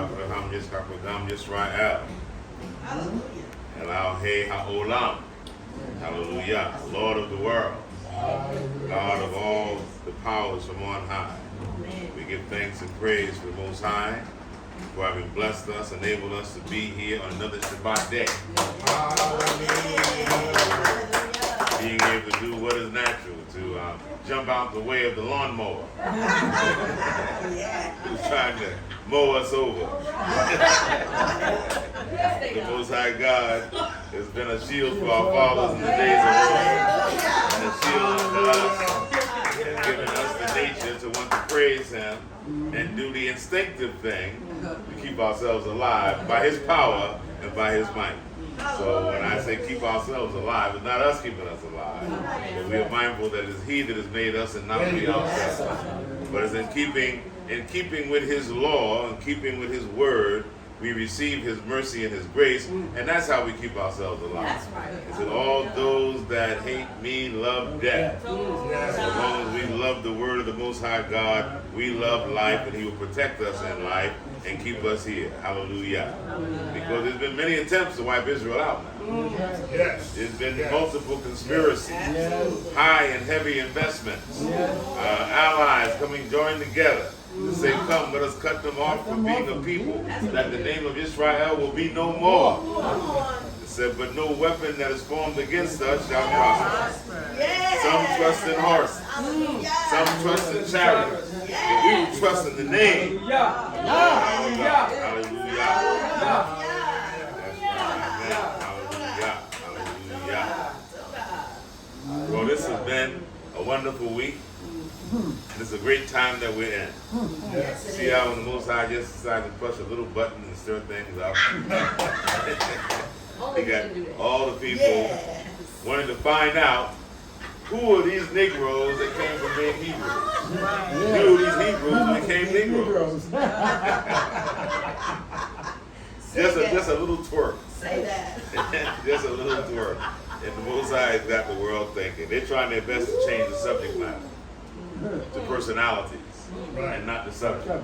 Abraham Yitzchak Adam Yisrael. Hallelujah. Elohei Ha'olam. Hallelujah. Lord of the world. God of all the powers from on high. We give thanks and praise for the Most High for having blessed us, enabled us to be here on another Shabbat day. Being able to do what is natural, to jump out the way of the lawnmower. Who's trying to mow us over. The Most High God has been a shield for our fathers in the days of old, and a shield unto us, and given us the nature to want to praise Him and do the instinctive thing to keep ourselves alive by His power and by His might. So when I say keep ourselves alive, it's not us keeping us alive, but we are mindful that it is He that has made us and not we ourselves. But it's in keeping with His law, in keeping with His word, we receive His mercy and His grace, and that's how we keep ourselves alive. That's right. It said, all those that hate me love death. So as long as we love the word of the Most High God, we love life, and He will protect us in life and keep us here. Hallelujah. Because there's been many attempts to wipe Israel out now. Yes. There's been multiple conspiracies, high and heavy investments, allies coming join together to say, come, let us cut them off from being a people, that the name of Israel will be no more. It said, but no weapon that is formed against us shall prosper. Some trust in horses, some trust in chariots, but we will trust in the name. Hallelujah. Well, this has been a wonderful week. It's a great time that we're in. See how when the Most High just decided to push a little button and stir things up. He got all the people wanting to find out who are these Negroes that came from being Hebrews. Who are these Hebrews became Negroes? just a little twerk. Say that. Just a little twerk. And the Most High has got the world thinking. They're trying their best to change the subject matter to personalities and not the subject.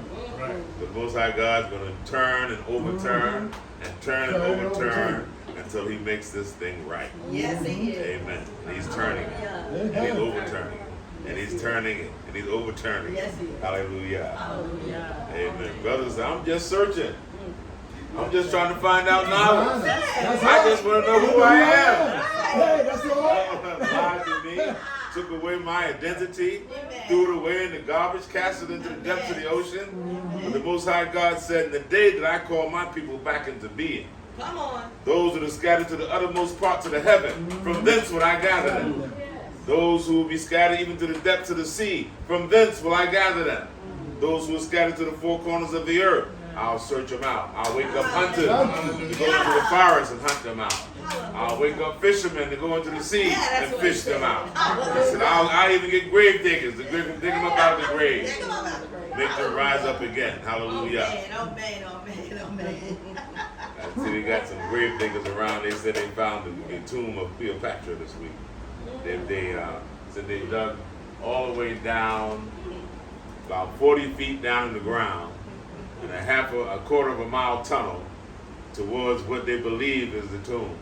The Most High God's going to turn and overturn and turn and overturn until He makes this thing right. Yes, He is. Amen. And He's turning it. And He's overturning it. And He's turning it. And He's overturning it. Yes, He is. Hallelujah. Hallelujah. Amen. Brothers, I'm just searching. I'm just trying to find out knowledge. I just want to know who I am. Hey, that's all. Lied to me, took away my identity, threw it away in the garbage, cast it into the depths of the ocean. But the Most High God said, in the day that I call my people back into being, Come on. those that are scattered to the uttermost parts of the heaven, from thence will I gather them. Those who will be scattered even to the depths of the sea, from thence will I gather them. Those who are scattered to the four corners of the earth, I'll search them out. I'll wake up hunters to go into the forest and hunt them out. I'll wake up fishermen to go into the sea and fish them out. Listen, I'll even get grave diggers to dig them up out of the grave. Make them rise up again. Hallelujah. Oh man. See, they got some grave diggers around. They said they found the tomb of Cleopatra this week. They said they dug all the way down, about 40 feet down in the ground, and a quarter of a mile tunnel towards what they believe is the tomb.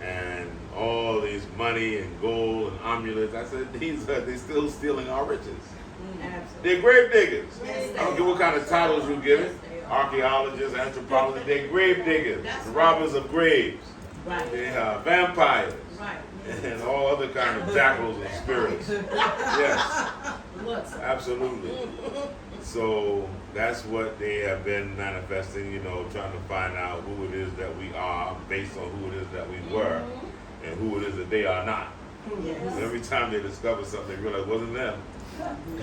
And all these money and gold and amulets. I said, they're still stealing our riches. They're grave diggers. I don't care what kind of titles you give it. Archaeologists, anthropologists, they're grave diggers. Robbers of graves. They are vampires. And all other kind of jackals and spirits. Yes. Absolutely. So that's what they have been manifesting, trying to find out who it is that we are based on who it is that we were and who it is that they are not. Yes. Every time they discover something, they realize it wasn't them.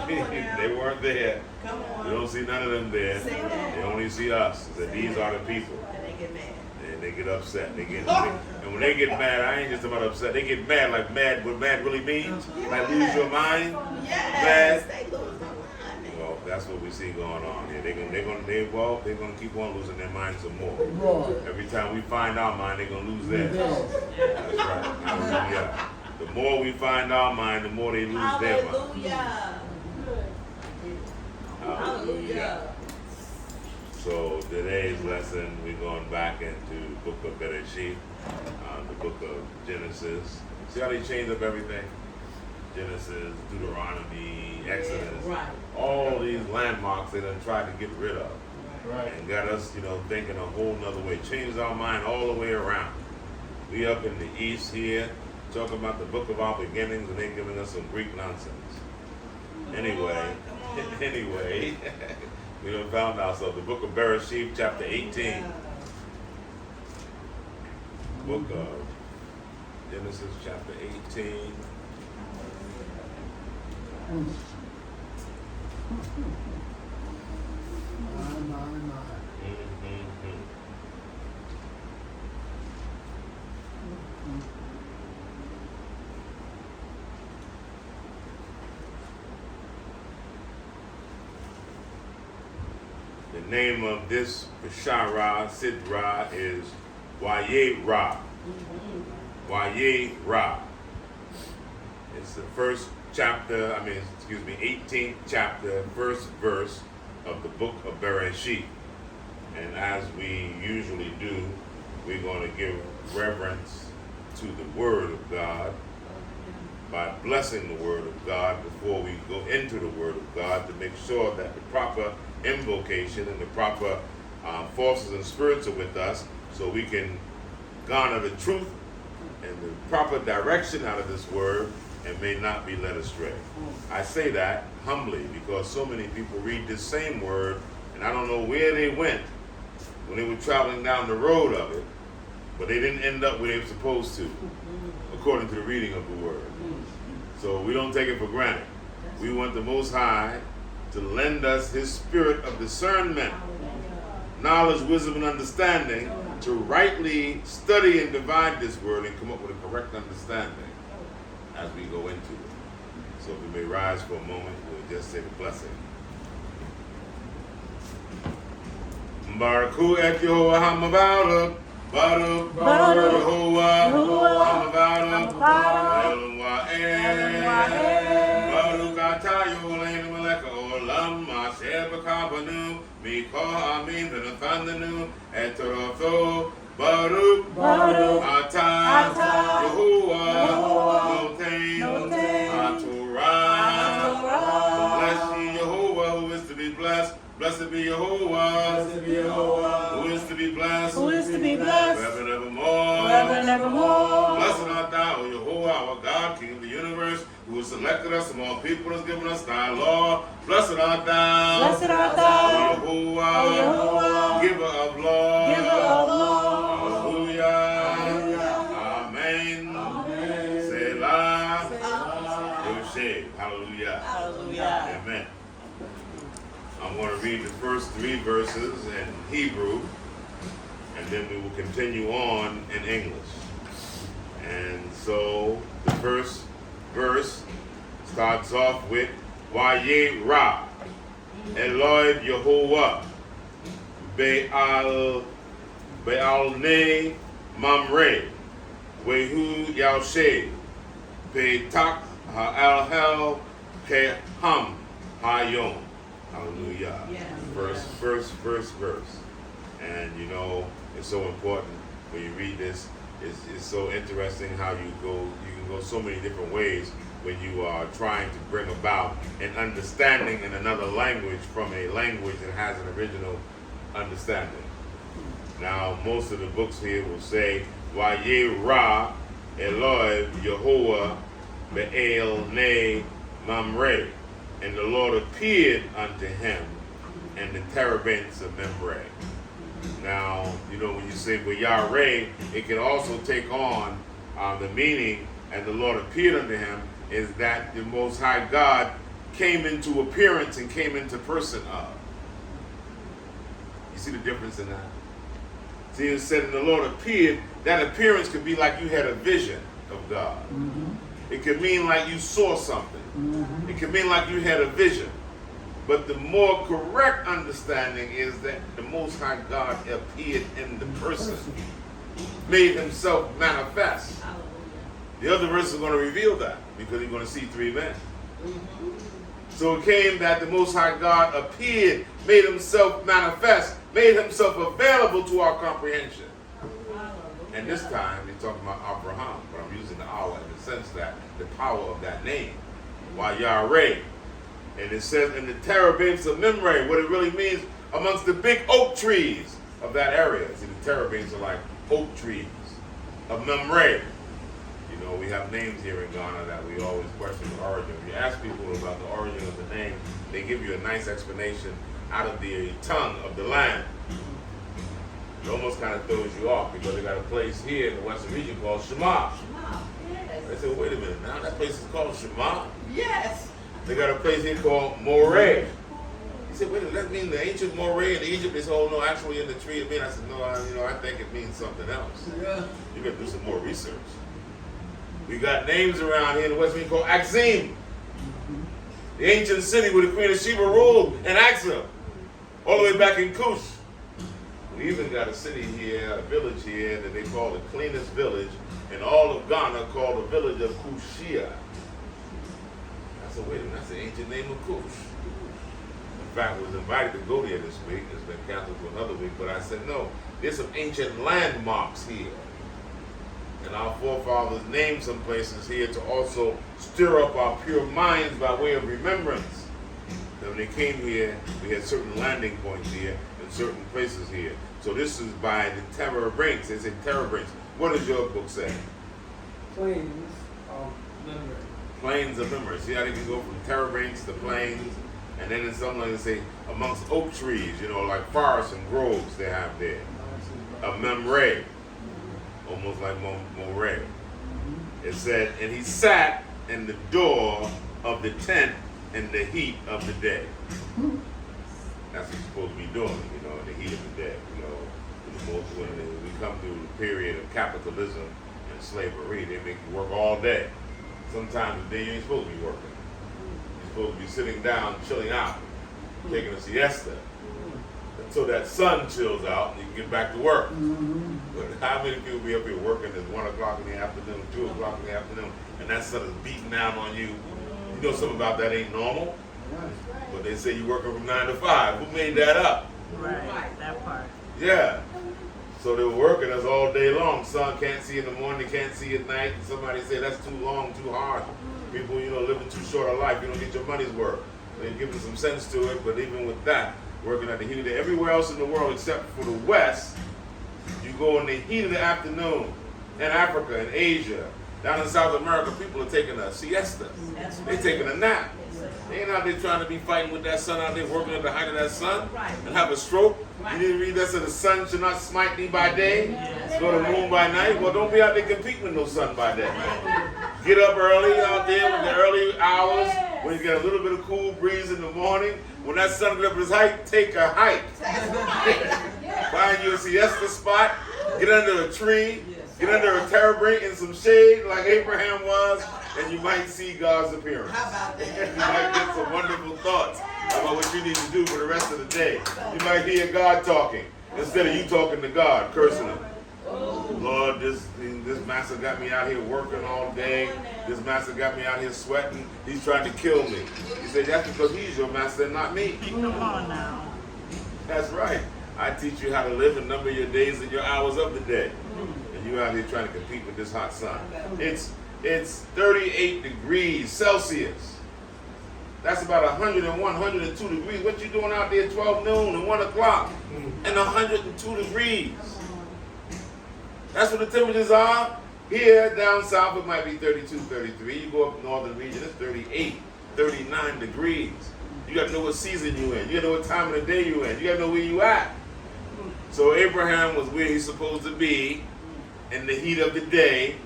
They weren't there. You don't see none of them there. They only see us. That these are the people. And they get mad. And they get upset. And when they get mad, I ain't just about upset. They get mad like mad. What mad really means? Like lose your mind. Yes. Mad. They lose their mind, man. Well, that's what we see going on here. They're gonna keep on losing their minds some more. Every time we find our mind, they're gonna lose theirs. That's right. Hallelujah. The more we find our mind, the more they lose their mind. Hallelujah. Hallelujah. So today's lesson, we're going back into the book of Bereshit, the book of Genesis. See how they changed up everything? Genesis, Deuteronomy, Exodus. Right. All these landmarks they done tried to get rid of. Right. And got us, thinking a whole nother way. Changed our mind all the way around. We up in the east here, talking about the book of our beginnings, and they giving us some Greek nonsense. Anyway, we done found ourselves the book of Bereshit, chapter 18. Book of Genesis, chapter 18. The name of this Bashara, Sidra, is Wayerah. Wayerah. It's the first chapter, 18th chapter, first verse of the book of Bereshit. And as we usually do, we're going to give reverence to the Word of God by blessing the Word of God before we go into the Word of God, to make sure that the proper invocation and the proper forces and spirits are with us, so we can garner the truth and the proper direction out of this Word and may not be led astray. I say that humbly because so many people read this same Word and I don't know where they went when they were traveling down the road of it, but they didn't end up where they were supposed to, according to the reading of the Word. So we don't take it for granted. We want the Most High to lend us His spirit of discernment, knowledge, wisdom, and understanding to rightly study and divide this Word and come up with a correct understanding as we go into it. So if we may rise for a moment, we'll just say the blessing. Baruch et Yehovah HaMavada, Baruch Yehovah HaMavada, El Wa'er, Baruch Atah Yoleinu Melech Olam, Asher B'Kavanu, Mikol Amin V'Nathanu, Et Torotho, Baruch Atah Yehovah Notein HaTorah. Bless ye Yehovah, who is to be blessed. Blessed be Yehovah, who is to be blessed, forever and evermore. Blessed art thou, O Yehovah, our God, King of the universe, who has selected us from all people and has given us thy law. Blessed art thou, O Yehovah, giver of law. Hallelujah. Amen. Selah. Yoshe. Hallelujah. Amen. I'm going to read the first 3 verses in Hebrew, and then we will continue on in English. And so the first verse starts off with Wayerah, Eloi Yehovah, Be'al-Ne Mamre, Wehu Yalshe, Pe'tak Ha'al-Hel Keham Hayom. Hallelujah. Yes. First verse. And it's so important when you read this. It's so interesting how you can go so many different ways when you are trying to bring about an understanding in another language from a language that has an original understanding. Now, most of the books here will say, Wayerah Eloi Yehovah Be'al-Ne Mamre. And the Lord appeared unto him in the terebinths of Membre. Now, when you say Wayerah, it can also take on the meaning, and the Lord appeared unto him, is that the Most High God came into appearance and came into person of. You see the difference in that? See, it said, and the Lord appeared. That appearance could be like you had a vision of God. Mm-hmm. It could mean like you saw something. Mm-hmm. It could mean like you had a vision. But the more correct understanding is that the Most High God appeared in the person, made himself manifest. The other verse is going to reveal that, because you're going to see 3 men. Mm-hmm. So it came that the Most High God appeared, made himself manifest, made himself available to our comprehension. And this time, he's talking about Abraham, but I'm using the Allah in the sense that the power of that name. Wayerah. And it says in the terebinths of Memre, what it really means amongst the big oak trees of that area. See, the terebinths are like oak trees of Memre. You know, we have names here in Ghana that we always question the origin. If you ask people about the origin of the name, they give you a nice explanation out of the tongue of the land. It almost kind of throws you off because they got a place here in the western region called Shema. Yes. They said, wait a minute, now that place is called Shema? Yes. They got a place here called Moreh. He said, wait a minute, that mean the ancient Moreh in Egypt? They said, oh no, actually in the tree it means. I said, no, I think it means something else. Yeah. You got to do some more research. We got names around here in the western region called Axim. The ancient city where the Queen of Sheba ruled in Axum. All the way back in Kush. We even got a city here, a village here that they call the cleanest village in all of Ghana, called the village of Kushia. I said, wait a minute, that's the ancient name of Kush. In fact, I was invited to go there this week. It's been canceled for another week, but I said, no, there's some ancient landmarks here. And our forefathers named some places here to also stir up our pure minds by way of remembrance. And when they came here, we had certain landing points here and certain places here. So this is by the terebinths. They say terebinths. What does your book say? Plains of memory. Plains of memory. See how they can go from terebinths to plains, and then in some like they say amongst oak trees, you know, like forests and groves they have there. A memre, almost like Moreh. It said, and he sat in the door of the tent in the heat of the day. That's what you're supposed to be doing, you know, in the heat of the day. You know, when we come through the period of capitalism and slavery, they make you work all day. Sometimes the day you ain't supposed to be working. You're supposed to be sitting down, chilling out, taking a siesta until that sun chills out and you can get back to work. But how many people be up here working at 1 o'clock in the afternoon, 2 o'clock in the afternoon, and that sun is beating down on you? You know something about that ain't normal? But they say you're working from 9 to 5. Who made that up? Right, that part. Yeah. So they were working us all day long. Sun can't see in the morning, can't see at night. And somebody said that's too long, too hard. People, you know, living too short a life. You don't get your money's worth. They give them some sense to it, but even with that, working at the heat of the day, everywhere else in the world except for the West, you go in the heat of the afternoon. In Africa, in Asia, down in South America, people are taking a siesta. They're taking a nap. They ain't out there trying to be fighting with that sun out there, working at the height of that sun, and have a stroke. You didn't read that, so the sun should not smite thee by day, nor the moon by night. Well, don't be out there competing with no sun by day. Get up early out there with the early hours, when you get a little bit of cool breeze in the morning. When that sun gets up at its height, take a hike. Find you a siesta spot, get under a tree, get under a terebinth in some shade like Abraham was, and you might see God's appearance. How about that? You might get some wonderful thoughts about what you need to do for the rest of the day. You might hear God talking instead of you talking to God, cursing him. Lord, this master got me out here working all day. This master got me out here sweating. He's trying to kill me. He said, that's because he's your master and not me. Come on now. That's right. I teach you how to live and number your days and your hours of the day. And you out here trying to compete with this hot sun. It's 38 degrees Celsius. That's about 101, 102 degrees. What you doing out there at 12 noon and 1 o'clock? And 102 degrees. That's what the temperatures are. Here, down south, it might be 32, 33. You go up northern region, it's 38, 39 degrees. You got to know what season you in. You got to know what time of the day you in. You got to know where you at. So Abraham was where he's supposed to be in the heat of the day,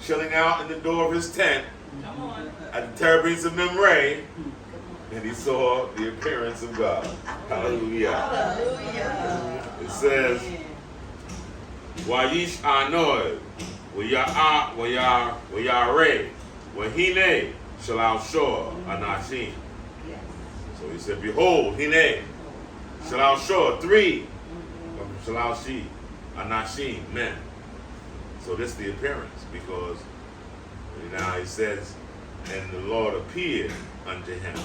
chilling out in the door of his tent at the terebinths of Memre, and he saw the appearance of God. Hallelujah. Hallelujah. It says, Wayish Anoy, Wayerah, Wahine, Shalal Shor, Anashim. So he said, behold, Hine, Shalal Shor, 3, Shalal Shi, Anashim, men. So this is the appearance, because now he says, and the Lord appeared unto him.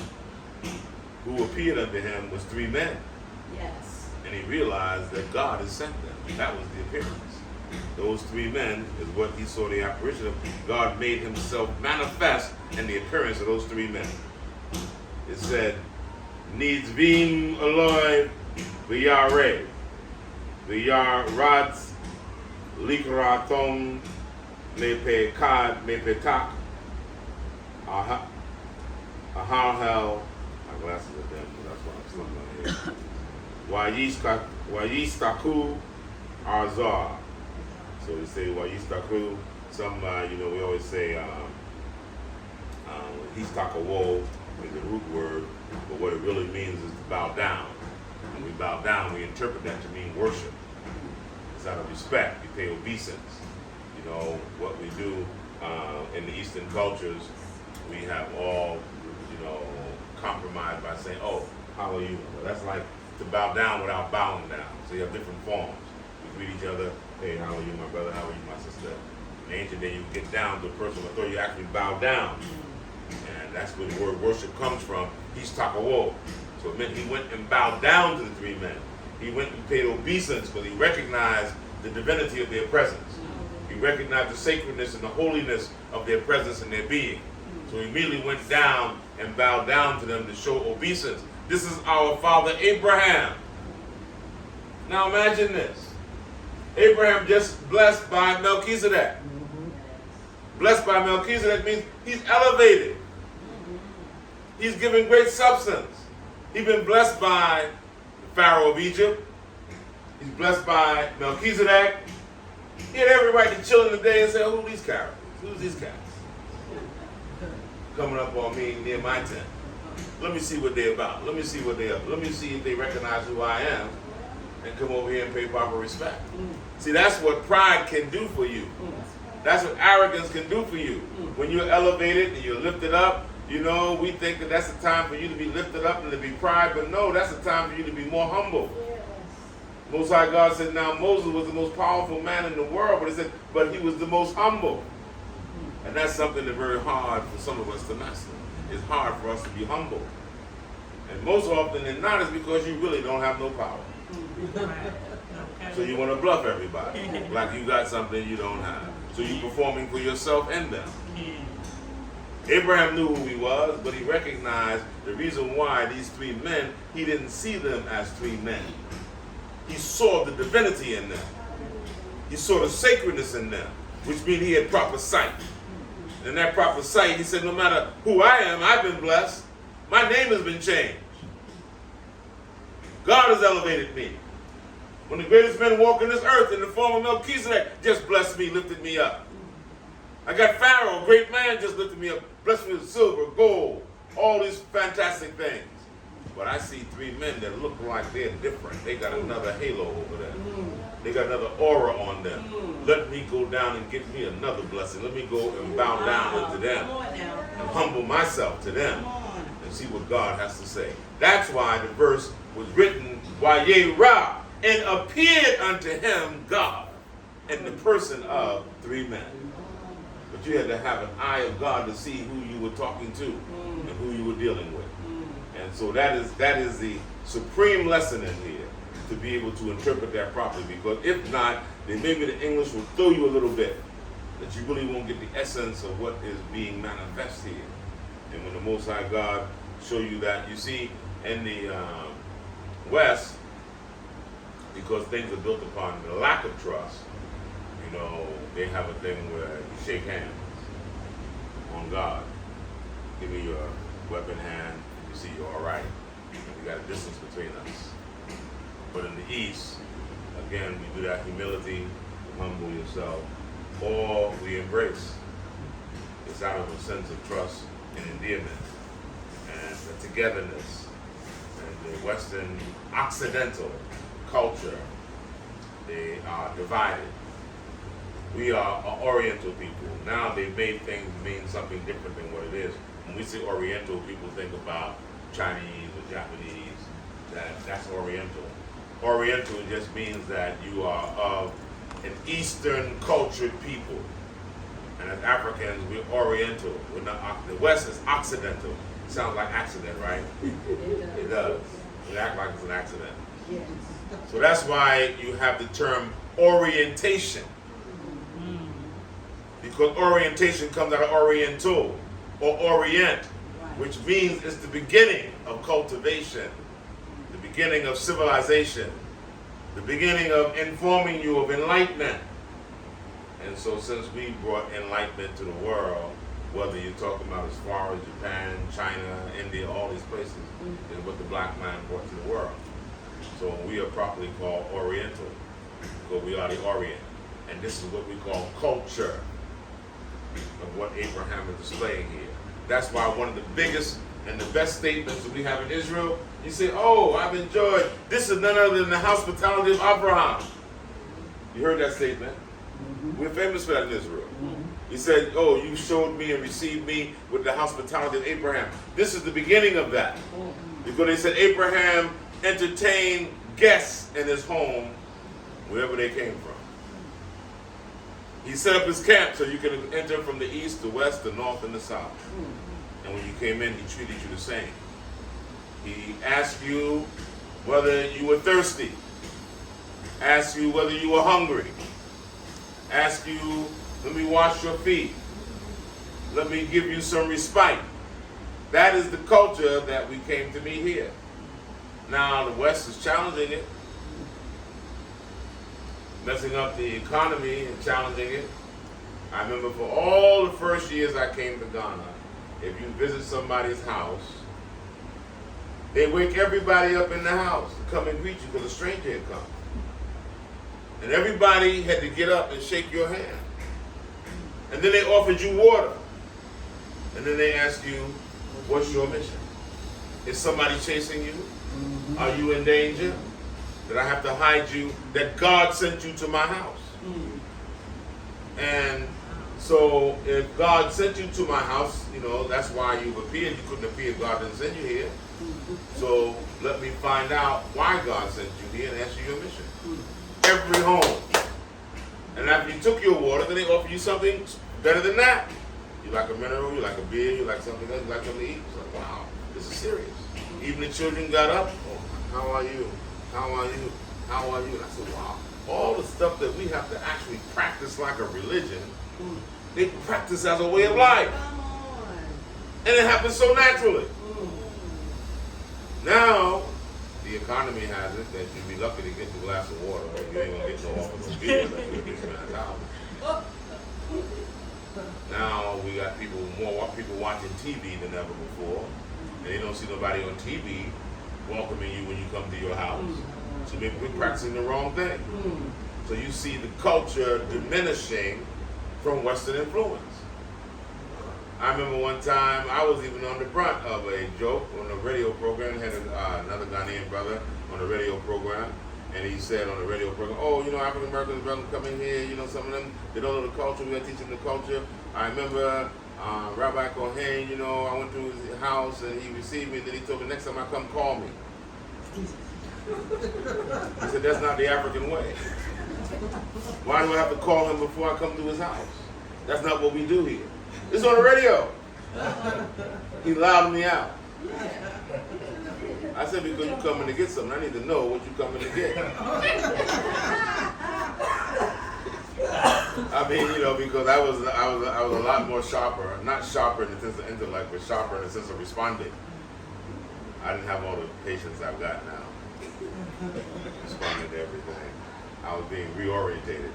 Who appeared unto him was 3 men. Yes. and he realized that God had sent them. That was the appearance. Those three men is what he saw the apparition of. God made himself manifest in the appearance of those three men. It said, Needs vim Eloi Wayerah, Wayerah Likratom Mepekad Mepetak Aharhel. My glasses are dim, that's why I'm slumping on here. Wayistaku Arzar. So we say Wayistaku. Some, we always say Histakawo is the root word, but what it really means is to bow down. When we bow down, we interpret that to mean worship. It's out of respect. We pay obeisance. You know, what we do in the Eastern cultures, we have all, compromised by saying, oh, how are you? Well, that's like to bow down without bowing down. So you have different forms. We greet each other, hey, how are you, my brother? How are you, my sister? In the ancient day, you get down to a personal authority, you actually bow down. And that's where the word worship comes from. He's takawo. So it meant he went and bowed down to the three men. He went and paid obeisance because he recognized the divinity of their presence. He recognized the sacredness and the holiness of their presence and their being. So he immediately went down and bowed down to them to show obeisance. This is our father Abraham. Now imagine this. Abraham just blessed by Melchizedek. Blessed by Melchizedek means he's elevated. He's given great substance. He's been blessed by the Pharaoh of Egypt. He's blessed by Melchizedek. He had every right to chill in the day and say, oh, who are these characters? Who's these cats? Coming up on me near my tent. Let me see what they're about. Let me see what they're up. Let me see if they recognize who I am and come over here and pay proper respect. See, that's what pride can do for you. That's what arrogance can do for you. When you're elevated and you're lifted up, we think that that's the time for you to be lifted up and to be pride, but no, that's the time for you to be more humble. Most High God said, now Moses was the most powerful man in the world, but he said, but he was the most humble. And that's something that's very hard for some of us to master. It's hard for us to be humble. And most often than not, it's because you really don't have no power. So you want to bluff everybody, like you got something you don't have. So you're performing for yourself and them. Abraham knew who he was, but he recognized the reason why these three men, he didn't see them as three men. He saw the divinity in them. He saw the sacredness in them, which means he had proper sight. And that proper sight, he said, no matter who I am, I've been blessed. My name has been changed. God has elevated me. When the greatest men walk in this earth in the form of Melchizedek, just blessed me, lifted me up. I got Pharaoh, a great man, just lifted me up, blessed me with silver, gold, all these fantastic things. But I see three men that look like they're different. They got another halo over them. They got another aura on them. Let me go down and get me another blessing. Let me go and bow down unto them and humble myself to them and see what God has to say. That's why the verse was written, Wayerah, and appeared unto him God in the person of three men. But you had to have an eye of God to see who you were talking to and who you were dealing with. And so that is the supreme lesson in here, to be able to interpret that properly. Because if not, then maybe the English will throw you a little bit, that you really won't get the essence of what is being manifest here. And when the Most High God show you that, you see, in the West, because things are built upon the lack of trust, they have a thing where you shake hands on God. Give me your weapon hand. You see you're all right. We got a distance between us. But in the East, again, we do that humility, humble yourself, or we embrace. It's out of a sense of trust and endearment and the togetherness. And the Western Occidental culture, they are divided. We are Oriental people. Now they've made things mean something different than what it is. When we say Oriental, people think about Chinese or Japanese. That's Oriental. Oriental just means that you are of an Eastern cultured people. And as Africans, we're Oriental. We're not, the West is Occidental. It sounds like accident, right? It does. We act like it's an accident. Yes. So that's why you have the term orientation. Because orientation comes out of oriental or orient, which means it's the beginning of cultivation, the beginning of civilization, the beginning of informing you of enlightenment. And so since we brought enlightenment to the world, whether you're talking about as far as Japan, China, India, all these places, is what the black man brought to the world. So we are properly called Oriental, because we are the Orient. And this is what we call culture of what Abraham is displaying here. That's why one of the biggest and the best statements that we have in Israel, you say, oh, I've enjoyed, this is none other than the hospitality of Abraham. You heard that statement? We're famous for that in Israel. He said, oh, you showed me and received me with the hospitality of Abraham. This is the beginning of that. Because they said Abraham entertained guests in his home, wherever they came from. He set up his camp so you could enter from the east, the west, the north, and the south. And when you came in, he treated you the same. He asked you whether you were thirsty, asked you whether you were hungry, asked you, let me wash your feet, let me give you some respite. That is the culture that we came to meet here. Now the West is challenging it, messing up the economy and challenging it. I remember for all the first years I came to Ghana, if you visit somebody's house, they wake everybody up in the house to come and greet you because a stranger had come. And everybody had to get up and shake your hand. And then they offered you water. And then they asked you, what's your mission? Is somebody chasing you? Are you in danger? That I have to hide you? That God sent you to my house? And so if God sent you to my house, you know, that's why you've appeared. You couldn't appear if God didn't send you here. So let me find out why God sent you here and ask you your mission. Every home. And after you took your water, then they offer you something better than that. You like a mineral, you like a beer, you like something else, you like something to eat. It's like, wow, this is serious. Even the children got up. Oh, how are you? How are you? How are you? And I said, wow, all the stuff that we have to actually practice like a religion, they practice as a way of life. Come on. And it happens so naturally. Now, the economy has it that you'd be lucky to get a glass of water, but you ain't gonna get no offer of beer unless you get man's house. Now we got more people watching TV than ever before, and they don't see nobody on TV welcoming you when you come to your house. So maybe we're practicing the wrong thing. So you see the culture diminishing from Western influence. I remember one time I was even on the brunt of a joke on a radio program. Had another Ghanaian brother on the radio program, and he said on the radio program, "Oh, you know, African Americans brother coming here. You know, some of them they don't know the culture. We got to teach them the culture." I remember Rabbi Kohen. You know, I went to his house and he received me. And then he told me, "Next time I come, call me." He said, "That's not the African way. Why do I have to call him before I come to his house? That's not what we do here. It's on the radio." He louded me out. I said, "Because you coming to get something. I need to know what you coming to get." I mean, you know, because I was a lot more sharper, not sharper in the sense of intellect, but sharper in the sense of responding. I didn't have all the patience I've got now. Responding to everything. I was being reorientated.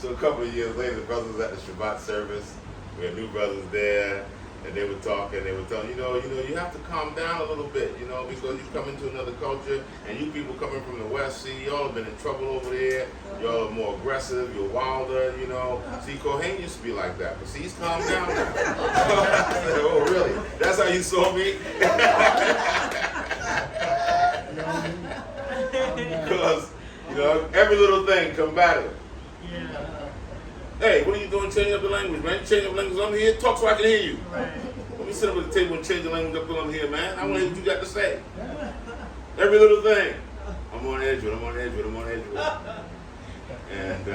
So a couple of years later, the brothers at the Shabbat service, we had new brothers there, and they were talking, they were telling, you know, you have to calm down a little bit, you know, because you come into another culture, and you people coming from the West, see, y'all have been in trouble over there, y'all are more aggressive, you're wilder, you know. See, Kohen used to be like that, but see, he's calmed down now. I said, "Oh, really? That's how you saw me?" Because, you know, every little thing combative. Hey, what are you doing changing up the language, man? Changing up the language. I'm here. Talk so I can hear you. Let me sit up at the table and change the language up till I'm here, man. I want to hear what you got to say. Every little thing. I'm on edge with it. I'm on edge with it. I'm on edge with it. And,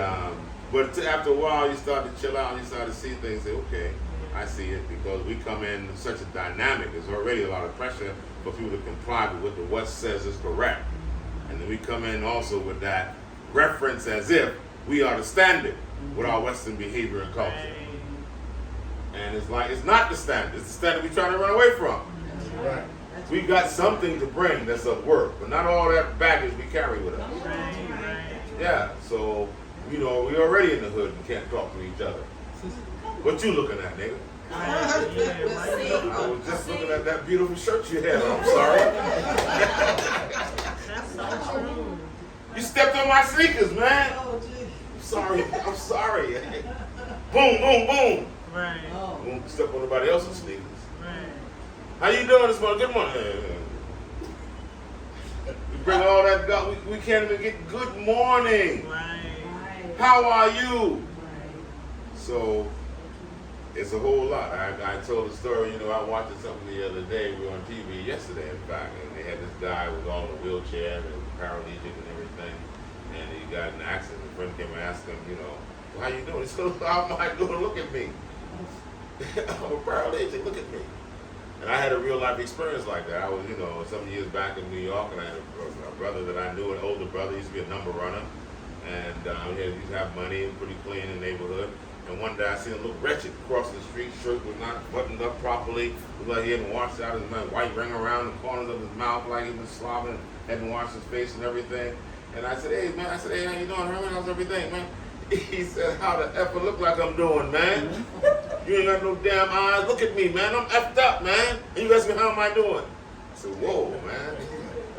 but after a while, you start to chill out and you start to see things. Say, okay, I see it. Because we come in such a dynamic. There's already a lot of pressure for people to comply with what the West says is correct. And then we come in also with that reference as if we are the standard with our Western behavior and culture. And it's like, it's not the standard. It's the standard we're trying to run away from. Right. We got something to bring that's of worth, but not all that baggage we carry with us. Yeah, so, you know, we already in the hood and can't talk to each other. What you looking at, nigga? I was just looking at that beautiful shirt you had on. I'm sorry. That's so true. You stepped on my sneakers, man. Oh, gee. I'm sorry. I'm sorry. Boom, boom, boom. Right. Oh. Won't step on nobody else's sneakers. Right. How you doing this morning? Good morning. We bring all that God. We can't even get good morning. Right. How are you? Right. So it's a whole lot. I told a story, you know, I watched something the other day. We were on TV yesterday, in fact, and they had this guy who was all in a wheelchair and paraplegic and everything, and he got in an accident. A friend came and asked him, you know, well, how you doing? He said, how am I doing? Look at me. I'm a paraplegic. Look at me. And I had a real life experience like that. I was, you know, some years back in New York, and I had a brother that I knew, an older brother. He used to be a number runner, and he used to have money and pretty clean in the neighborhood. And one day I seen him look wretched crossing the street. Shirt was not buttoned up properly. Looked like he hadn't washed out his mouth. White ring around the corners of his mouth like he was slobbing. Hadn't washed his face and everything. And I said, hey, man. I said, hey, how you doing, Herman? How's everything, man? He said, how the F I look like I'm doing, man? You ain't got no damn eyes. Look at me, man. I'm effed up, man. And you ask me, how am I doing? I said, whoa, man.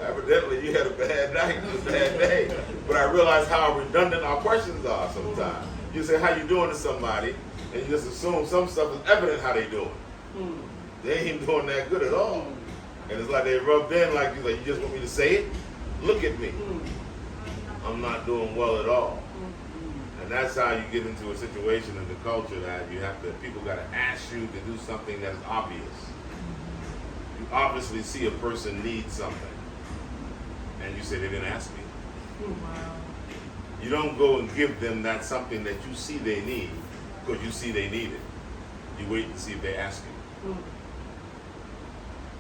Evidently, you had a bad night, a bad day. But I realized how redundant our questions are sometimes. You say, how you doing to somebody, and you just assume some stuff is evident how they doing. They ain't doing that good at all. And it's like they rubbed in like you just want me to say it? Look at me. I'm not doing well at all. And that's how you get into a situation in the culture that you have to, people got to ask you to do something that is obvious. You obviously see a person needs something. And you say, they didn't ask me. You don't go and give them that something that you see they need because you see they need it. You wait and see if they ask you.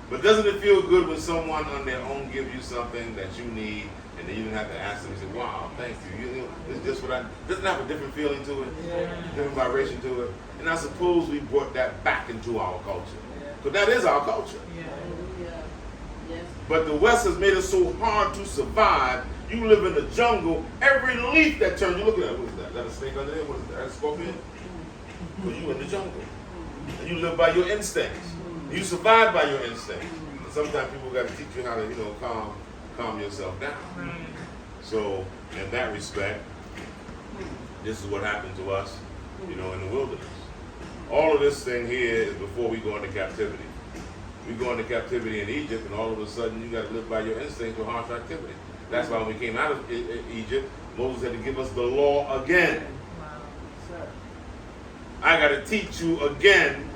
But doesn't it feel good when someone on their own gives you something that you need and then you don't have to ask them? You say, wow, thank you. You know, it's just what doesn't have a different feeling to it, different vibration to it. And I suppose we brought that back into our culture. Because that is our culture. Hallelujah. Yes. But the West has made it so hard to survive. You live in the jungle, every leaf that turns, you look at it, what is that? Is that a snake under there? What is that? That's a scorpion? Well, you in the jungle. And you live by your instincts. You survive by your instincts. And sometimes people got to teach you how to, you know, calm yourself down. So, in that respect, this is what happened to us, you know, in the wilderness. All of this thing here is before we go into captivity. We go into captivity in Egypt, and all of a sudden you got to live by your instincts for harsh activity. That's why when we came out of Egypt, Moses had to give us the law again. I got to teach you again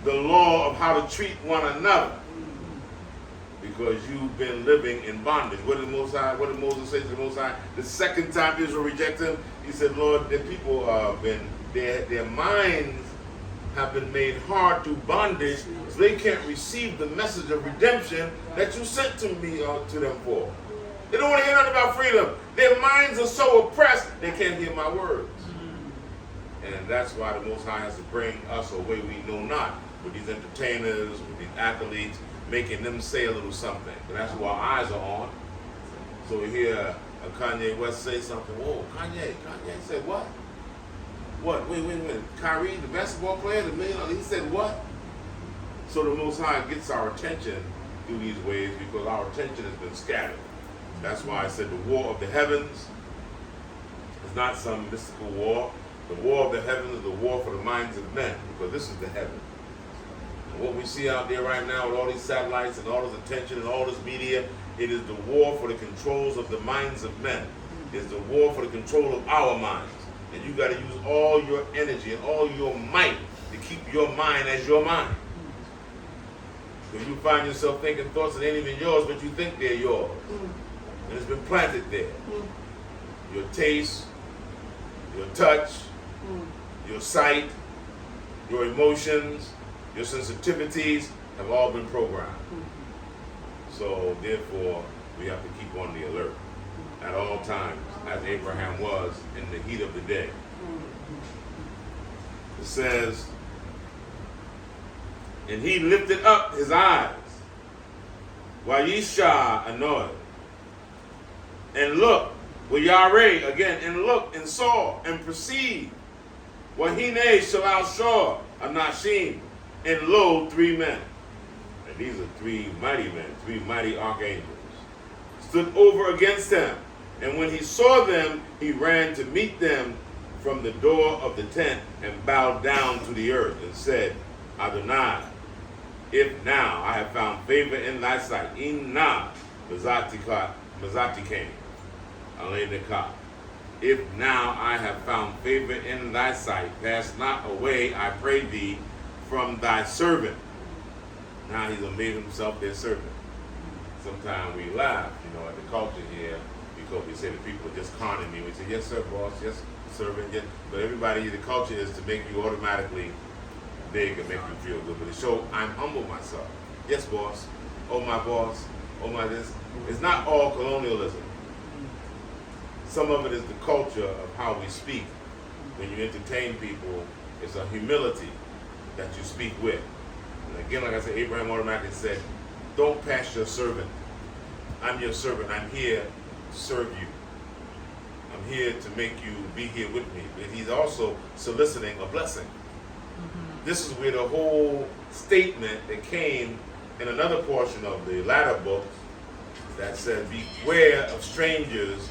the law of how to treat one another, because you've been living in bondage. What did Moses say to the Most High? The second time Israel rejected him, he said, Lord, the people have been, their minds have been made hard to bondage, so they can't receive the message of redemption that you sent to me to them for. They don't want to hear nothing about freedom. Their minds are so oppressed, they can't hear my words. And that's why the Most High has to bring us a way we know not, with these entertainers, with these athletes, making them say a little something. But that's who our eyes are on. So we hear a Kanye West say something. Whoa, Kanye said what? What? Wait. Kyrie, the basketball player, the million, he said what? So the Most High gets our attention through these ways because our attention has been scattered. That's why I said the war of the heavens is not some mystical war. The war of the heavens is the war for the minds of men, because this is the heaven. And what we see out there right now with all these satellites and all this attention and all this media, it is the war for the controls of the minds of men. It's the war for the control of our minds. And you got to use all your energy and all your might to keep your mind as your mind. Because you find yourself thinking thoughts that ain't even yours, but you think they're yours. And it's been planted there. Your taste, your touch, your sight, your emotions, your sensitivities have all been programmed. So therefore, we have to keep on the alert at all times, as Abraham was in the heat of the day. It says, and he lifted up his eyes, Wayesha annoyed, and looked, Wayerah again, and looked and saw and perceived, Wahine Shalal Shor Anashim, and lo, 3 men. And these are 3 mighty men, 3 mighty archangels, stood over against him. And when he saw them, he ran to meet them from the door of the tent and bowed down to the earth and said, Adonai, if now I have found favor in thy sight, Inna Mazatikain, Alenika. If now I have found favor in thy sight, pass not away, I pray thee, from thy servant. Now he's made himself their servant. Sometimes we laugh, at the culture here, because we say the people are just conning me. We say, yes, sir, boss, yes, servant, yes. But everybody, the culture is to make you automatically big and make you feel good. But to show I'm humble myself. Yes, boss. Oh, my boss. Oh, my this. It's not all colonialism. Some of it is the culture of how we speak. When you entertain people, it's a humility that you speak with. And again, like I said, Abraham automatically said, don't pass your servant. I'm your servant. I'm here to serve you. I'm here to make you be here with me. But he's also soliciting a blessing. This is where the whole statement that came in another portion of the latter book that said, beware of strangers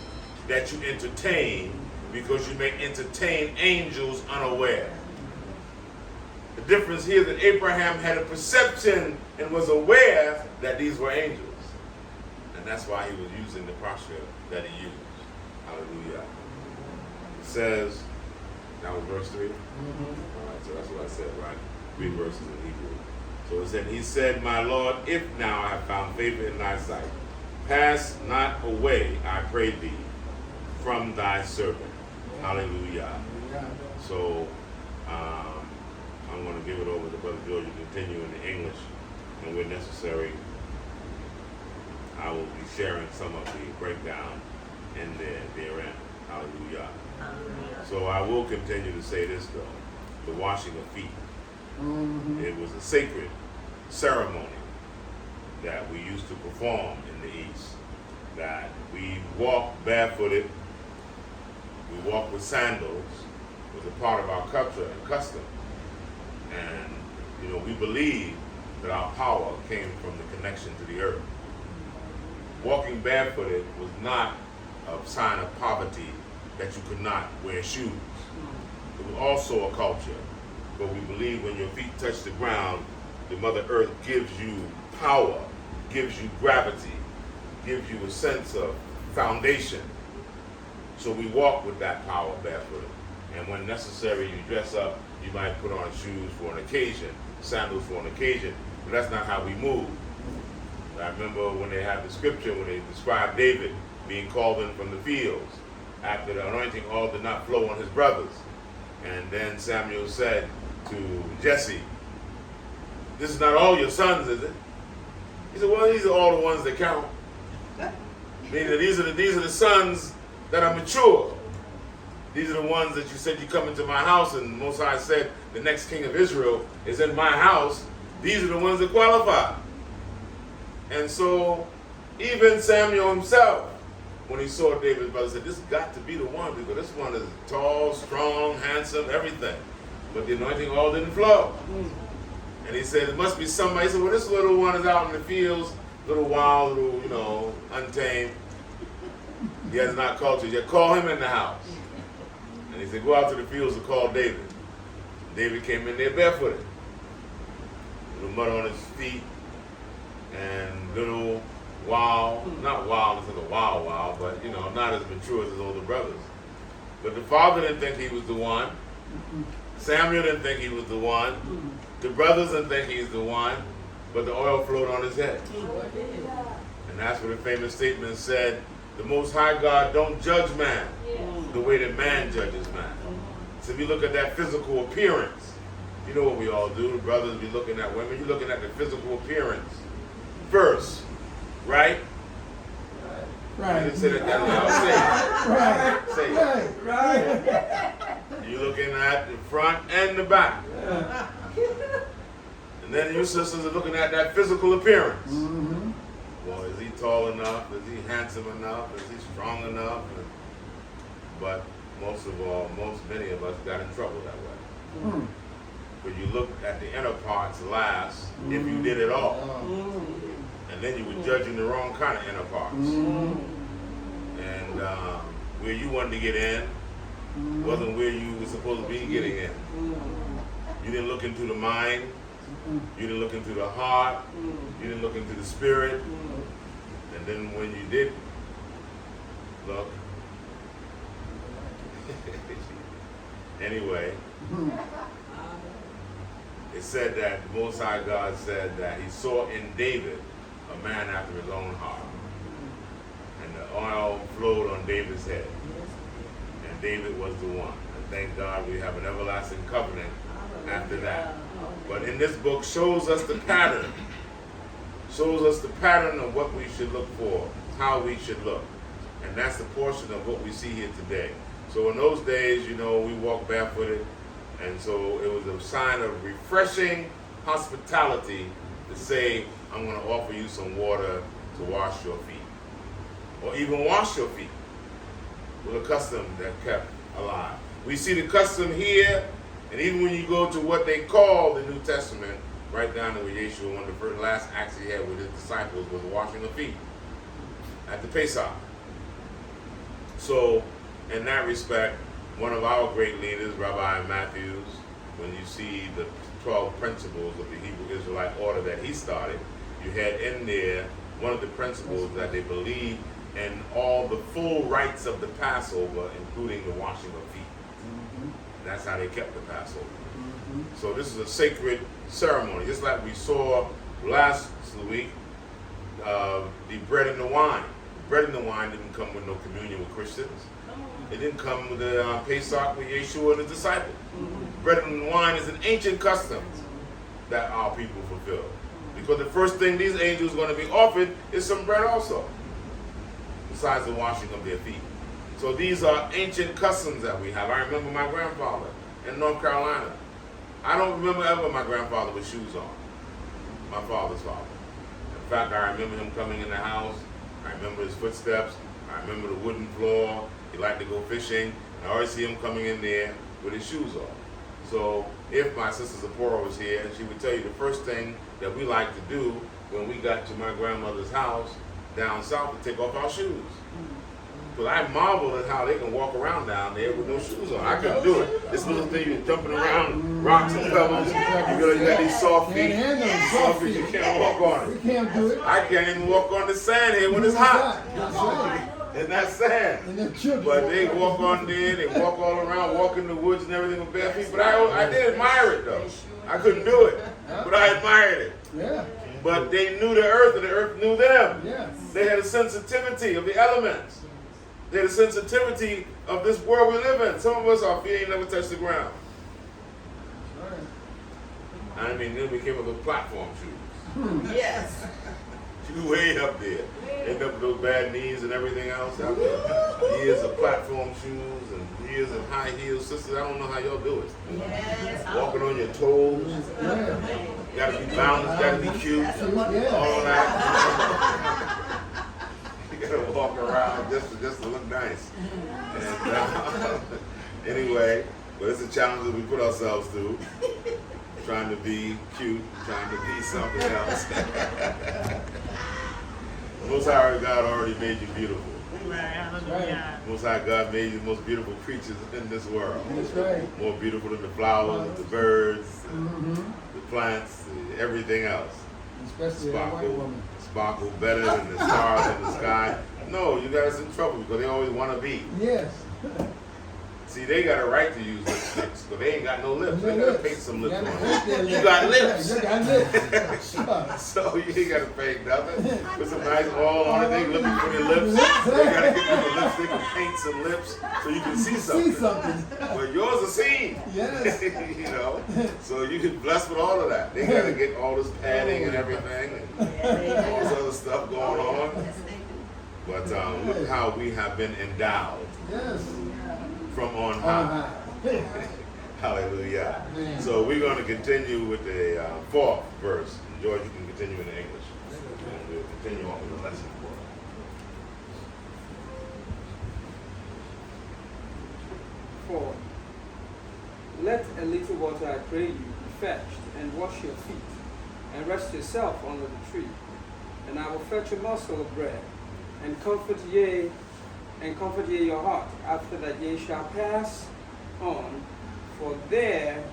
that you entertain, because you may entertain angels unaware. The difference here is that Abraham had a perception and was aware that these were angels. And that's why he was using the posture that he used. Hallelujah. It says, that was verse 3? All right, so that's what I said, right? 3 verses in Hebrew. So it said, he said, my Lord, if now I have found favor in thy sight, pass not away, I pray thee, from thy servant. Hallelujah. So, I'm going to give it over to Brother George to continue in the English, and where necessary, I will be sharing some of the breakdown in therein. Hallelujah. So I will continue to say this though, the washing of feet. It was a sacred ceremony that we used to perform in the East, that we walked barefooted, we walked with sandals. It was a part of our culture and custom. And, we believe that our power came from the connection to the earth. Walking barefooted was not a sign of poverty that you could not wear shoes. It was also a culture, but we believe when your feet touch the ground, the Mother Earth gives you power, gives you gravity, gives you a sense of foundation. So we walk with that power barefooted. And when necessary, you dress up, you might put on shoes for an occasion, sandals for an occasion, but that's not how we move. I remember when they had the scripture, when they described David being called in from the fields after the anointing oil did not flow on his brothers. And then Samuel said to Jesse, this is not all your sons, is it? He said, well, these are all the ones that count. Meaning that these are the sons that are mature. These are the ones that you said you come into my house, and Most High said the next king of Israel is in my house. These are the ones that qualify. And so even Samuel himself, when he saw David's brother, said, this has got to be the one, because this one is tall, strong, handsome, everything. But the anointing oil didn't flow. And he said, it must be somebody. He said, well, this little one is out in the fields, little wild, little, untamed. He has not culture yet. Call him in the house. And he said, go out to the fields and call David. David came in there barefooted. Little mud on his feet, and little wild, not wild as in a wild, but not as mature as his older brothers. But the father didn't think he was the one. Samuel didn't think he was the one. The brothers didn't think he was the one, but the oil flowed on his head. And that's what the famous statement said, the Most High God don't judge man the way that man judges man. So if you look at that physical appearance, you know what we all do. The brothers be looking at women, you're looking at the physical appearance first. right? You Right. didn't say that loud. Say it. Right. Say it. Right. You're looking at the front and the back. And then you sisters are looking at that physical appearance. Mm-hmm. Well, is he tall enough? Is he handsome enough? Is he strong enough? But most of all, many of us got in trouble that way. Mm. But you look at the inner parts last, if you did it all. And then you were judging the wrong kind of inner parts. And where you wanted to get in wasn't where you were supposed to be getting in. You didn't look into the mind. You didn't look into the heart. You didn't look into the spirit. And then when you did look, anyway, it said that the Most High God said that he saw in David a man after his own heart. And the oil flowed on David's head. And David was the one. And thank God we have an everlasting covenant after that. But in this book shows us the pattern. Shows us the pattern of what we should look for, how we should look. And that's the portion of what we see here today. So in those days, you know, we walked barefooted. And so it was a sign of refreshing hospitality to say, I'm going to offer you some water to wash your feet. Or even wash your feet. With a custom that kept alive. We see the custom here, and even when you go to what they call the New Testament, right down to where Yeshua, one of the first last acts he had with his disciples was washing of feet at the Pesach. So, in that respect, one of our great leaders, Rabbi Matthews, when you see the 12 principles of the Hebrew Israelite order that he started, you had in there one of the principles that they believe in all the full rites of the Passover, including the washing of feet. That's how they kept the Passover. So this is a sacred ceremony, just like we saw last week, the bread and the wine. The bread and the wine didn't come with no communion with Christians. It didn't come with the Pesach with Yeshua and the disciples. Bread and wine is an ancient custom that our people fulfill. Because the first thing these angels are going to be offered is some bread also, besides the washing of their feet. So these are ancient customs that we have. I remember my grandfather in North Carolina. I don't remember ever my grandfather with shoes on. My father's father. In fact, I remember him coming in the house. I remember his footsteps. I remember the wooden floor. He liked to go fishing. I always see him coming in there with his shoes on. So if my sister Zipporah was here, she would tell you the first thing that we like to do when we got to my grandmother's house down south to take off our shoes. Because I marveled at how they can walk around down there with no shoes on. I couldn't do it. This little thing, you're jumping around, rocks and pebbles. You got these soft feet. Soft feet, you can't walk on it. We can't do it. I can't even walk on the sand here when it's hot. That's right. It's not sand. And then children. But they walk on there, they walk all around, walk in the woods and everything with bare feet. But I did admire it though. I couldn't do it, but I admired it. Yeah. But they knew the earth and the earth knew them. Yes. They had a sensitivity of the elements. They had a sensitivity of this world we live in. Some of us, our feet ain't never touched the ground. Right. I mean, then we came up with platform shoes. Yes. You way up there. End up with those bad knees and everything else. After years of platform shoes and years of high heels. Sisters, I don't know how y'all do it. Yes. Walking on your toes. Yeah. Gotta be balanced, gotta be cute. Yeah. All that. You gotta walk around just to look nice. And anyway, but it's a challenge that we put ourselves through. Trying to be cute, trying to be something else. Most High God already made you beautiful. Right, hallelujah. Most High God made you the most beautiful creatures in this world. That's right. More beautiful than the flowers, the birds, the plants, everything else. Especially a white Sparkle, woman. sparkle better than the stars in the sky. No, you got us in trouble because they always want to be. Yes. See, they got a right to use lipsticks, but they ain't got no lips. No They gotta lips. paint some lips You on gotta it. paint their You got lips. You got lips. Sure. So you ain't gotta paint nothing. Put some nice oil on it. They looking for their lips. They gotta get them a Perhaps they can paint some lips so you can see something. See something. But yours is seen. Yes. You know, so you get blessed with all of that. They got to get all this padding and everything, and all this other stuff going on. But look how we have been endowed Yes. from on On high. high. Hallelujah. Amen. So we're going to continue with the fourth verse. George, you can continue in the English. And we'll continue on with the lesson. For let a little water, I pray you, be fetched, and wash your feet, and rest yourself under the tree. And I will fetch a morsel of bread, and comfort ye your heart. After that ye shall pass on, for therefore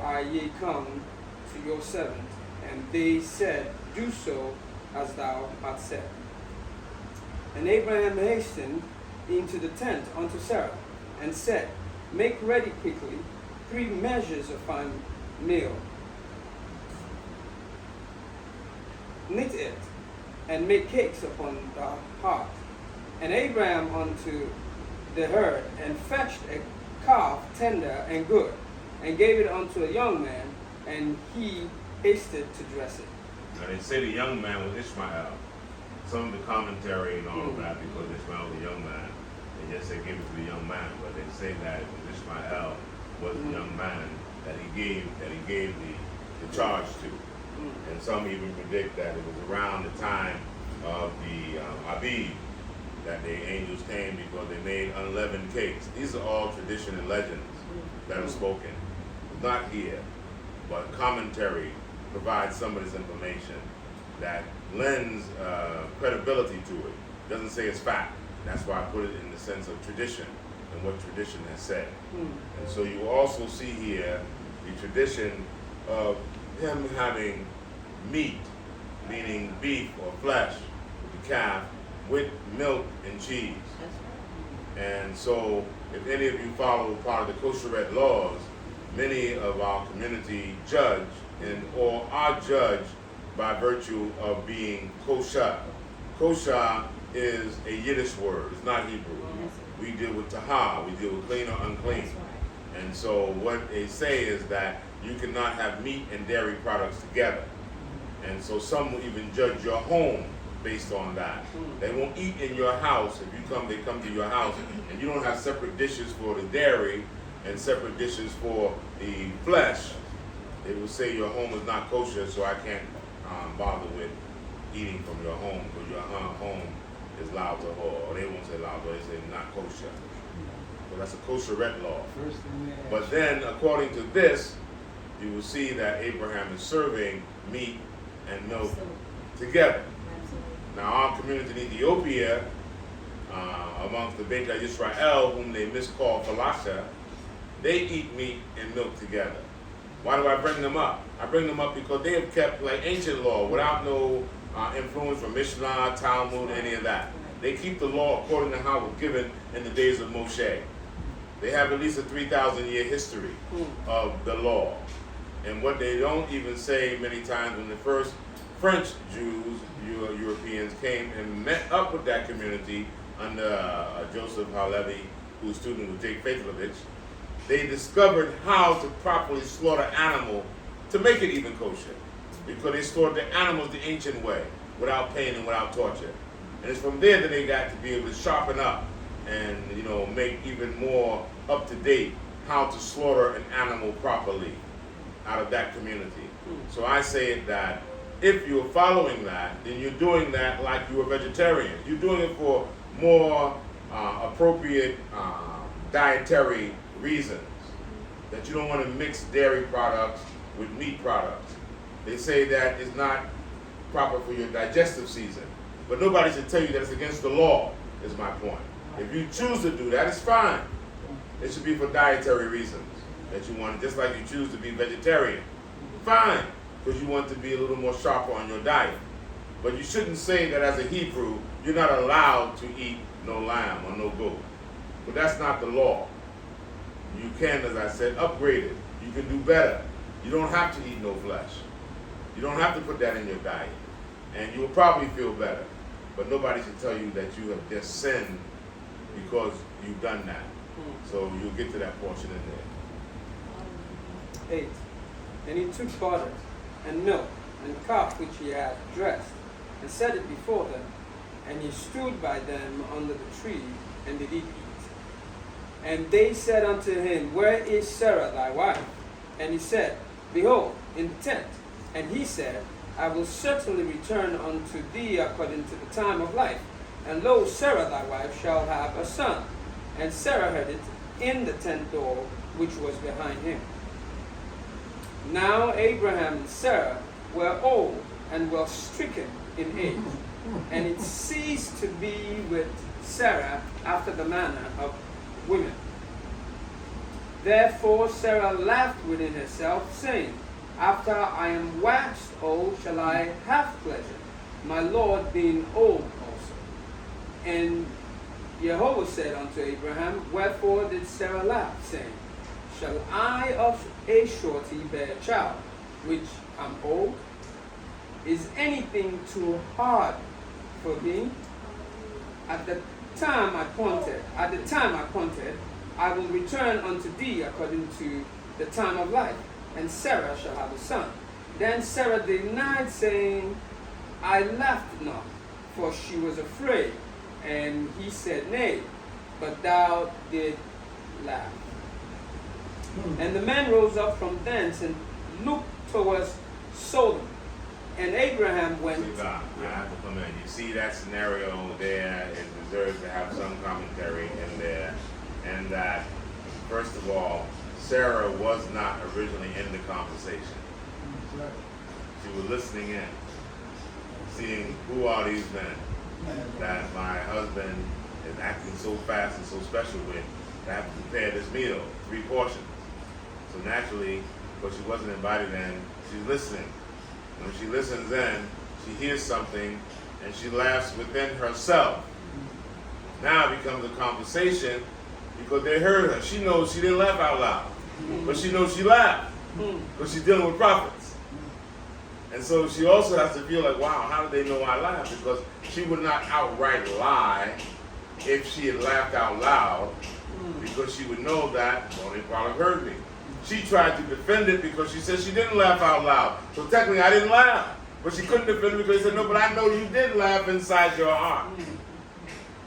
are ye come to your servant. And they said, do so as thou art said. And Abraham hastened into the tent unto Sarah, and said, make ready quickly 3 measures of fine meal. Knit it, and make cakes upon the hearth. And Abraham unto the herd, and fetched a calf tender and good, and gave it unto a young man, and he hasted to dress it. Now they say the young man was Ishmael. Some of the commentary and all of that, because Ishmael was a young man, and yes, they gave it to the young man, but they say that it was Ishmael was the young man that he gave the charge to. And some even predict that it was around the time of the Abib that the angels came, because they made unleavened cakes. These are all tradition and legends that are spoken. Not here, but commentary provides some of this information that lends credibility to it. Doesn't say it's fact. That's why I put it in the sense of tradition and what tradition has said. And so you also see here the tradition of him having meat, meaning beef or flesh, with the calf, with milk and cheese. And so if any of you follow part of the kosher laws, many of our community judge or are judged by virtue of being kosher. Kosher is a Yiddish word. It's not Hebrew. We deal with tahar. We deal with clean or unclean. And so what they say is that you cannot have meat and dairy products together. And so some will even judge your home based on that. They won't eat in your house. If you come, they come to your house, and you don't have separate dishes for the dairy and separate dishes for the flesh. They will say your home is not kosher, so I can't bother with eating from your home, because your home is loud to or they won't say loud, they say not kosher. So that's a kosher law. But then, according to this, you will see that Abraham is serving meat and milk together. Now, our community in Ethiopia, amongst the Beit Yisrael, whom they miscall Falasha, they eat meat and milk together. Why do I bring them up? I bring them up because they have kept like ancient law without no influence from Mishnah, Talmud, any of that. They keep the law according to how it was given in the days of Moshe. They have at least a 3,000-year history of the law. And what they don't even say many times, when the first French Jews, Europeans, came and met up with that community under Joseph Halevi, who was a student with Jake Faithlovich, they discovered how to properly slaughter animal to make it even kosher. Because they slaughtered the animals the ancient way, without pain and without torture. And it's from there that they got to be able to sharpen up and make even more up to date how to slaughter an animal properly out of that community. So I say that if you're following that, then you're doing that like you're a vegetarian. You're doing it for more appropriate dietary reasons. That you don't want to mix dairy products with meat products. They say that it's not proper for your digestive season. But nobody should tell you that it's against the law, is my point. If you choose to do that, it's fine. It should be for dietary reasons that you want, just like you choose to be vegetarian. Fine, because you want to be a little more sharper on your diet. But you shouldn't say that as a Hebrew, you're not allowed to eat no lamb or no goat. But that's not the law. You can, as I said, upgrade it. You can do better. You don't have to eat no flesh. You don't have to put that in your diet. And you will probably feel better. but nobody should tell you that you have just sinned because you've done that. So you'll get to that portion in there. 8. And he took butter and milk and calf which he had dressed, and set it before them. And he stood by them under the tree, and they did eat. And they said unto him, Where is Sarah thy wife? And he said, Behold, in the tent. And he said, I will certainly return unto thee according to the time of life. And lo, Sarah thy wife shall have a son. And Sarah heard it in the tent door which was behind him. Now Abraham and Sarah were old and were stricken in age. And it ceased to be with Sarah after the manner of women. Therefore Sarah laughed within herself, saying, After I am waxed old, shall I have pleasure, my Lord being old also. And Jehovah said unto Abraham, Wherefore did Sarah laugh, saying, Shall I of a surety bear a child, which am old? Is anything too hard for thee? At the time appointed, I will return unto thee according to the time of life, and Sarah shall have a son. Then Sarah denied, saying, I laughed not, for she was afraid. And he said, Nay, but thou didst laugh. And the man rose up from thence and looked towards Sodom. And Abraham went. I have to come in. You see that scenario there, it deserves to have some commentary in there. And that, first of all, Sarah was not originally in the conversation. She was listening in, seeing who are these men that my husband is acting so fast and so special with, to have to prepare this meal, 3 portions. So naturally, but she wasn't invited in, she's listening. When she listens in, she hears something and she laughs within herself. Now it becomes a conversation because they heard her. She knows she didn't laugh out loud, but she knows she laughed because she's dealing with prophets. And so she also has to feel like, wow, how did they know I laughed? Because she would not outright lie if she had laughed out loud, because she would know that, well, they probably heard me. She tried to defend it because she said she didn't laugh out loud. So technically I didn't laugh. But she couldn't defend it because she said, no, but I know you did laugh inside your heart.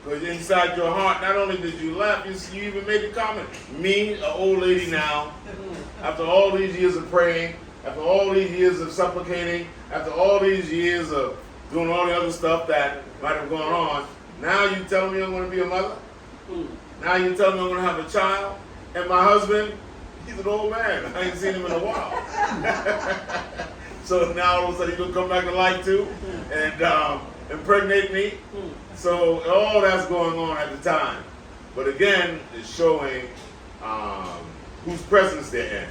Because inside your heart, not only did you laugh, you even made the comment. Me, an old lady now, after all these years of praying, after all these years of supplicating, after all these years of doing all the other stuff that might have gone on, now you telling me I'm going to be a mother? Now you telling me I'm going to have a child? And my husband, he's an old man. I ain't seen him in a while. So now all of a sudden he's going to come back to life too and impregnate me. So all that's going on at the time. But again, it's showing whose presence they're in.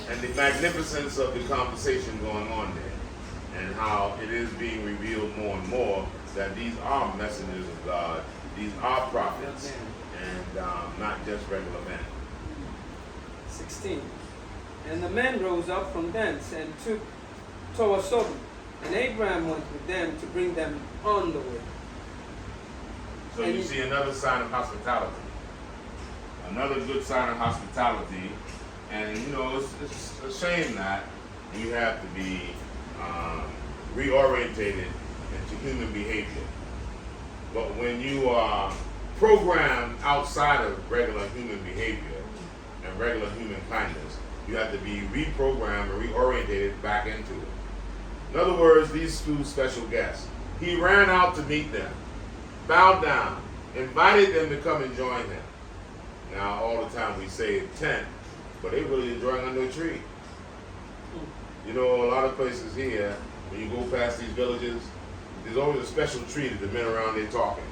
And the magnificence of the conversation going on there. And how it is being revealed more and more that these are messengers of God. These are prophets. And not just regular men. 16. And the men rose up from thence and took toward Sodom. And Abraham went with them to bring them on the way. So you see another sign of hospitality. Another good sign of hospitality. And you know, it's a shame that you have to be reorientated into human behavior. But when you are programmed outside of regular human behavior and regular human kindness, you have to be reprogrammed and reorientated back into it. In other words, these 2 special guests, he ran out to meet them, bowed down, invited them to come and join him. Now, all the time we say tent, but they really enjoying under a tree. You know, a lot of places here, when you go past these villages, there's always a special tree that the men around there talking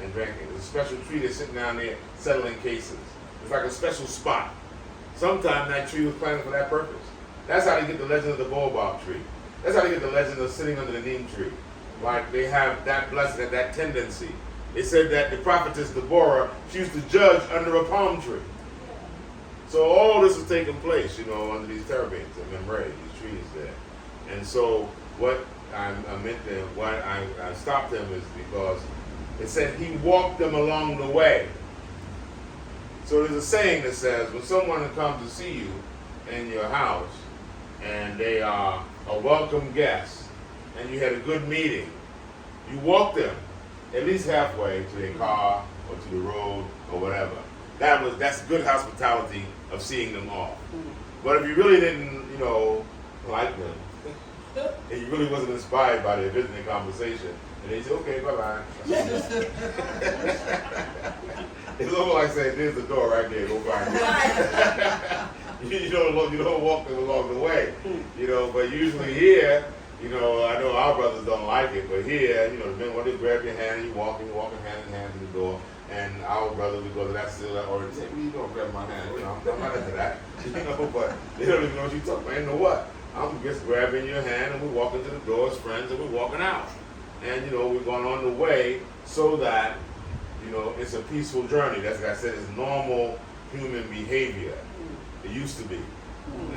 and drinking. There's a special tree that's sitting down there settling cases. It's like a special spot. Sometimes that tree was planted for that purpose. That's how they get the legend of the baobab tree. That's how they get the legend of sitting under the neem tree. Like they have that blessing and that tendency. They said that the prophetess Deborah, she used to judge under a palm tree. So all this was taking place, you know, under these terebinths and membrae, these trees there. And so what I meant that why I stopped him is because it said he walked them along the way. So there's a saying that says when someone comes to see you in your house and they are a welcome guest and you had a good meeting, you walk them at least halfway to their car or to the road or whatever. That's good hospitality of seeing them off. But if you really didn't, like them, and you really wasn't inspired by their visiting conversation, and they say, okay, bye-bye. It's almost like saying, there's the door right there, go find it. you don't walk them along the way, but usually here, I know our brothers don't like it, but here, the men want to grab your hand and you walking hand in hand to the door. And our brothers, because of that still that orientation, well, you don't grab my hand, I'm not into that, but they don't even know what you're talking about. You know what? I'm just grabbing your hand and we're walking to the door as friends and we're walking out. And, we're going on the way so that, it's a peaceful journey. That's like I said, it's normal human behavior. It used to be.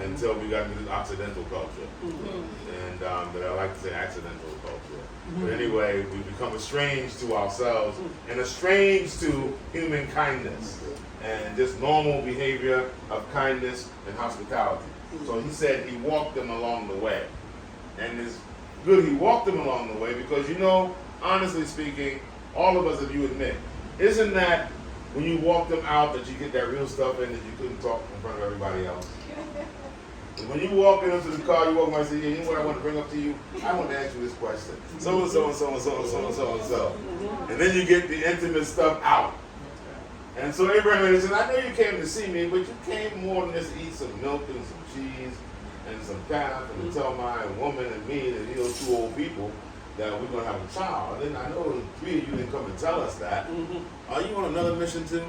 Until we got into this Occidental culture. And that I like to say accidental culture. But anyway, we become estranged to ourselves and estranged to human kindness and just normal behavior of kindness and hospitality. So he said he walked them along the way. And it's good he walked them along the way because, honestly speaking, all of us, if you admit, isn't that when you walk them out that you get that real stuff in that you couldn't talk in front of everybody else? When you walk into the car, you walk by and say, you know what I want to bring up to you? I want to ask you this question. So and so and so and so and so and so and so. And then you get the intimate stuff out. And so Abraham said, I know you came to see me, but you came more than just to eat some milk and some cheese and some calf and to tell my woman and me and two old people that we're going to have a child. And then I know the three of you didn't come and tell us that. Are you on another mission too?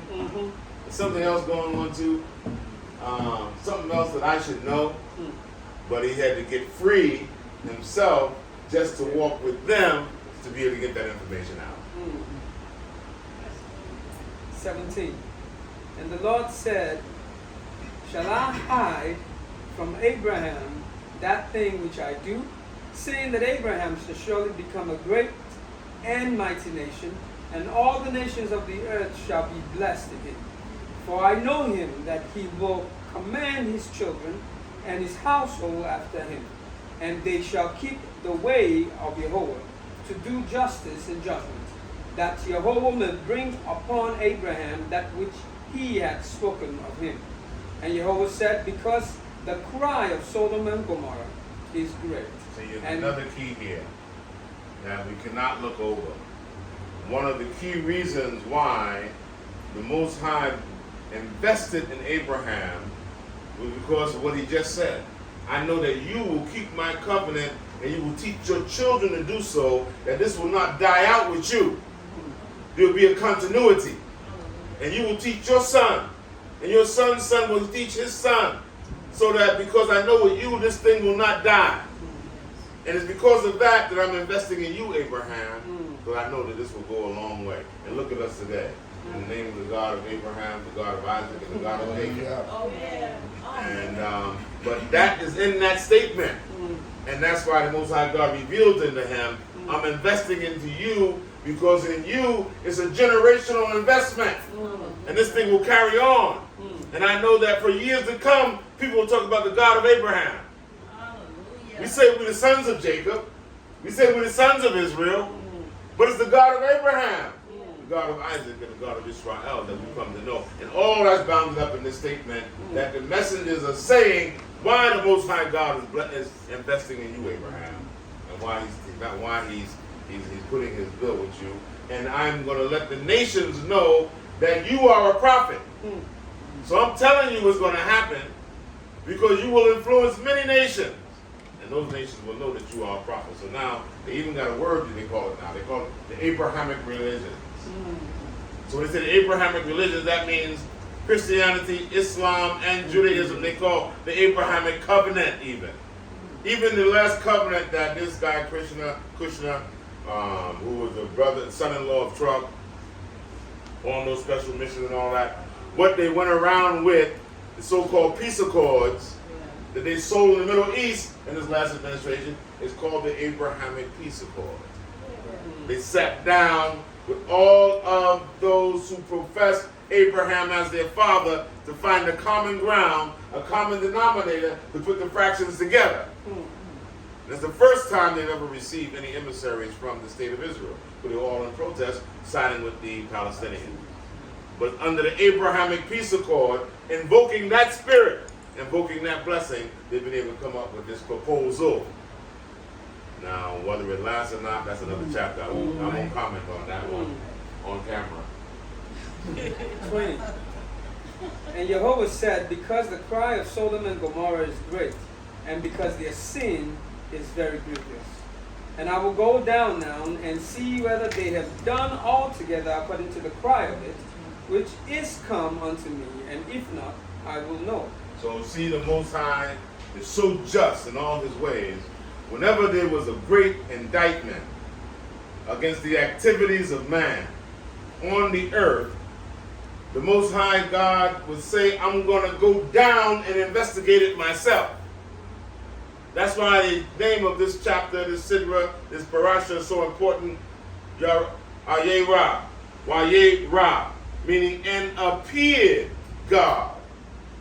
Is something else going on too? Something else that I should know, but he had to get free himself just to walk with them to be able to get that information out. 17. And the Lord said, shall I hide from Abraham that thing which I do, seeing that Abraham shall surely become a great and mighty nation, and all the nations of the earth shall be blessed in him. For I know him that he will command his children and his household after him, and they shall keep the way of Jehovah to do justice and judgment, that Jehovah may bring upon Abraham that which he had spoken of him. And Jehovah said, because the cry of Sodom and Gomorrah is great. So another key here that we cannot look over. One of the key reasons why the Most High invested in Abraham was because of what he just said. I know that you will keep my covenant and you will teach your children to do so, that this will not die out with you. There will be a continuity. And you will teach your son, and your son's son will teach his son, so that because I know with you, this thing will not die. And it's because of that that I'm investing in you, Abraham, because I know that this will go a long way. And look at us today. In the name of the God of Abraham, the God of Isaac, and the God of Jacob. Oh, yeah. And but that is in that statement. And that's why the Most High God revealed into him, I'm investing into you because in you it's a generational investment. And this thing will carry on. And I know that for years to come, people will talk about the God of Abraham. Hallelujah. We say we're the sons of Jacob. We say we're the sons of Israel. But it's the God of Abraham, the God of Isaac, and the God of Israel that we come to know. And all that's bounded up in this statement that the messengers are saying why the Most High God is investing in you, Abraham, and why he's putting his bill with you. And I'm going to let the nations know that you are a prophet. So I'm telling you what's going to happen because you will influence many nations. And those nations will know that you are a prophet. So now, they even got a word that they call it now. They call it the Abrahamic religions. So when they say the Abrahamic religions, that means Christianity, Islam, and Judaism. They call the Abrahamic covenant even. Even the last covenant that this guy, Kushner, who was the brother, son-in-law of Trump, on those special missions and all that, what they went around with, the so-called peace accords, that they sold in the Middle East in this last administration is called the Abrahamic Peace Accord. They sat down with all of those who profess Abraham as their father to find a common ground, a common denominator to put the fractions together. And it's the first time they've ever received any emissaries from the state of Israel, but they were all in protest, siding with the Palestinians. But under the Abrahamic Peace Accord, invoking that spirit, invoking that blessing, they've been able to come up with this proposal. Now, whether it lasts or not, that's another chapter. I won't comment on that one on camera. 20. And Jehovah said, because the cry of Sodom and Gomorrah is great, and because their sin is very grievous. And I will go down now and see whether they have done altogether according to the cry of it, which is come unto me, and if not, I will know. So see, the Most High is so just in all his ways. Whenever there was a great indictment against the activities of man on the earth, the Most High God would say, I'm going to go down and investigate it myself. That's why the name of this chapter, this Sidra, this parasha is so important. Wayerah, Wayerah, meaning and appeared God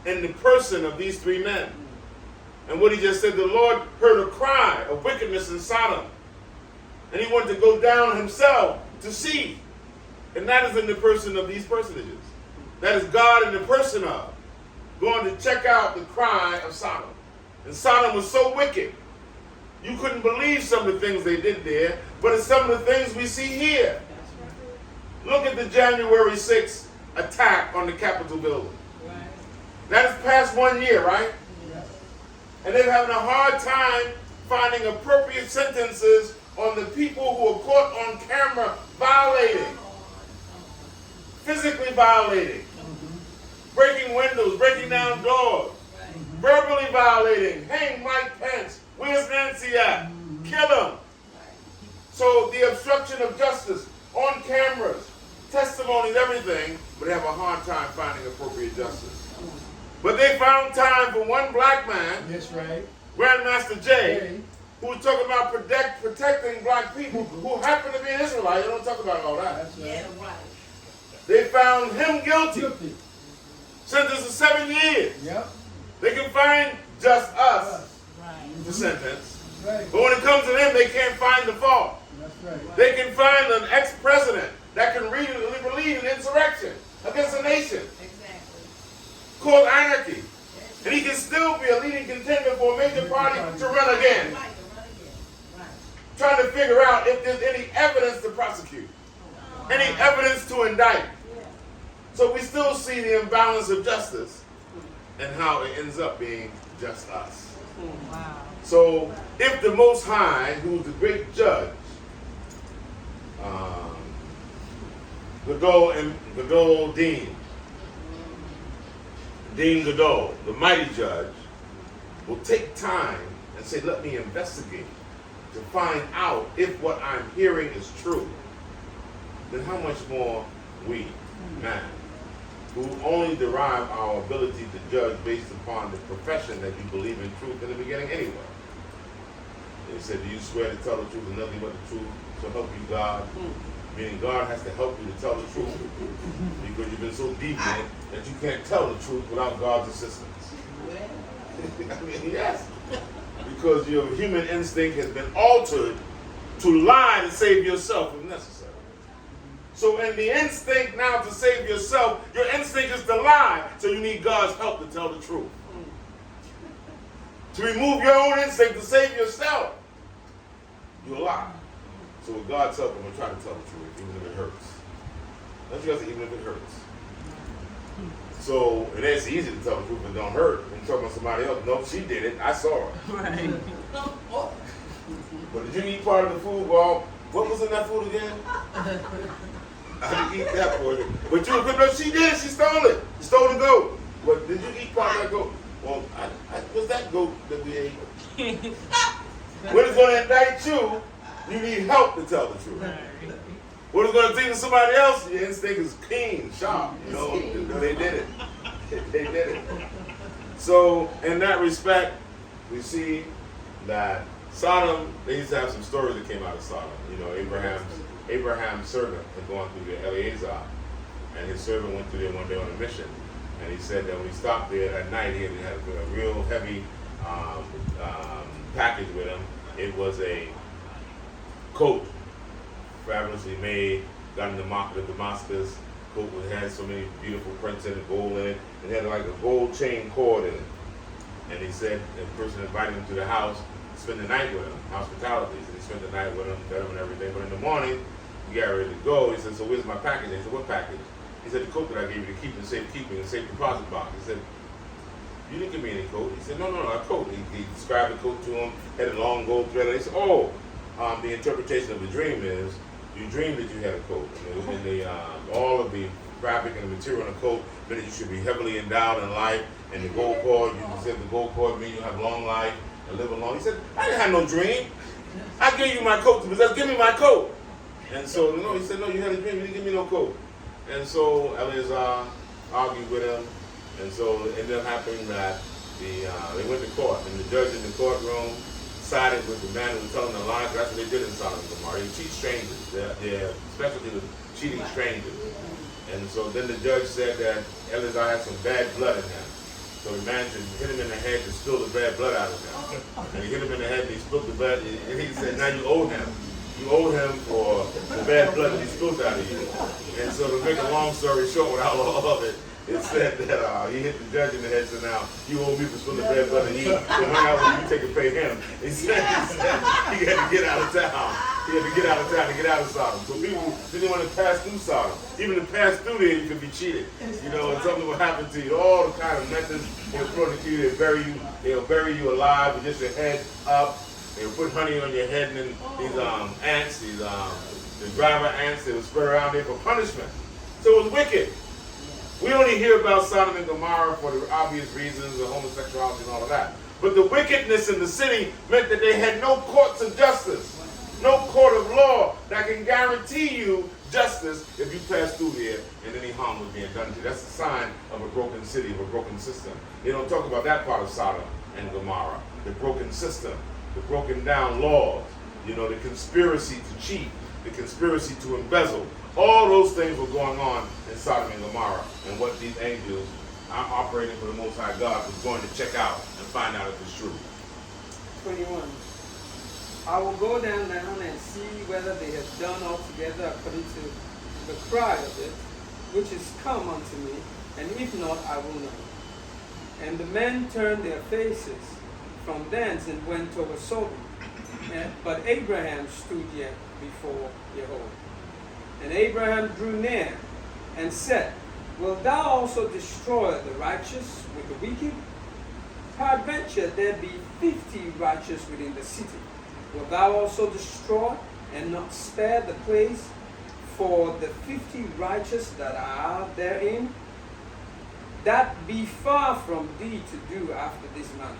in the person of these three men. And what he just said, the Lord heard a cry of wickedness in Sodom. And he wanted to go down himself to see. And that is in the person of these personages. That is God in the person of going to check out the cry of Sodom. And Sodom was so wicked. You couldn't believe some of the things they did there, but it's some of the things we see here. Look at the January 6th attack on the Capitol building. That is past 1 year, right? And they're having a hard time finding appropriate sentences on the people who are caught on camera violating, physically violating, breaking windows, breaking down doors, verbally violating. Hang Mike Pence. Where's Nancy at? Kill him. So the obstruction of justice on cameras, testimonies, everything, but they have a hard time finding appropriate justice. But they found time for one black man, That's right. Grandmaster J, who was talking about protecting black people who happen to be an Israelite. They don't talk about all that. That's right. Yeah, right. They found him guilty. Guilty. Sentenced to 7 years. Yep. They can find just us Right. the sentence. That's right. But when it comes to them, they can't find the fault. That's right. They can find an ex-president that can lead an insurrection against a nation Exactly. called anarchy. And he can still be a leading contender for a major party to run again. Right, to run again. Right. Trying to figure out if there's any evidence to prosecute, any evidence to indict. Yeah. So we still see the imbalance of justice and how it ends up being just us. Wow. So if the Most High, who's the great judge, Gadol Dean Gadol, the mighty judge, will take time and say, let me investigate to find out if what I'm hearing is true, then how much more we, man, who only derive our ability to judge based upon the profession that you believe in truth in the beginning anyway. And he said, do you swear to tell the truth and nothing but the truth, so help you God? Meaning God has to help you to tell the truth because you've been so deviant that you can't tell the truth without God's assistance. I mean, yes. Because your human instinct has been altered to lie to save yourself if necessary. So in the instinct now to save yourself, your instinct is to lie, so you need God's help to tell the truth. To remove your own instinct to save yourself, you lie. So with God's help, I'm going to try to tell the truth, even if it hurts. Don't you guys say, even if it hurts? So it is easy to tell the truth and don't hurt. When you're talking about somebody else, no, she did it. I saw her. Right. But did you eat part of the food? Well, what was in that food again? I didn't eat that for you. But you, no, she did. She stole it. She stole the goat. But did you eat part of that goat? Well, what's that goat that we ate? When it's going to indict you, you need help to tell the truth. What it's going to think of somebody else, your instinct is keen, sharp. You know, they did it. They did it. So, in that respect, we see that Sodom, they used to have some stories that came out of Sodom. You know, Abraham's servant had gone through there, Eleazar, and his servant went through there one day on a mission. And he said that when he stopped there at night, he had a real heavy package with him. It was a coat, fabulously made, got in the market of Damascus. Coat had so many beautiful prints in it, gold in it. It had like a gold chain cord in it. And he said the person invited him to the house to spend the night with him, hospitality. So he spent the night with him, fed him and everything. But in the morning, he got ready to go. He said, so where's my package? He said, what package? He said, the coat that I gave you to keep in safekeeping, a safe deposit box. He said, you didn't give me any coat. He said, no, a coat. He described the coat to him, had a long gold thread. He said, the interpretation of the dream is, you dreamed that you had a coat. And all of the fabric and the material in the coat meant that you should be heavily endowed in life. And the gold cord, you said the gold cord means you have long life and live long. He said, I didn't have no dream. I gave you my coat to possess. Give me my coat. And so, he said, no, you had a dream. You didn't give me no coat. And so Eleazar argued with him. And so it ended up happening that they went to court. And the judge in the courtroom sided with the man who was telling the lie. That's what they did in Sodom and Gomorrah. They cheat strangers. Their specialty was cheating strangers. And so then the judge said that Eleazar had some bad blood in him. So the man should hit him in the head to spill the bad blood out of him. And he hit him in the head and he spilled the blood. And he said, now you owe him. You owe him for the bad blood that he spilled out of you. And so to make a long story short, without all of it, it said that he hit the judge in the head. So now you owe me for spilling the bad blood, and you hung out with you, take and pay him. He said he had to get out of town. He had to get out of town to get out of Sodom. So people didn't want to pass through Sodom. Even to pass through there, you could be cheated. You know, and something will happen to you. All the kind of methods they'll throw to you. They'll bury you alive with just your head up. They'll put honey on your head, and then these ants, the driver ants, they would spread around there for punishment. So it was wicked. We only hear about Sodom and Gomorrah for the obvious reasons, the homosexuality and all of that. But the wickedness in the city meant that they had no courts of justice, no court of law that can guarantee you justice if you pass through there and any harm was being done to you. That's a sign of a broken city, of a broken system. They don't talk about that part of Sodom and Gomorrah, the broken system, the broken down laws, the conspiracy to cheat, the conspiracy to embezzle. All those things were going on in Sodom and Gomorrah, and what these angels are operating for the Most High God was going to check out and find out if it's true. 21. I will go down and see whether they have done altogether according to the cry of it, which is come unto me, and if not, I will know. And the men turned their faces from thence and went toward Sodom. But Abraham stood yet before Jehovah. And Abraham drew near and said, wilt thou also destroy the righteous with the wicked? Peradventure there be 50 righteous within the city. Wilt thou also destroy and not spare the place for the 50 righteous that are therein? That be far from thee to do after this manner,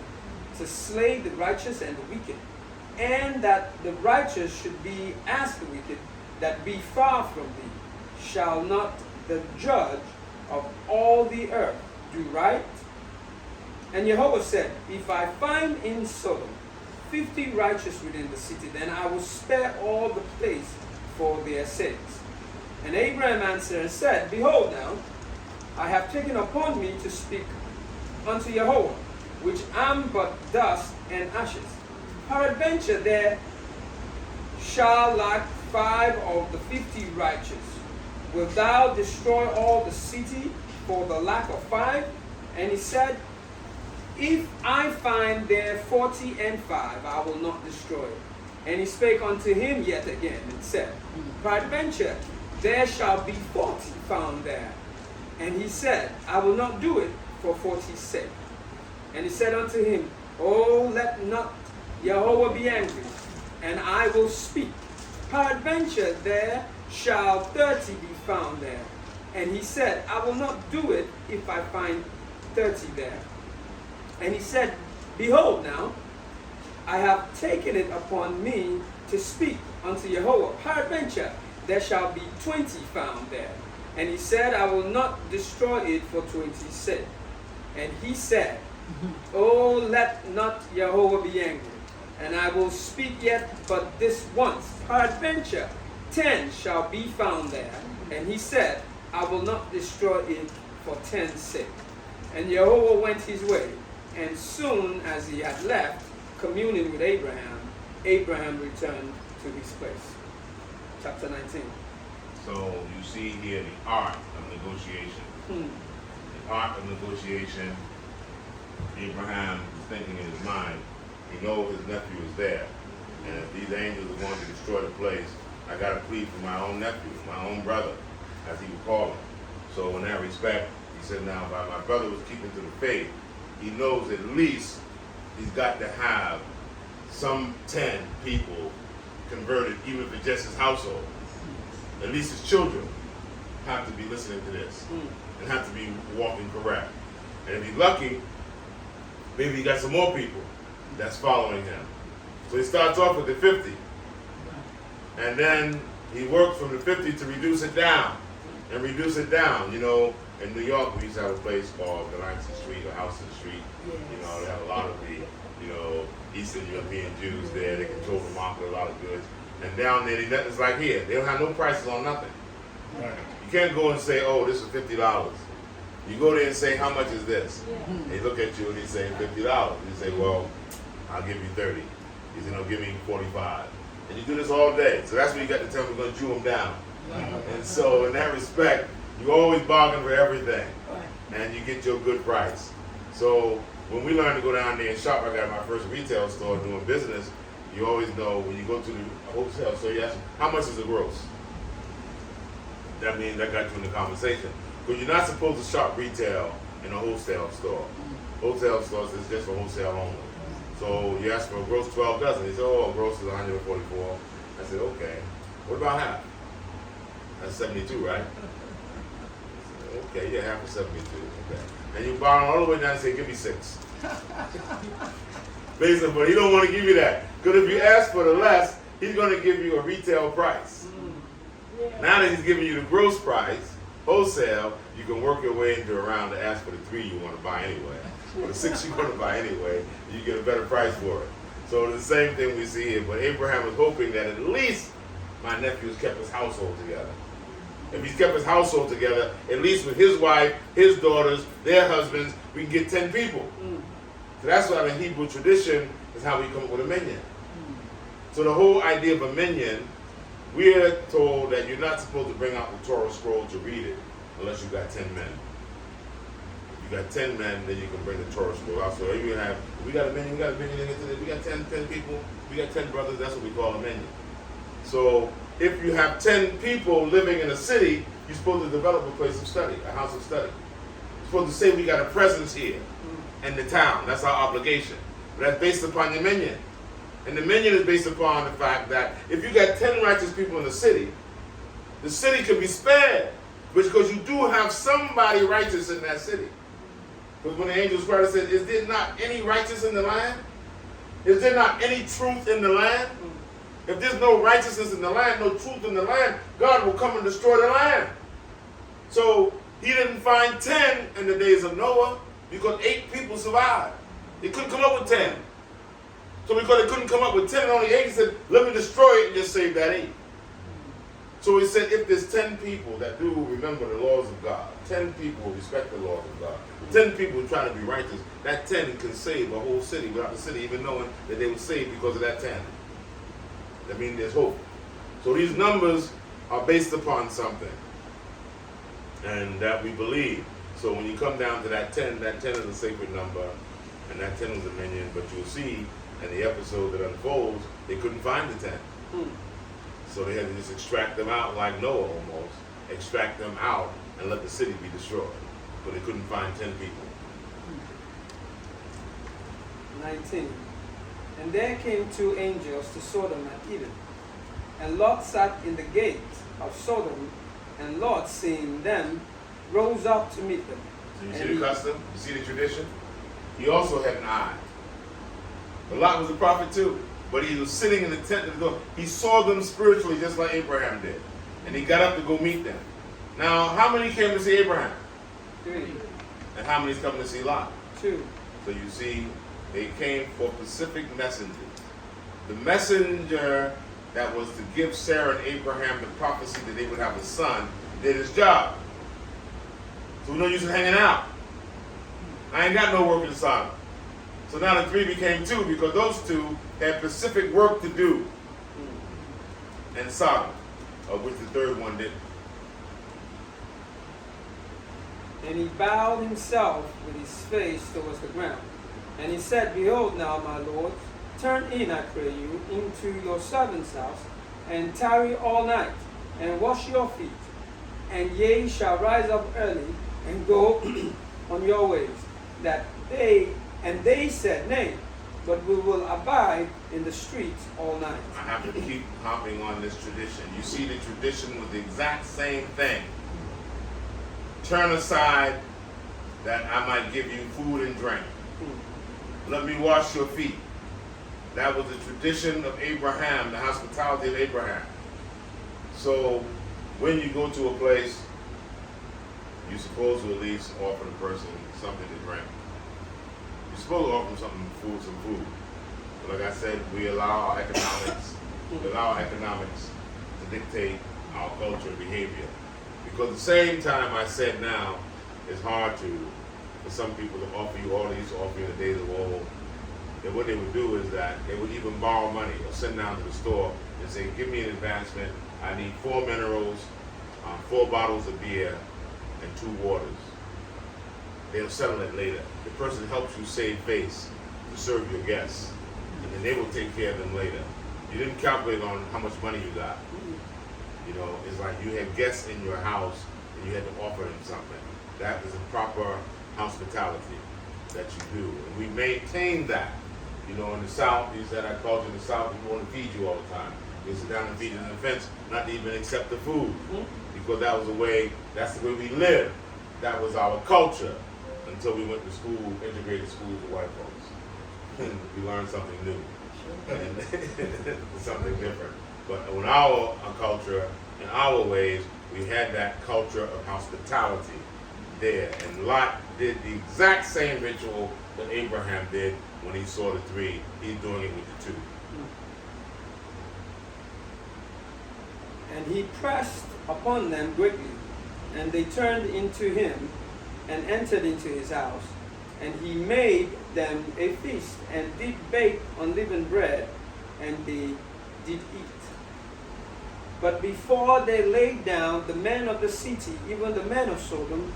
to slay the righteous and the wicked, and that the righteous should be as the wicked, that be far from thee. Shall not the judge of all the earth do right? And Jehovah said, if I find in Sodom 50 righteous within the city, then I will spare all the place for their sakes. And Abraham answered and said, behold now, I have taken upon me to speak unto Jehovah, which am but dust and ashes. Peradventure there shall lack 5 of the 50 righteous. Wilt thou destroy all the city for the lack of 5? And he said, if I find there 40 and 5, I will not destroy it. And he spake unto him yet again, and said, peradventure there shall be 40 found there. And he said, I will not do it for 40's sake. And he said unto him, oh, let not Jehovah be angry, and I will speak. Peradventure there shall 30 be found there. And he said, I will not do it if I find 30 there. And he said, behold now, I have taken it upon me to speak unto Jehovah. Peradventure there shall be 20 found there. And he said, I will not destroy it for 20's sake. And he said, Oh, let not Jehovah be angry, and I will speak yet but this once. Peradventure, 10 shall be found there. And he said, I will not destroy it for 10's sake. And Jehovah went his way, and soon as he had left, communing with Abraham, Abraham returned to his place. Chapter 19. So you see here the art of negotiation. The art of negotiation. Abraham is thinking in his mind, he knows his nephew is there. And if these angels are going to destroy the place, I got to plead for my own nephew, my own brother, as he would call him. So in that respect, he said, now, if my brother was keeping to the faith, he knows at least he's got to have some 10 people converted, even if it's just his household. At least his children have to be listening to this and have to be walking correct. And if he's lucky, maybe he got some more people that's following him. So he starts off with the 50. And then he worked from the 50 to reduce it down. And reduce it down. You know, in New York, we used to have a place called Delancey Street or Houston Street. You know, they have a lot of the, you know, Eastern European Jews there. They control the market, a lot of goods. And down there, it's like here. They don't have no prices on nothing. Right. You can't go and say, oh, this is $50. You go there and say, how much is this? They look at you and they say $50. You say, well, I'll give you 30. He said, no, give me 45. And you do this all day. So that's when you got to tell them we're going to chew them down. And so in that respect, you always bargain for everything. And you get your good price. So when we learn to go down there and shop, I got my first retail store doing business, you always know when you go to the hotel, so you ask them, how much is the gross? That means that got you in the conversation. Because you're not supposed to shop retail in a wholesale store. Wholesale stores is just for wholesale only. So you ask for a gross 12 dozen. He said, oh, gross is 144. I said, okay. What about half? That's 72, right? I said, okay, yeah, half of 72. Okay. And you borrow all the way down and say, give me 6. Basically, but he don't want to give you that. Because if you ask for the less, he's going to give you a retail price. Now that he's giving you the gross price, wholesale, you can work your way into around to ask for the 3 you want to buy anyway. Or the 6 you want to buy anyway, you get a better price for it. So the same thing we see here. But Abraham was hoping that at least my nephew has kept his household together. If he's kept his household together, at least with his wife, his daughters, their husbands, we can get 10 people. So that's why in Hebrew tradition is how we come up with a minyan. So the whole idea of a minyan, we're told that you're not supposed to bring out the Torah scroll to read it unless you got 10 men. If you got 10 men, then you can bring the Torah scroll out. So if you have, we got a minyan in it today, we got 10 people, we got 10 brothers, that's what we call a minyan. So if you have 10 people living in a city, you're supposed to develop a place of study, a house of study. You're supposed to say we got a presence here in the town. That's our obligation. But that's based upon your minyan. And the minyan is based upon the fact that if you got 10 righteous people in the city can be spared. Because you do have somebody righteous in that city. Because when the angels cried and said, is there not any righteous in the land? Is there not any truth in the land? If there's no righteousness in the land, no truth in the land, God will come and destroy the land. So he didn't find 10 in the days of Noah because 8 people survived. He couldn't come up with 10. So because they couldn't come up with 10 and only 8, he said, let me destroy it and just save that 8. So he said, if there's 10 people that do remember the laws of God, 10 people respect the laws of God, 10 people trying to be righteous, that 10 can save a whole city without the city even knowing that they were saved because of that 10. That means there's hope. So these numbers are based upon something. And that we believe. So when you come down to that 10 is a sacred number. And that 10 was a minyan. But you'll see in the episode that unfolds, they couldn't find the 10. So they had to just extract them out like Noah almost. Extract them out and let the city be destroyed. But they couldn't find 10 people. 19. And there came 2 angels to Sodom at Eden. And Lot sat in the gate of Sodom, and Lot, seeing them, rose up to meet them. So you see the custom? You see the tradition? He also had an eye. But Lot was a prophet too. But he was sitting in the tent at the door. He saw them spiritually just like Abraham did. And he got up to go meet them. Now, how many came to see Abraham? 3. And how many is coming to see Lot? 2. So you see, they came for specific messengers. The messenger that was to give Sarah and Abraham the prophecy that they would have a son did his job. So we no use in hanging out. I ain't got no work in Sodom. So now the 3 became 2 because those 2 had specific work to do in Sodom, of which the 3rd one didn't. And he bowed himself with his face towards the ground. And he said, Behold now, my lord, turn in, I pray you, into your servant's house, and tarry all night, and wash your feet. And ye shall rise up early, and go on your ways. And they said, Nay, but we will abide in the streets all night. I have to keep hopping on this tradition. You see, the tradition was the exact same thing. Turn aside that I might give you food and drink. Let me wash your feet. That was the tradition of Abraham, the hospitality of Abraham. So when you go to a place, you're supposed to at least offer the person something to drink. You're supposed to offer them some food. But like I said, we allow our economics to dictate our culture and behavior. Because at the same time, I said now, it's hard for some people to offer you all these, offer you in the days of old. And what they would do is that they would even borrow money or send down to the store and say, give me an advancement. I need 4 minerals, 4 bottles of beer, and 2 waters. They'll settle it later. The person helps you save face to serve your guests, and then they will take care of them later. You didn't calculate on how much money you got. You know, it's like you had guests in your house and you had to offer them something. That is a proper hospitality that you do. And we maintain that. You know, in the South, you said our culture in the South, people want to feed you all the time. They sit down and feed you in the fence, not to even accept the food. Because that was the way, that's the way we lived. That was our culture until we went to school, integrated schools with white folks. We learned something new. And something different. But in our culture, in our ways, we had that culture of hospitality there. And Lot did the exact same ritual that Abraham did when he saw the 3. He's doing it with the 2. And he pressed upon them greatly, and they turned into him and entered into his house. And he made them a feast, and did bake unleavened bread, and they did eat. But before they laid down, the men of the city, even the men of Sodom,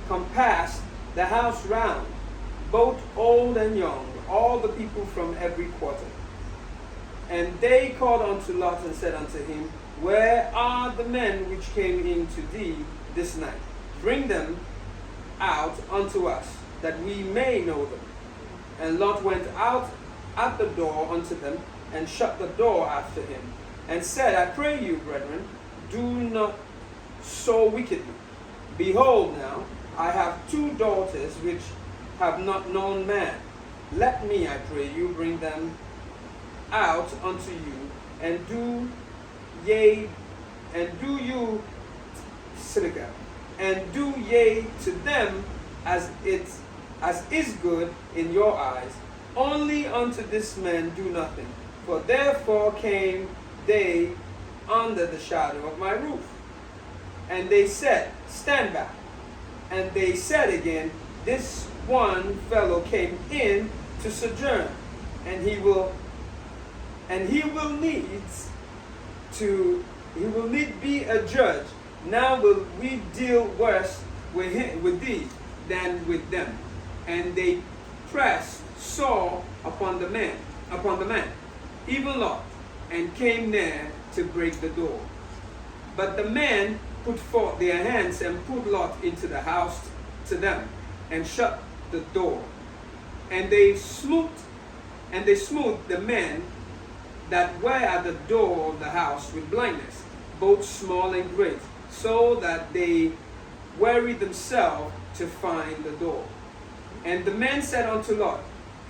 compassed the house round, both old and young, all the people from every quarter. And they called unto Lot and said unto him, Where are the men which came in to thee this night? Bring them out unto us, that we may know them. And Lot went out at the door unto them, and shut the door after him, and said, I pray you, brethren, do not so wickedly. Behold now, I have 2 daughters which have not known man. Let me, I pray you, bring them out unto you, and do you silica, and do ye to them as is good in your eyes. Only unto this man do nothing. For therefore came they under the shadow of my roof. And they said, Stand back. And they said again, This one fellow came in to sojourn, and he will need be a judge. Now will we deal worse with thee than with them. And they pressed sore upon the man, even Lot, and came near to break the door. But the men put forth their hands and put Lot into the house to them, and shut the door. And they smote the men that were at the door of the house with blindness, both small and great, so that they wearied themselves to find the door. And the men said unto Lot,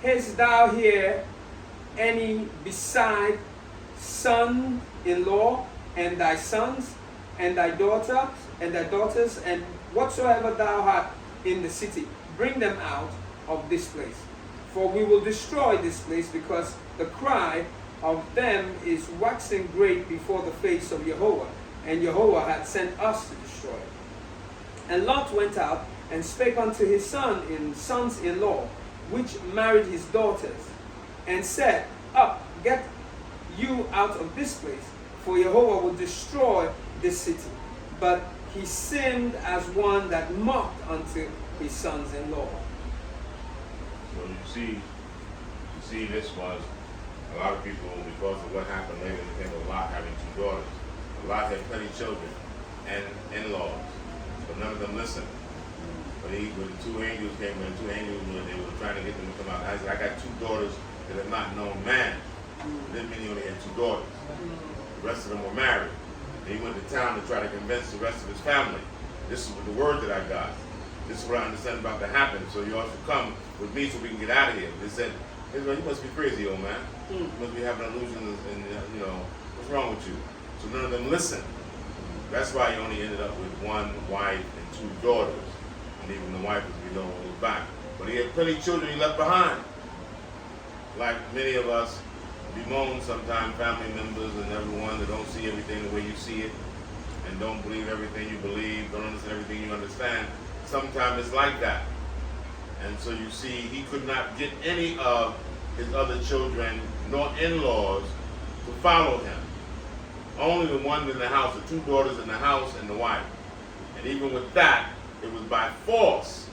Hast thou here any beside son-in-law, and thy sons, and thy daughters, and whatsoever thou hast in the city, bring them out of this place. For we will destroy this place, because the cry of them is waxing great before the face of Jehovah, and Jehovah had sent us to destroy it. And Lot went out and spake unto his sons-in-law, which married his daughters, and said, Up, get you out of this place, for Jehovah will destroy this city. But he sinned as one that mocked unto his sons-in-law. So you see, this was a lot of people, because of what happened later, became a Lot having two daughters. A Lot had plenty of children and in-laws, but none of them listened. When the two angels came, when they were trying to get them to come out, I said, I got two daughters that have not known man. It didn't mean he only had two daughters. The rest of them were married. And he went to town to try to convince the rest of his family. This is the word that I got. This is what I understand about to happen. So you all should come with me so we can get out of here. They said, Israel, you must be crazy, old man. You must be having illusions and what's wrong with you? So none of them listened. That's why he only ended up with one wife and two daughters. And even the wife, as we know, was back. But he had plenty of children he left behind. Like many of us bemoan sometimes family members and everyone that don't see everything the way you see it, and don't believe everything you believe, don't understand everything you understand. Sometimes it's like that. And so you see, he could not get any of his other children nor in-laws to follow him. Only the one in the house, the two daughters in the house and the wife. And even with that, it was by force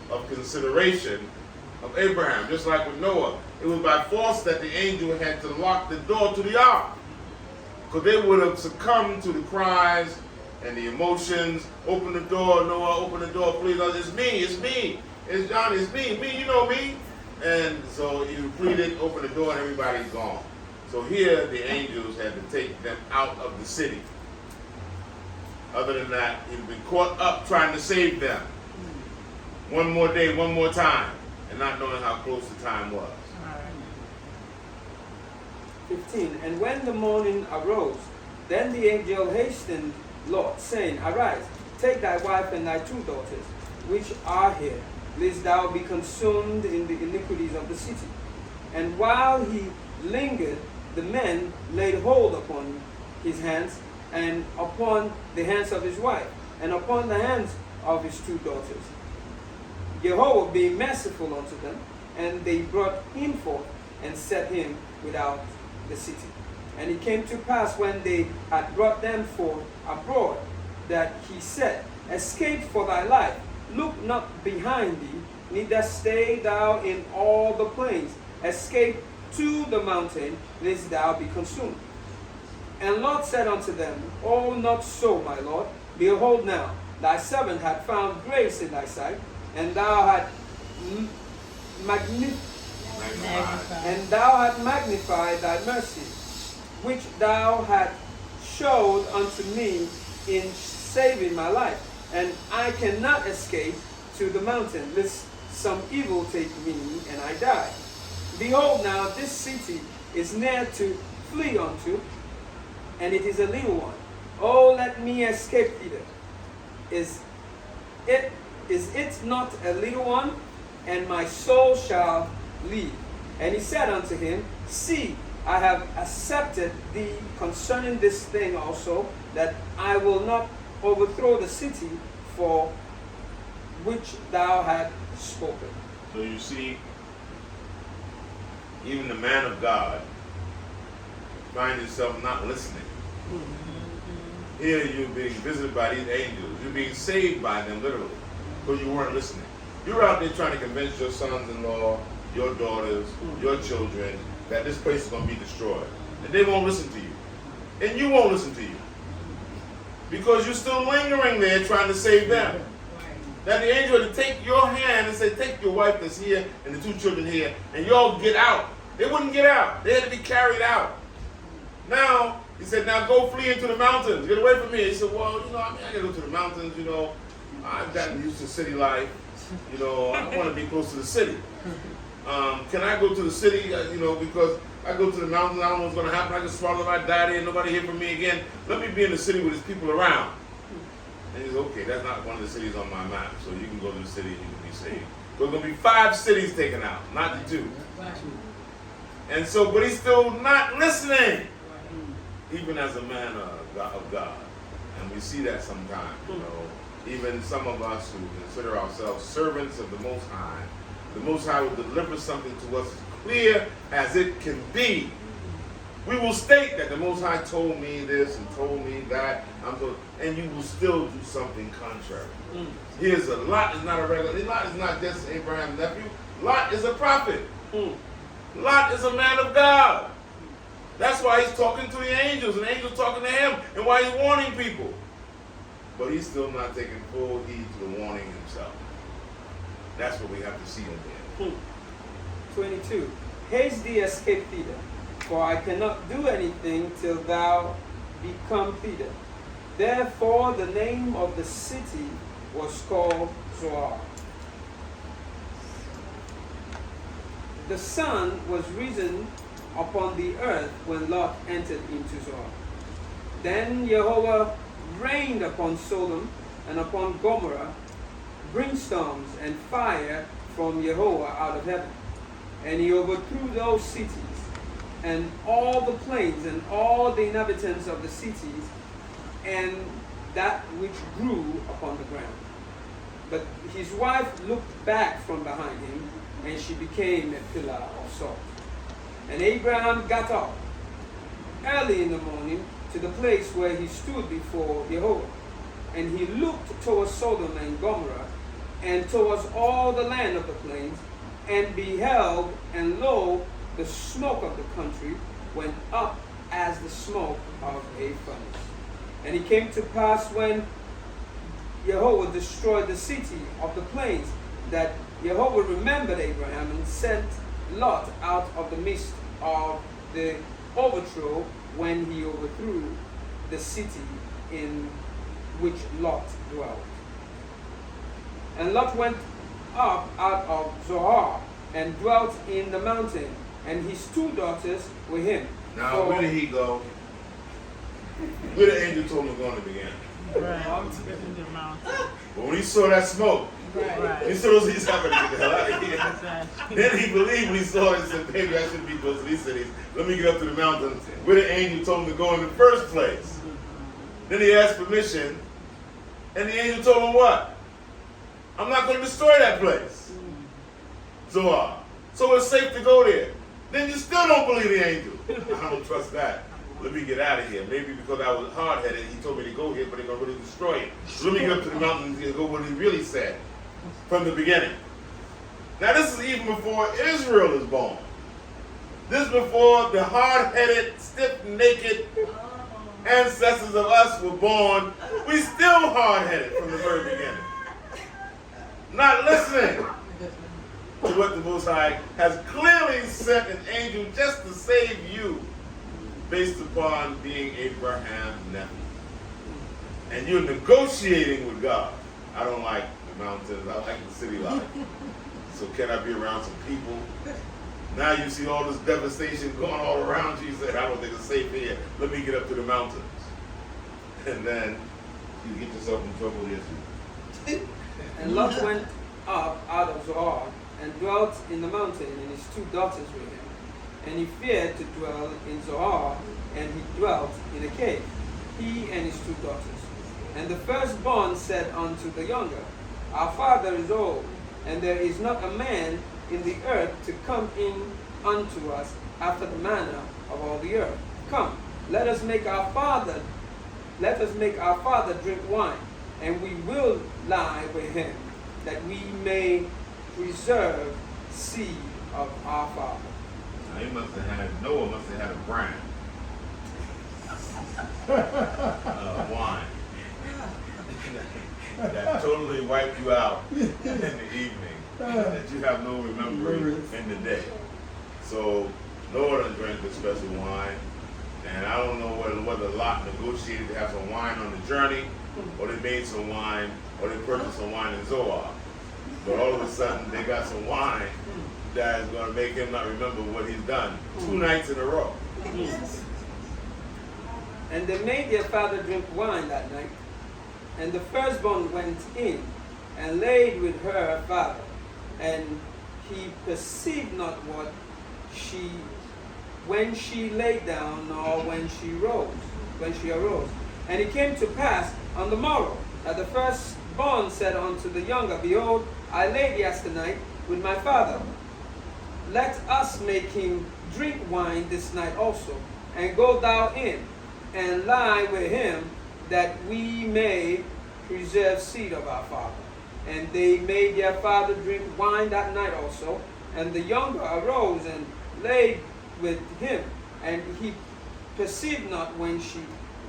of consideration of Abraham, just like with Noah. It was by force that the angel had to lock the door to the ark, because they would have succumbed to the cries and the emotions. Open the door, Noah, open the door, please. Oh, it's me, it's Johnny, it's me, you know me. And so he pleaded, open the door, and everybody's gone. So here the angels had to take them out of the city. Other than that, he'd been caught up trying to save them. One more day, one more time, and not knowing how close the time was. 15. And when the morning arose, then the angel hastened Lot, saying, Arise, take thy wife and thy two daughters, which are here, lest thou be consumed in the iniquities of the city. And while he lingered, the men laid hold upon his hands, and upon the hands of his wife, and upon the hands of his two daughters. Jehovah being merciful unto them, and they brought him forth, and set him without the city. And it came to pass, when they had brought them forth abroad, that he said, Escape for thy life, look not behind thee, neither stay thou in all the plains. Escape to the mountain, lest thou be consumed. And Lot said unto them, Oh, not so, my Lord. Behold now, thy servant hath found grace in thy sight, and thou hast magnified thy mercy, which thou hast showed unto me in saving my life. And I cannot escape to the mountain, lest some evil take me and I die. Behold now, this city is near to flee unto, and it is a little one. Oh, let me escape thither. Is it not a little one? And my soul shall live. And he said unto him, See, I have accepted thee concerning this thing also, that I will not overthrow the city for which thou hast spoken. So you see, even the man of God finds himself not listening. Here you're being visited by these angels. You're being saved by them, literally, because you weren't listening. You're out there trying to convince your sons-in-law, your daughters, your children, that this place is going to be destroyed. And they won't listen to you. And you won't listen to you. Because you're still lingering there trying to save them. That the angel had to take your hand and say, take your wife that's here and the two children here, and y'all get out. They wouldn't get out. They had to be carried out. Now, he said, now go flee into the mountains. Get away from me. He said, well, I got to go to the mountains, I've gotten used to city life. I want to be close to the city. Can I go to the city, because I go to the mountains, I don't know what's going to happen. I can swallow if I die there and nobody hear from me again. Let me be in the city with his people around. And he said, okay, that's not one of the cities on my map, so you can go to the city and you can be saved. There's going to be 5 cities taken out, not the 2. Right. And so, but he's still not listening, even as a man of God. And we see that sometimes, you know. Even some of us who consider ourselves servants of the Most High will deliver something to us as clear as it can be. We will state that the Most High told me this and told me that, and you will still do something contrary. Here's Lot is not a regular, Lot is not just Abraham's nephew. Lot is a prophet. Lot is a man of God. That's why he's talking to the angels, and the angels talking to him, and why he's warning people. But he's still not taking full heed to the warning himself. That's what we have to see in there. 22. Haste thee, escape thither, for I cannot do anything till thou become thither. Therefore the name of the city was called Zoar. The sun was risen upon the earth when Lot entered into Zoar. Then Jehovah rained upon Sodom and upon Gomorrah brimstones and fire from Jehovah out of heaven. And he overthrew those cities and all the plains and all the inhabitants of the cities and that which grew upon the ground. But his wife looked back from behind him, and she became a pillar of salt. And Abraham got up early in the morning to the place where he stood before Jehovah. And he looked towards Sodom and Gomorrah, and towards all the land of the plains, and beheld, and lo, the smoke of the country went up as the smoke of a furnace. And it came to pass when Jehovah destroyed the city of the plains, that Jehovah remembered Abraham and sent Lot out of the midst of the overthrow when he overthrew the city in which Lot dwelt. And Lot went up out of Zoar and dwelt in the mountain, and his 2 daughters with him. Now, where did he go? Where the angel told him to go in the beginning? Right. In the mountain. But when he saw that smoke, Right. he saw those he's having to get the hell out of here. Exactly. Then he believed when he saw it and said, maybe I shouldn't be close to these cities. Let me get up to the mountains where the angel told him to go in the first place. Then he asked permission, and the angel told him what? I'm not going to destroy that place. Zoar. So it's safe to go there. Then you still don't believe the angel. I don't trust that. Let me get out of here. Maybe because I was hard-headed, he told me to go here, but they're going to really destroy it. So let me get up to the mountains and go what he really said from the beginning. Now this is even before Israel is born. This is before the hard-headed, stiff-naked ancestors of us were born. We still hard-headed from the very beginning. Not listening to what the Most High has clearly sent an angel just to save you based upon being Abraham's nephew. And you're negotiating with God. I don't like the mountains. I like the city life. So can I be around some people? Now you see all this devastation going all around you. You say, I don't think it's safe here. Let me get up to the mountains. And then you get yourself in trouble here too. And Lot went up out of Zoar and dwelt in the mountain, and his 2 daughters with him. And he feared to dwell in Zoar, and he dwelt in a cave, he and his 2 daughters. And the firstborn said unto the younger, Our father is old, and there is not a man in the earth to come in unto us after the manner of all the earth. Come, let us make our father drink wine, and we will lie with him, that we may preserve seed of our father. Now Noah must have had a brand wine that totally wiped you out in the evening, that you have no remembering in the day. So Noah done drank this special wine, and I don't know whether Lot negotiated to have some wine on the journey, or they made some wine, or they purchased some wine in Zoar. But all of a sudden, they got some wine that is going to make him not remember what he's done 2 nights in a row. And they made their father drink wine that night. And the firstborn went in and laid with her father. and he perceived not when she lay down, nor when she arose. And it came to pass on the morrow that the firstborn said unto the younger, Behold, I laid yesternight with my father. Let us make him drink wine this night also, and go thou in, and lie with him, that we may preserve seed of our father. And they made their father drink wine that night also. And the younger arose and lay with him, and he perceived not when she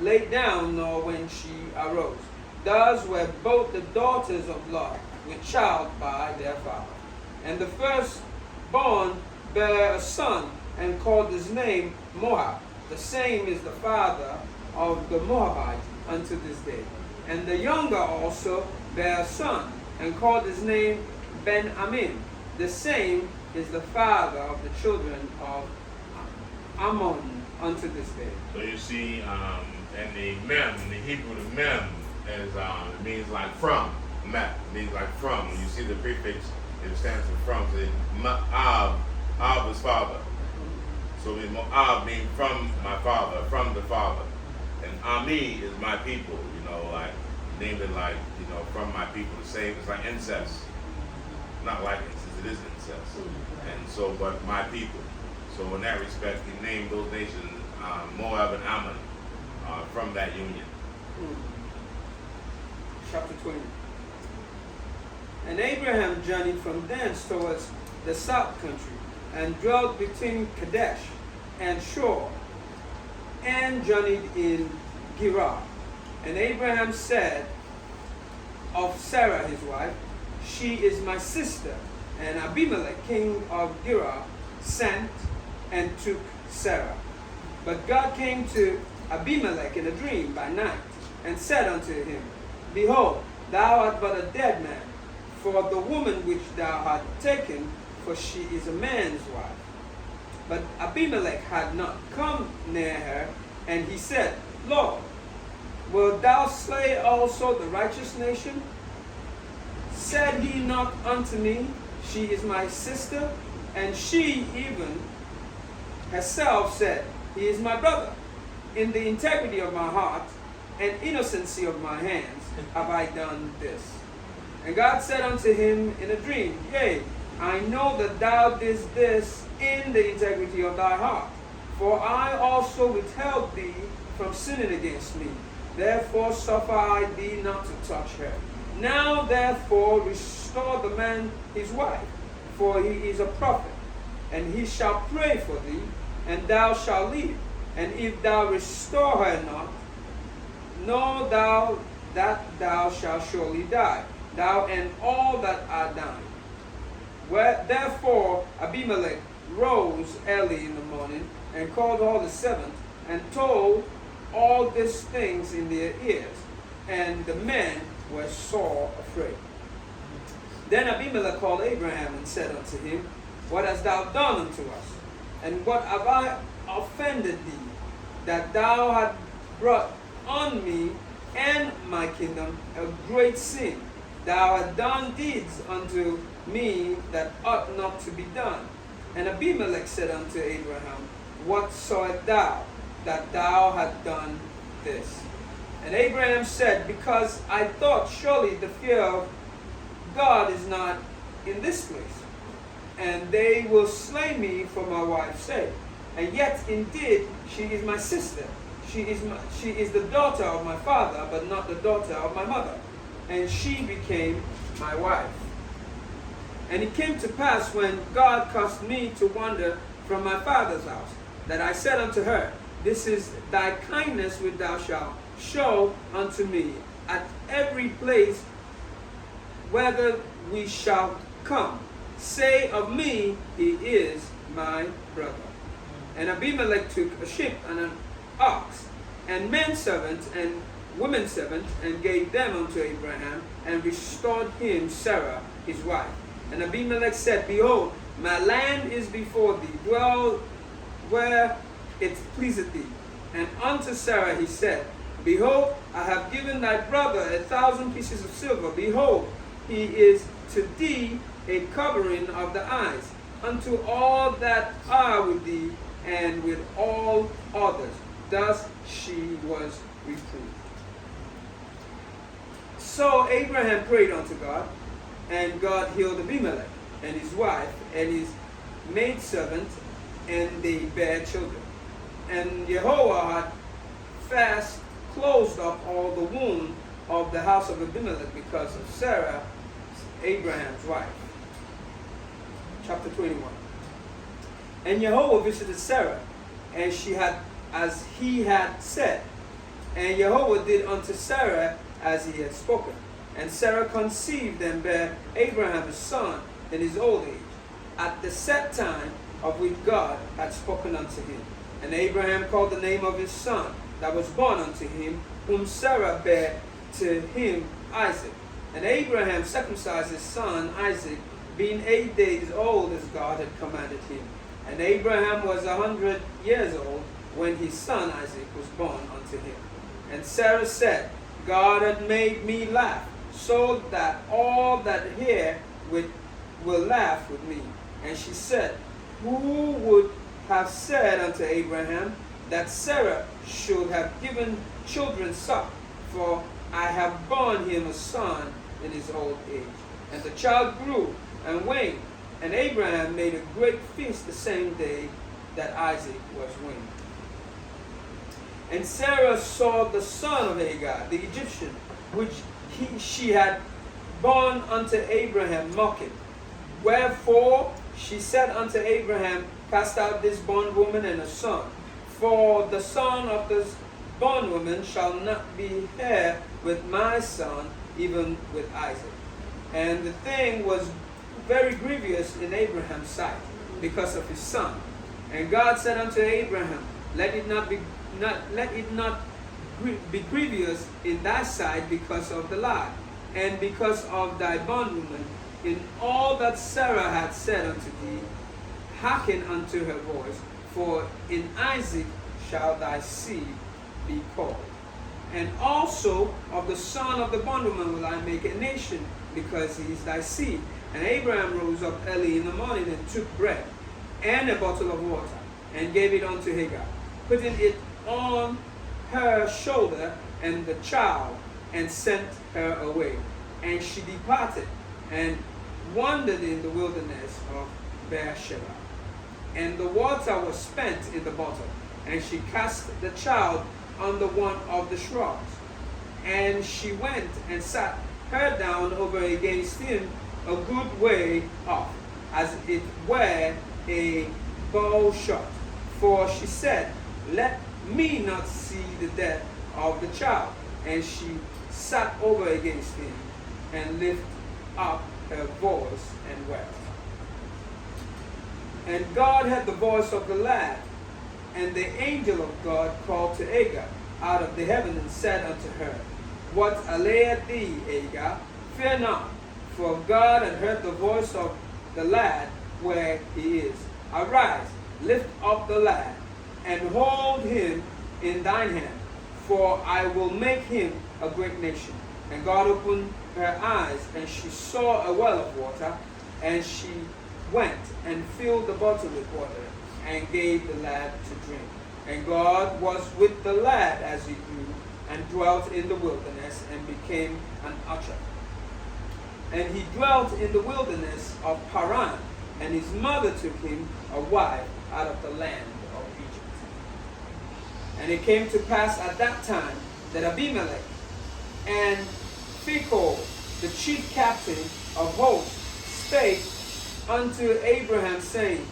lay down, nor when she arose. Thus were both the daughters of Lot with child by their father. And the firstborn bare a son, and called his name Moab. The same is the father of the Moabites unto this day. And the younger also bare a son, and called his name Ben-Amin. The same is the father of the children of Ammon unto this day. So you see, and the mem, in the Hebrew, the mem is it means like from. Mem means like from. When you see the prefix, it stands for from. So Moab, Ab is father. So Moab means from my father, from the father. And Ami is my people. You know, like named it like, you know, from my people. The same. It's like incest. Not like incest. It is incest. And so, but my people. So in that respect, he named those nations Moab and Ammon from that union. Chapter 20. And Abraham journeyed from thence towards the south country, and dwelt between Kadesh and Shur, and journeyed in Gerar. And Abraham said of Sarah his wife, She is my sister. And Abimelech, king of Gerar, sent and took Sarah. But God came to Abimelech in a dream by night, and said unto him, Behold, thou art but a dead man, for the woman which thou hast taken, for she is a man's wife. But Abimelech had not come near her, and he said, Lord, wilt thou slay also the righteous nation? Said he not unto me, She is my sister? And she even herself said, He is my brother. In the integrity of my heart and innocency of my hands have I done this. And God said unto him in a dream, Yea, I know that thou didst this in the integrity of thy heart. For I also withheld thee from sinning against me. Therefore suffer I thee not to touch her. Now therefore restore the man his wife, for he is a prophet, and he shall pray for thee, and thou shalt live. And if thou restore her not, know thou that thou shalt surely die, thou and all that are thine. Therefore Abimelech rose early in the morning, and called all the servants, and told all these things in their ears. And the men were sore afraid. Then Abimelech called Abraham, and said unto him, What hast thou done unto us? And what have I offended thee, that thou hast brought on me and my kingdom a great sin? Thou hast done deeds unto me that ought not to be done. And Abimelech said unto Abraham, What sawest thou that thou hast done this? And Abraham said, Because I thought, surely the fear of God is not in this place, and they will slay me for my wife's sake. And yet indeed she is my sister. She is the daughter of my father, but not the daughter of my mother. And she became my wife. And it came to pass, when God caused me to wander from my father's house, that I said unto her, This is thy kindness which thou shalt show unto me at every place whither we shall come. Say of me, He is my brother. And Abimelech took a sheep and an ox, and men servants and women servants, and gave them unto Abraham, and restored him Sarah his wife. And Abimelech said, Behold, my land is before thee, dwell where it pleaseth thee. And unto Sarah he said, Behold, I have given thy brother 1,000 pieces of silver. Behold, he is to thee a covering of the eyes, unto all that are with thee, and with all others. Thus she was reproved. So Abraham prayed unto God, and God healed Abimelech, and his wife, and his maidservant, and they bare children. And Jehovah had fast closed up all the womb of the house of Abimelech because of Sarah, Abraham's wife. Chapter 21. And Jehovah visited Sarah, and she had as he had said. And Jehovah did unto Sarah as he had spoken. And Sarah conceived and bare Abraham a son in his old age, at the set time of which God had spoken unto him. And Abraham called the name of his son that was born unto him, whom Sarah bare to him, Isaac. And Abraham circumcised his son Isaac, being 8 days old, as God had commanded him. And Abraham was 100 years old when his son Isaac was born unto him. And Sarah said, God had made me laugh, so that all that hear will laugh with me. And she said, who would have said unto Abraham that Sarah should have given children suck? For I have borne him a son in his old age. And the child grew and waned, and Abraham made a great feast the same day that Isaac was weaned. And Sarah saw the son of Hagar, the Egyptian, which she had born unto Abraham, mocking. Wherefore she said unto Abraham, cast out this bondwoman and a son, for the son of this bondwoman shall not be heir with my son, even with Isaac. And the thing was very grievous in Abraham's sight, because of his son. And God said unto Abraham, let it not be grievous in thy sight because of the lad, and because of thy bondwoman. In all that Sarah had said unto thee, hearken unto her voice, for in Isaac shall thy seed be called. And also of the son of the bondwoman will I make a nation, because he is thy seed. And Abraham rose up early in the morning and took bread and a bottle of water, and gave it unto Hagar, putting it on her shoulder and the child, and sent her away. And she departed and wandered in the wilderness of Beersheba. And the water was spent in the bottle, and she cast the child under one of the shrubs. And she went and sat her down over against him a good way off, as it were a bow shot. For she said, let me not see the death of the child. And she sat over against him, and lifted up her voice and wept. And God heard the voice of the lad, and the angel of God called to Hagar out of the heaven, and said unto her, what aileth thee, Hagar? Fear not, for God hath heard the voice of the lad where he is. Arise, lift up the lad, and hold him in thine hand, for I will make him a great nation. And God opened her eyes, and she saw a well of water, and she went and filled the bottle with water, and gave the lad to drink. And God was with the lad as he grew, and dwelt in the wilderness, and became an usher. And he dwelt in the wilderness of Paran, and his mother took him a wife out of the land of Egypt. And it came to pass at that time that Abimelech and Phicol, the chief captain of hosts, spake unto Abraham, saying,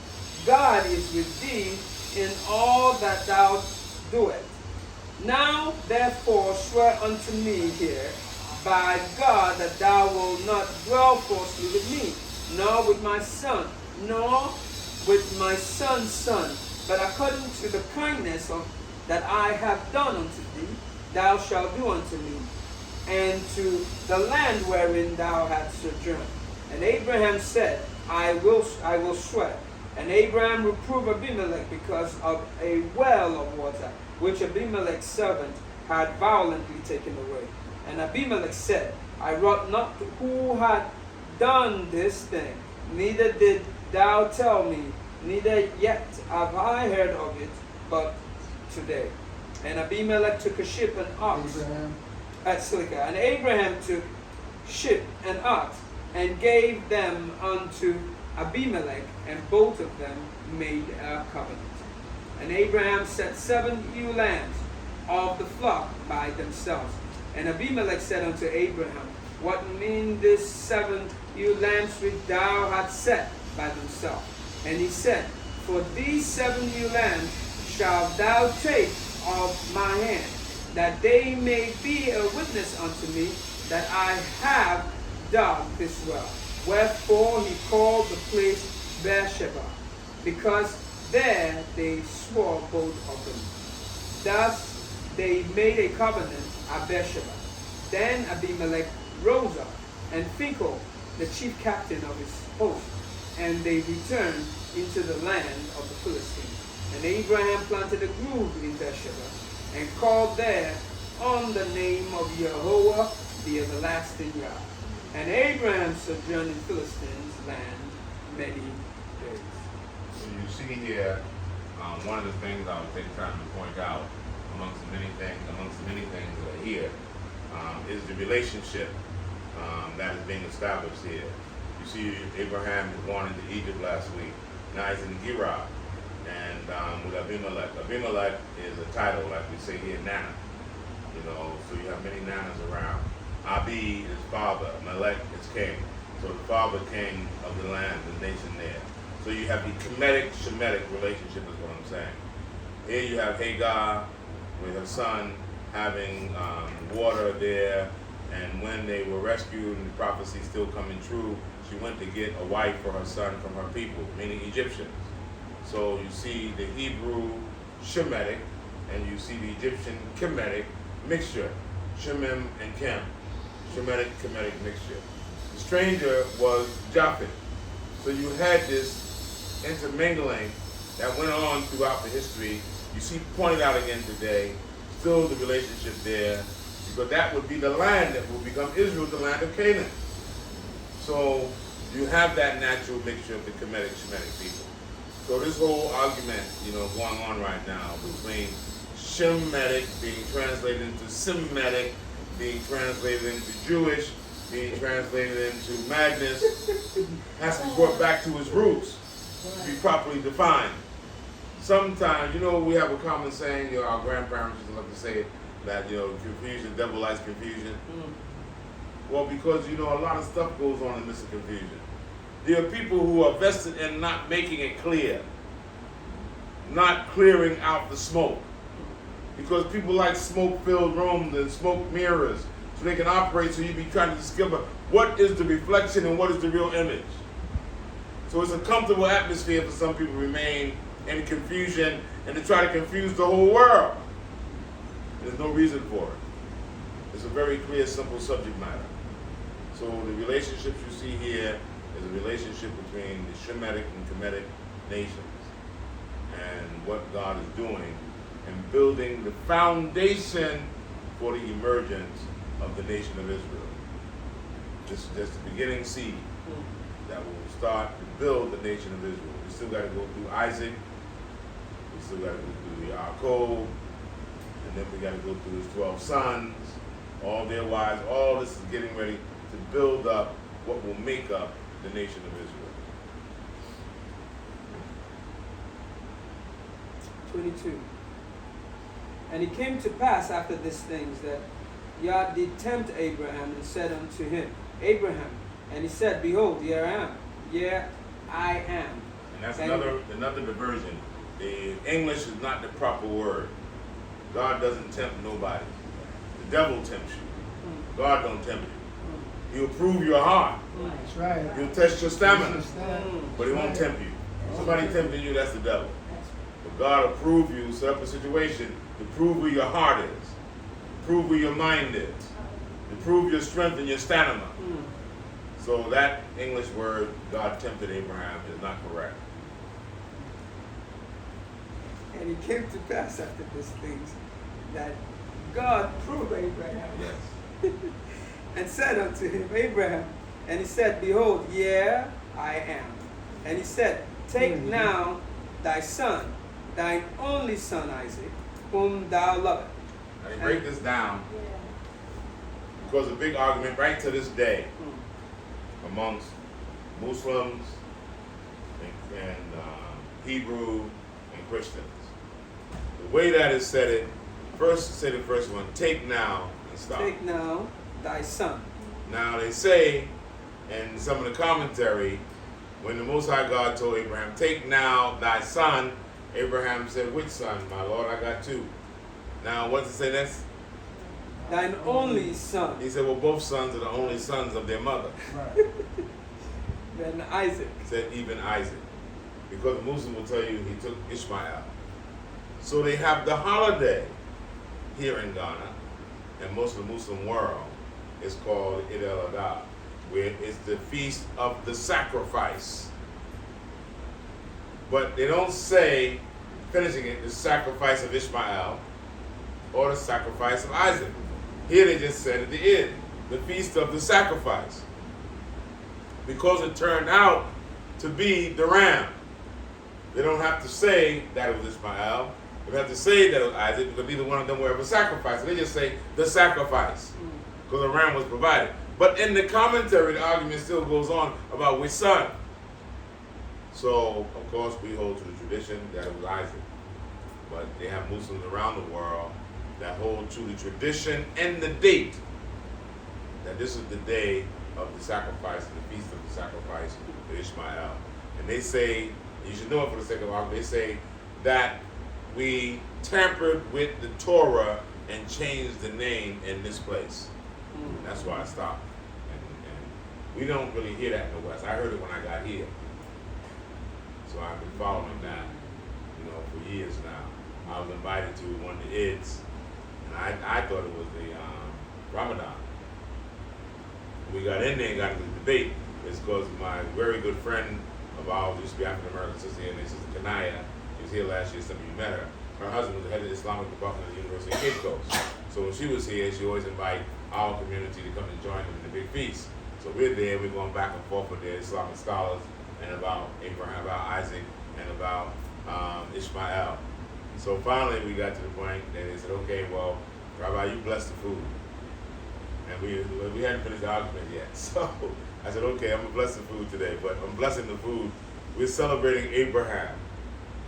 God is with thee in all that thou doest. Now therefore swear unto me here by God that thou wilt not dwell falsely with me, nor with my son, nor with my son's son, but according to the kindness that I have done unto thee, thou shalt do unto me, and to the land wherein thou hast sojourned. And Abraham said, I will swear. And Abraham reproved Abimelech because of a well of water, which Abimelech's servant had violently taken away. And Abimelech said, I wot not who had done this thing, neither did thou tell me, neither yet have I heard of it, but today. And Abimelech took a ship and ox Abraham. at Silica, and Abraham took ship and ox, and gave them unto Abimelech, and both of them made a covenant. And Abraham set 7 ewe lambs of the flock by themselves. And Abimelech said unto Abraham, What mean these 7 ewe lambs which thou hast set by themselves? And he said, For these 7 ewe lambs shalt thou take of my hand, that they may be a witness unto me that I have dug this well. Wherefore he called the place Beersheba, because there they swore both of them. Thus they made a covenant at Beersheba. Then Abimelech rose up, and Phicol, the chief captain of his host, and they returned into the land of the Philistines. And Abraham planted a grove in Beersheba, and called there on the name of Jehovah the everlasting God. And Abraham sojourned in Philistines' land many days. So you see here, one of the things I would take time to point out amongst the many things that are here, is the relationship that is being established here. You see, Abraham was born into Egypt last week. Now he's in Gerar, and with Abimelech. Abimelech is a title, like we say here, Nana. You know, so you have many Nanas around. Abi is father, Melech is king. So the father king of the land, the nation there. So you have the Kemetic-Shemitic relationship is what I'm saying. Here you have Hagar with her son having water there, and when they were rescued and the prophecy still coming true, she went to get a wife for her son from her people, meaning Egyptians. So you see the Hebrew Shemitic and you see the Egyptian Kemetic mixture, Shemim and Kem, Shemitic Kemetic mixture. The stranger was Japheth. So you had this intermingling that went on throughout the history. You see pointed out again today, still the relationship there, because that would be the land that will become Israel, the land of Canaan. So you have that natural mixture of the Kemetic, Shemitic people. So this whole argument, going on right now between Shemitic being translated into Semitic, being translated into Jewish, being translated into Magnus, has to be brought back to its roots to be properly defined. Sometimes, we have a common saying, our grandparents used to love to say that, confusion, devil likes confusion. Well, because, a lot of stuff goes on in this confusion. There are people who are vested in not making it clear, not clearing out the smoke. Because people like smoke-filled rooms and smoke mirrors, so they can operate, so you be trying to discover what is the reflection and what is the real image. So it's a comfortable atmosphere for some people to remain in confusion and to try to confuse the whole world. There's no reason for it. It's a very clear, simple subject matter. So the relationships you see here is a relationship between the Shemitic and Kemetic nations and what God is doing and building the foundation for the emergence of the nation of Israel. This is just the beginning seed that will start to build the nation of Israel. We still got to go through Isaac. We still got to go through Yaakov. And then we got to go through his 12 sons, all their wives. All this is getting ready to build up what will make up the nation of Israel. 22. And it came to pass after these things that Yah did tempt Abraham and said unto him, Abraham. And he said, Behold, here I am. Here I am. And that's another diversion. The English is not the proper word. God doesn't tempt nobody. The devil tempts you. God don't tempt you. He'll prove your heart. That's right. He'll test your stamina. But he won't Right. tempt you. Somebody tempting you, that's the devil. But God will prove you, set up a situation to prove where your heart is, to prove where your mind is, to prove your strength and your stamina. So that English word, God tempted Abraham, is not correct. And it came to pass after these things that God proved Abraham. Yes. and said unto him, Abraham. And he said, Behold, here I am. And he said, Take now thy son, thine only son Isaac, whom thou lovest. Now you break this down because a big argument right to this day amongst Muslims and Hebrew and Christians. The way that is said it, first say the first one, take now and stop. Take now thy son. Now they say in some of the commentary, when the Most High God told Abraham, take now thy son, Abraham said, which son, my Lord? I got two. Now what does it say next? Thine only son. He said, well, both sons are the only sons of their mother. Right. Then Isaac. He said, even Isaac. Because the Muslim will tell you he took Ishmael. So they have the holiday here in Ghana, and most of the Muslim world is called Eid al-Adha, where it's the feast of the sacrifice. But they don't say, finishing it, the sacrifice of Ishmael or the sacrifice of Isaac. Here they just said at the end, the feast of the sacrifice. Because it turned out to be the ram. They don't have to say that it was Ishmael. They have to say that it was Isaac because neither one of them were ever sacrificed. They just say the sacrifice because the ram was provided. But in the commentary, the argument still goes on about which son. So, of course, we hold to the tradition that it was Isaac. But they have Muslims around the world that hold to the tradition and the date that this is the day of the sacrifice, the feast of the sacrifice of Ishmael. And they say, you should know it for the sake of argument, they say that we tampered with the Torah and changed the name in this place. That's why I stopped. And we don't really hear that in the West. I heard it when I got here. So I've been following that, for years now. I was invited to one of the Eids, and I thought it was the Ramadan. We got in there and got into the debate. It's because my very good friend of ours used to be African American sister here, named Sister Kanaya. She was here last year, some of you met her. Her husband was the head of the Islamic department at the University of Cape Coast. So when she was here, she always invite our community to come and join them in the big feast. So we're there, we're going back and forth with the Islamic scholars and about Abraham, about Isaac, and about Ishmael. So finally we got to the point that they said, okay, well, Rabbi, you bless the food. And we hadn't finished the argument yet. So I said, okay, I'm going to bless the food today, but I'm blessing the food. We're celebrating Abraham.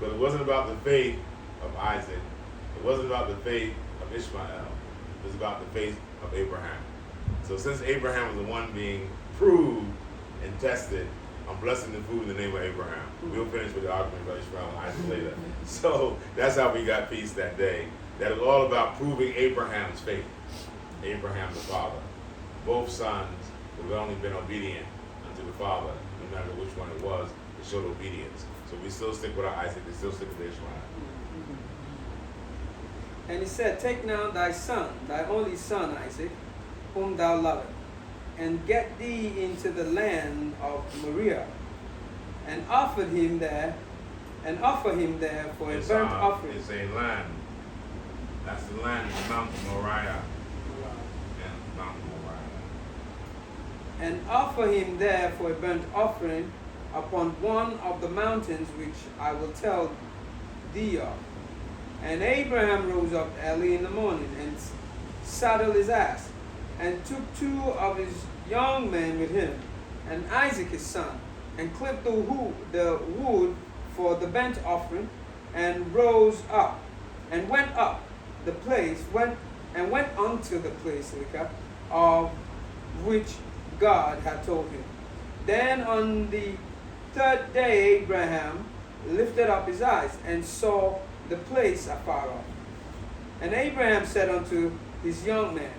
But it wasn't about the faith of Isaac. It wasn't about the faith of Ishmael. It was about the faith of Abraham. So since Abraham was the one being proved and tested, I'm blessing the food in the name of Abraham. We'll finish with the argument about Ishmael and Isaac later. So that's how we got peace that day. That was all about proving Abraham's faith. Abraham the father. Both sons have only been obedient unto the father, no matter which one it was, they showed obedience. So we still stick with our Isaac, they still stick with Ishmael. And he said, Take now thy son, thy only son Isaac, whom thou lovest, and get thee into the land of Moriah, and offer him there for a burnt offering. It's a land. That's the land of Mount Moriah. Yeah, Mount Moriah. And offer him there for a burnt offering upon one of the mountains which I will tell thee of. And Abraham rose up early in the morning and saddled his ass, and took two of his young men with him, and Isaac his son, and clipped the wood for the burnt offering, and rose up, and went up the place, went unto the place of which God had told him. Then on the third day Abraham lifted up his eyes, and saw the place afar off. And Abraham said unto his young man,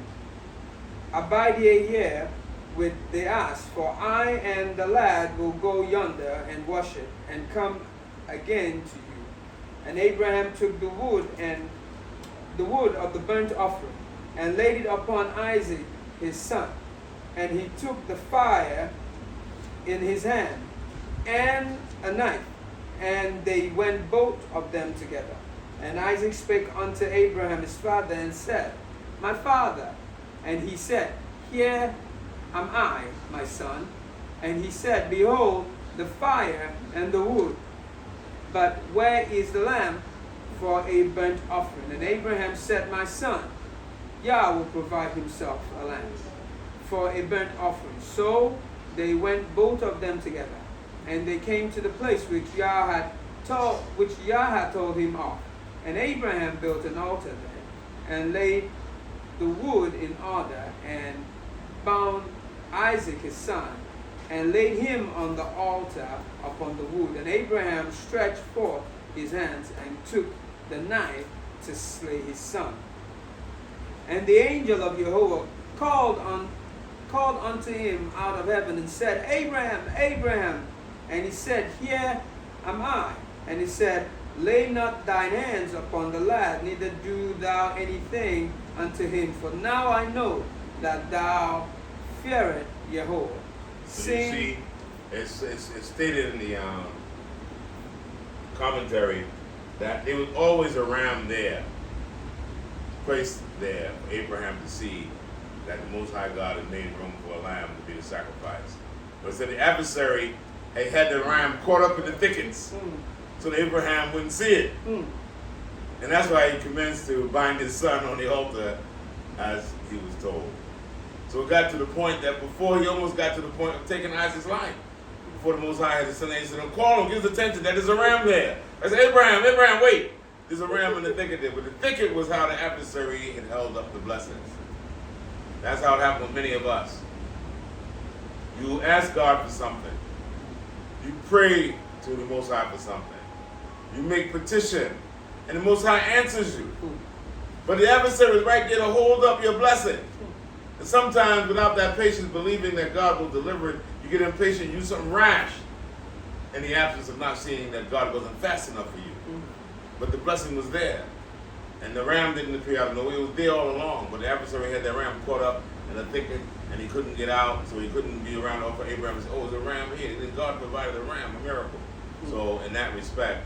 Abide ye here with the ass, for I and the lad will go yonder and worship, and come again to you. And Abraham took the wood of the burnt offering, and laid it upon Isaac his son. And he took the fire in his hand, and a knife, and they went both of them together. And Isaac spake unto Abraham his father, and said, My father. And he said, Here am I, my son. And he said, Behold, the fire and the wood, but where is the lamb for a burnt offering? And Abraham said, My son, Yah will provide himself a lamb for a burnt offering. So they went both of them together, and they came to the place which Yah had told him of. And Abraham built an altar there, and laid the wood in order, and bound Isaac his son, and laid him on the altar upon the wood. And Abraham stretched forth his hands, and took the knife to slay his son. And the angel of Jehovah called unto him out of heaven, and said, Abraham, Abraham. And he said, Here am I. And he said, Lay not thine hands upon the lad, neither do thou anything unto him. For now I know that thou fearest Jehovah. So you see, it's stated in the commentary that there was always a ram there, placed there for Abraham to see that the Most High God had made room for a lamb to be the sacrifice. But so the adversary had the ram caught up in the thickets, so that Abraham wouldn't see it. And that's why he commenced to bind his son on the altar as he was told. So it got to the point that before he almost got to the point of taking Isaac's life, before the Most High had to send an angel to call him, give his attention that there's a ram there. I said, Abraham, Abraham, wait. There's a ram in the thicket there. But the thicket was how the adversary had held up the blessings. That's how it happened with many of us. You ask God for something. You pray to the Most High for something. You make petition, and the Most High answers you. But the adversary is right there to hold up your blessing. And sometimes without that patience, believing that God will deliver it, you get impatient, you do something rash in the absence of not seeing that God wasn't fast enough for you. But the blessing was there. And the ram didn't appear out of nowhere. It was there all along. But the adversary had that ram caught up in a thicket, and he couldn't get out, so he couldn't be around to offer Abraham and say, oh, there's a ram here. And then God provided a ram, a miracle. So in that respect,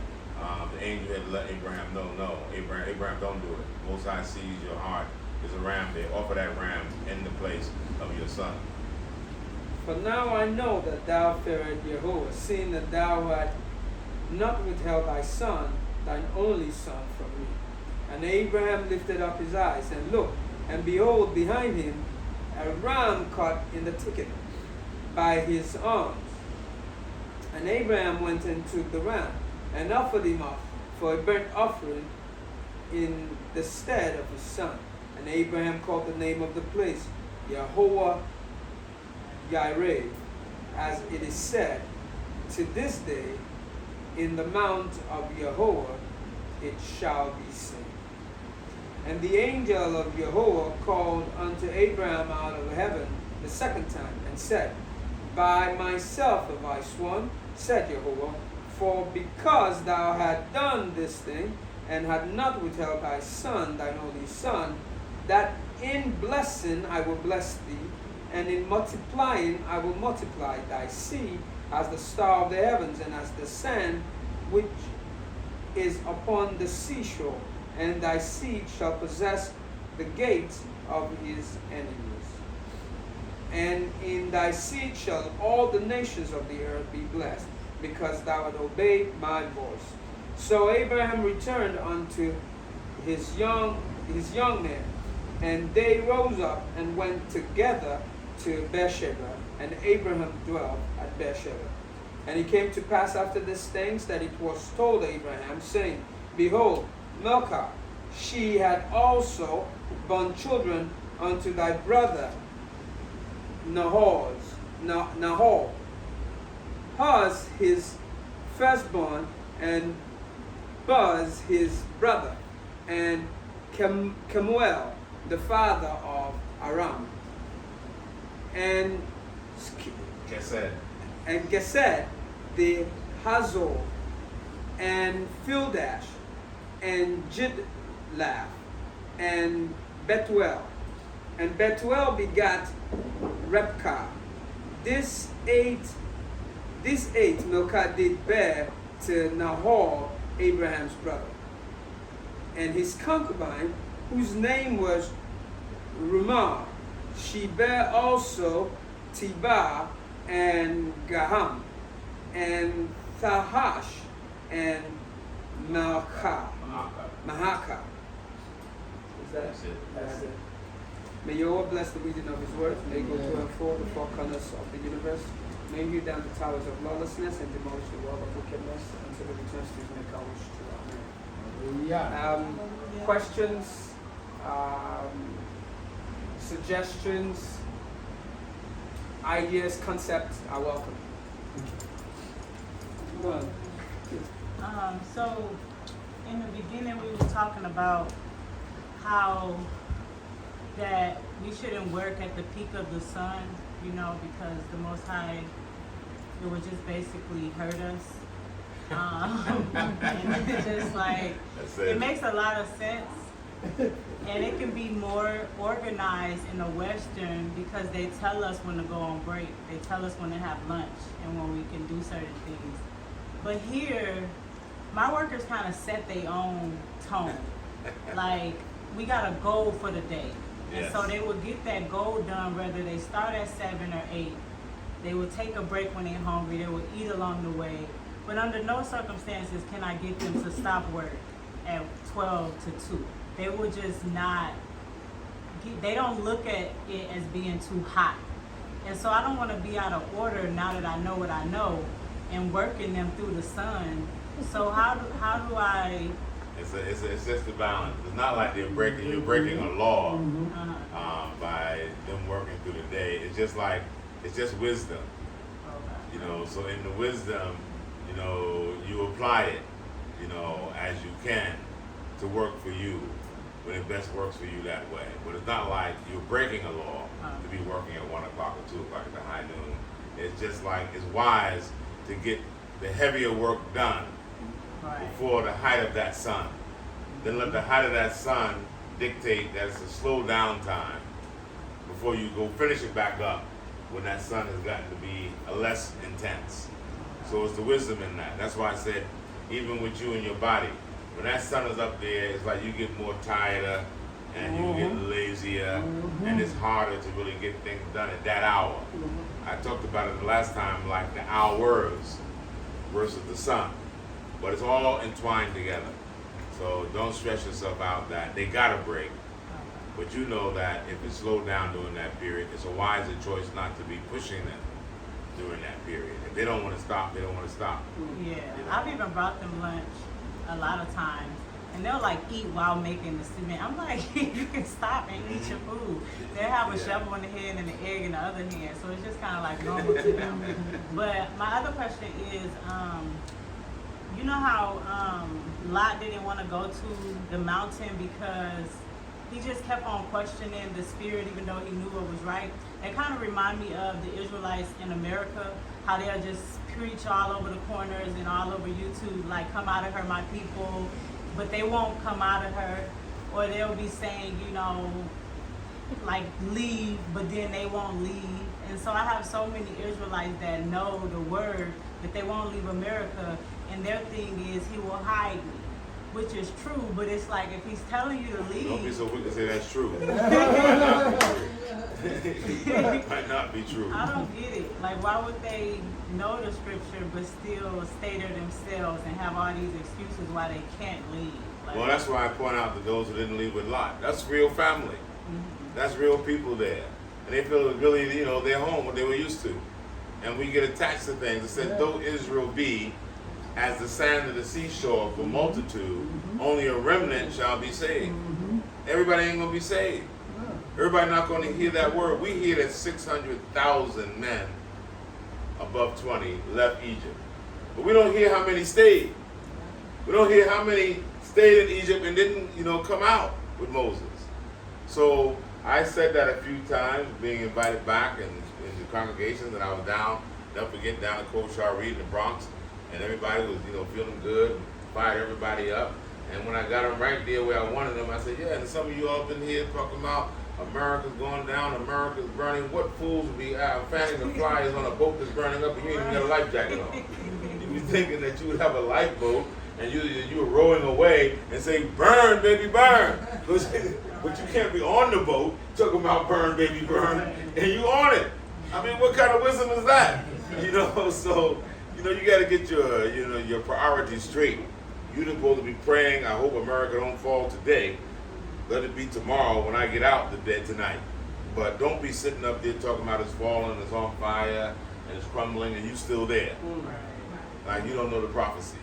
the angel had to let Abraham know, no, Abraham, don't do it. Most High sees your heart. There's a ram there. Offer that ram in the place of your son. For now I know that thou fearest Jehovah, seeing that thou hast not withheld thy son, thine only son, from me. And Abraham lifted up his eyes and looked, and behold, behind him a ram caught in the thicket by his arms. And Abraham went and took the ram, and offered him up for a burnt offering in the stead of his son. And Abraham called the name of the place Yahweh Yireh, as it is said, to this day, in the mount of Yahweh it shall be seen. And the angel of Yahweh called unto Abraham out of heaven the second time, and said, By myself have I sworn, said Yahweh, for because thou hast done this thing, and had not withheld thy son, thine only son, that in blessing I will bless thee, and in multiplying I will multiply thy seed as the star of the heavens, and as the sand which is upon the seashore, and thy seed shall possess the gates of his enemies. And in thy seed shall all the nations of the earth be blessed, because thou hast obeyed my voice. So Abraham returned unto his young men, and they rose up and went together to Beersheba, and Abraham dwelt at Beersheba. And it came to pass after these things that it was told Abraham, saying, Behold, Milcah, she had also borne children unto thy brother Nahor, Huz his firstborn, and Buz his brother, and Kemuel the father of Aram, and Gesed the Hazor, and Fildash, and Jidlaph, and Bethuel. And Bethuel begat Rebekah. This eight Milcah did bear to Nahor, Abraham's brother. And his concubine, whose name was Rumah, She bare also Tibah and Gaham, and Thahash, and Mahakah. Mahakah. Is that? That's it. That's it. May Yahweh bless the reading of His word. May go to and fro the four corners of the universe. May He hew down the towers of lawlessness and demolish the wall of wickedness until the returns to His make our wish to. Amen. Questions, suggestions, ideas, concepts are welcome. Go on. So in the beginning we were talking about how that we shouldn't work at the peak of the sun, because the Most High, it would just basically hurt us. And it's just like, it makes a lot of sense. And it can be more organized in the Western because they tell us when to go on break. They tell us when to have lunch and when we can do certain things. But here, my workers kind of set their own tone. Like, we got a goal for the day. And Yes. so they will get that goal done whether they start at 7 or 8. They will take a break when they're hungry. They will eat along the way. But under no circumstances can I get them to stop work at 12 to 2. They will just not, they don't look at it as being too hot. And so I don't want to be out of order now that I know what I know and working them through the sun. So how do I... It's just the balance. It's not like you're breaking a law by them working through the day. It's just wisdom. Okay. So in the wisdom, you apply it, as you can to work for you when it best works for you that way. But it's not like you're breaking a law to be working at 1 o'clock or 2 o'clock at the high noon. It's just like it's wise to get the heavier work done before the height of that sun. Then let the height of that sun dictate that it's a slow down time before you go finish it back up when that sun has gotten to be less intense. So it's the wisdom in that. That's why I said, even with you and your body, when that sun is up there, it's like you get more tired and you get lazier and it's harder to really get things done at that hour. I talked about it the last time, like the hours versus the sun. But it's all entwined together. So don't stress yourself out that they got a break. But you know that if it's slowed down during that period, it's a wiser choice not to be pushing them during that period. If they don't want to stop, they don't want to stop. Yeah, I've even brought them lunch a lot of times. And they'll like eat while making the cement. I'm like, you can stop and eat your food. They'll have a shovel in the hand and an egg in the other hand. So it's just kind of like normal to them. But my other question is, you know how Lot didn't want to go to the mountain because he just kept on questioning the spirit even though he knew what was right? It kind of remind me of the Israelites in America, how they'll just preach all over the corners and all over YouTube, like, come out of her, my people, but they won't come out of her. Or they'll be saying, like, leave, but then they won't leave. And so I have so many Israelites that know the word, but they won't leave America. And their thing is, he will hide me, which is true. But it's like, if he's telling you to leave... Don't be so quick to say that's true. It might not be true. I don't get it. Like, why would they know the scripture but still stay there themselves and have all these excuses why they can't leave? Like, Well, that's why I point out to those who didn't leave with Lot. That's real family. That's real people there. And they feel really, they're home, what they were used to. And we get attached to things. It said, though Israel be as the sand of the seashore for multitude, only a remnant shall be saved. Everybody ain't going to be saved. Everybody not going to hear that word. We hear that 600,000 men above 20 left Egypt. But we don't hear how many stayed. We don't hear how many stayed in Egypt and didn't, come out with Moses. So I said that a few times, being invited back in the congregations that I was down. Don't forget down at Koshar Reed in the Bronx. And everybody was, feeling good, fired everybody up. And when I got them right there where I wanted them, I said, yeah, and some of you all been here talking about America's going down, America's burning. What fools would be fanning the flyers on a boat that's burning up and you ain't even got a life jacket on? You be thinking that you would have a lifeboat and you were rowing away and say, burn, baby, burn. But you can't be on the boat talking about burn, baby, burn, and you on it. I mean, what kind of wisdom is that? You know, so, you know, you got to get your, you know, your priorities straight. You're supposed to be praying, I hope America don't fall today. Let it be tomorrow when I get out the bed tonight. But don't be sitting up there talking about it's falling, it's on fire, and it's crumbling, and you still there. Like you don't know the prophecy.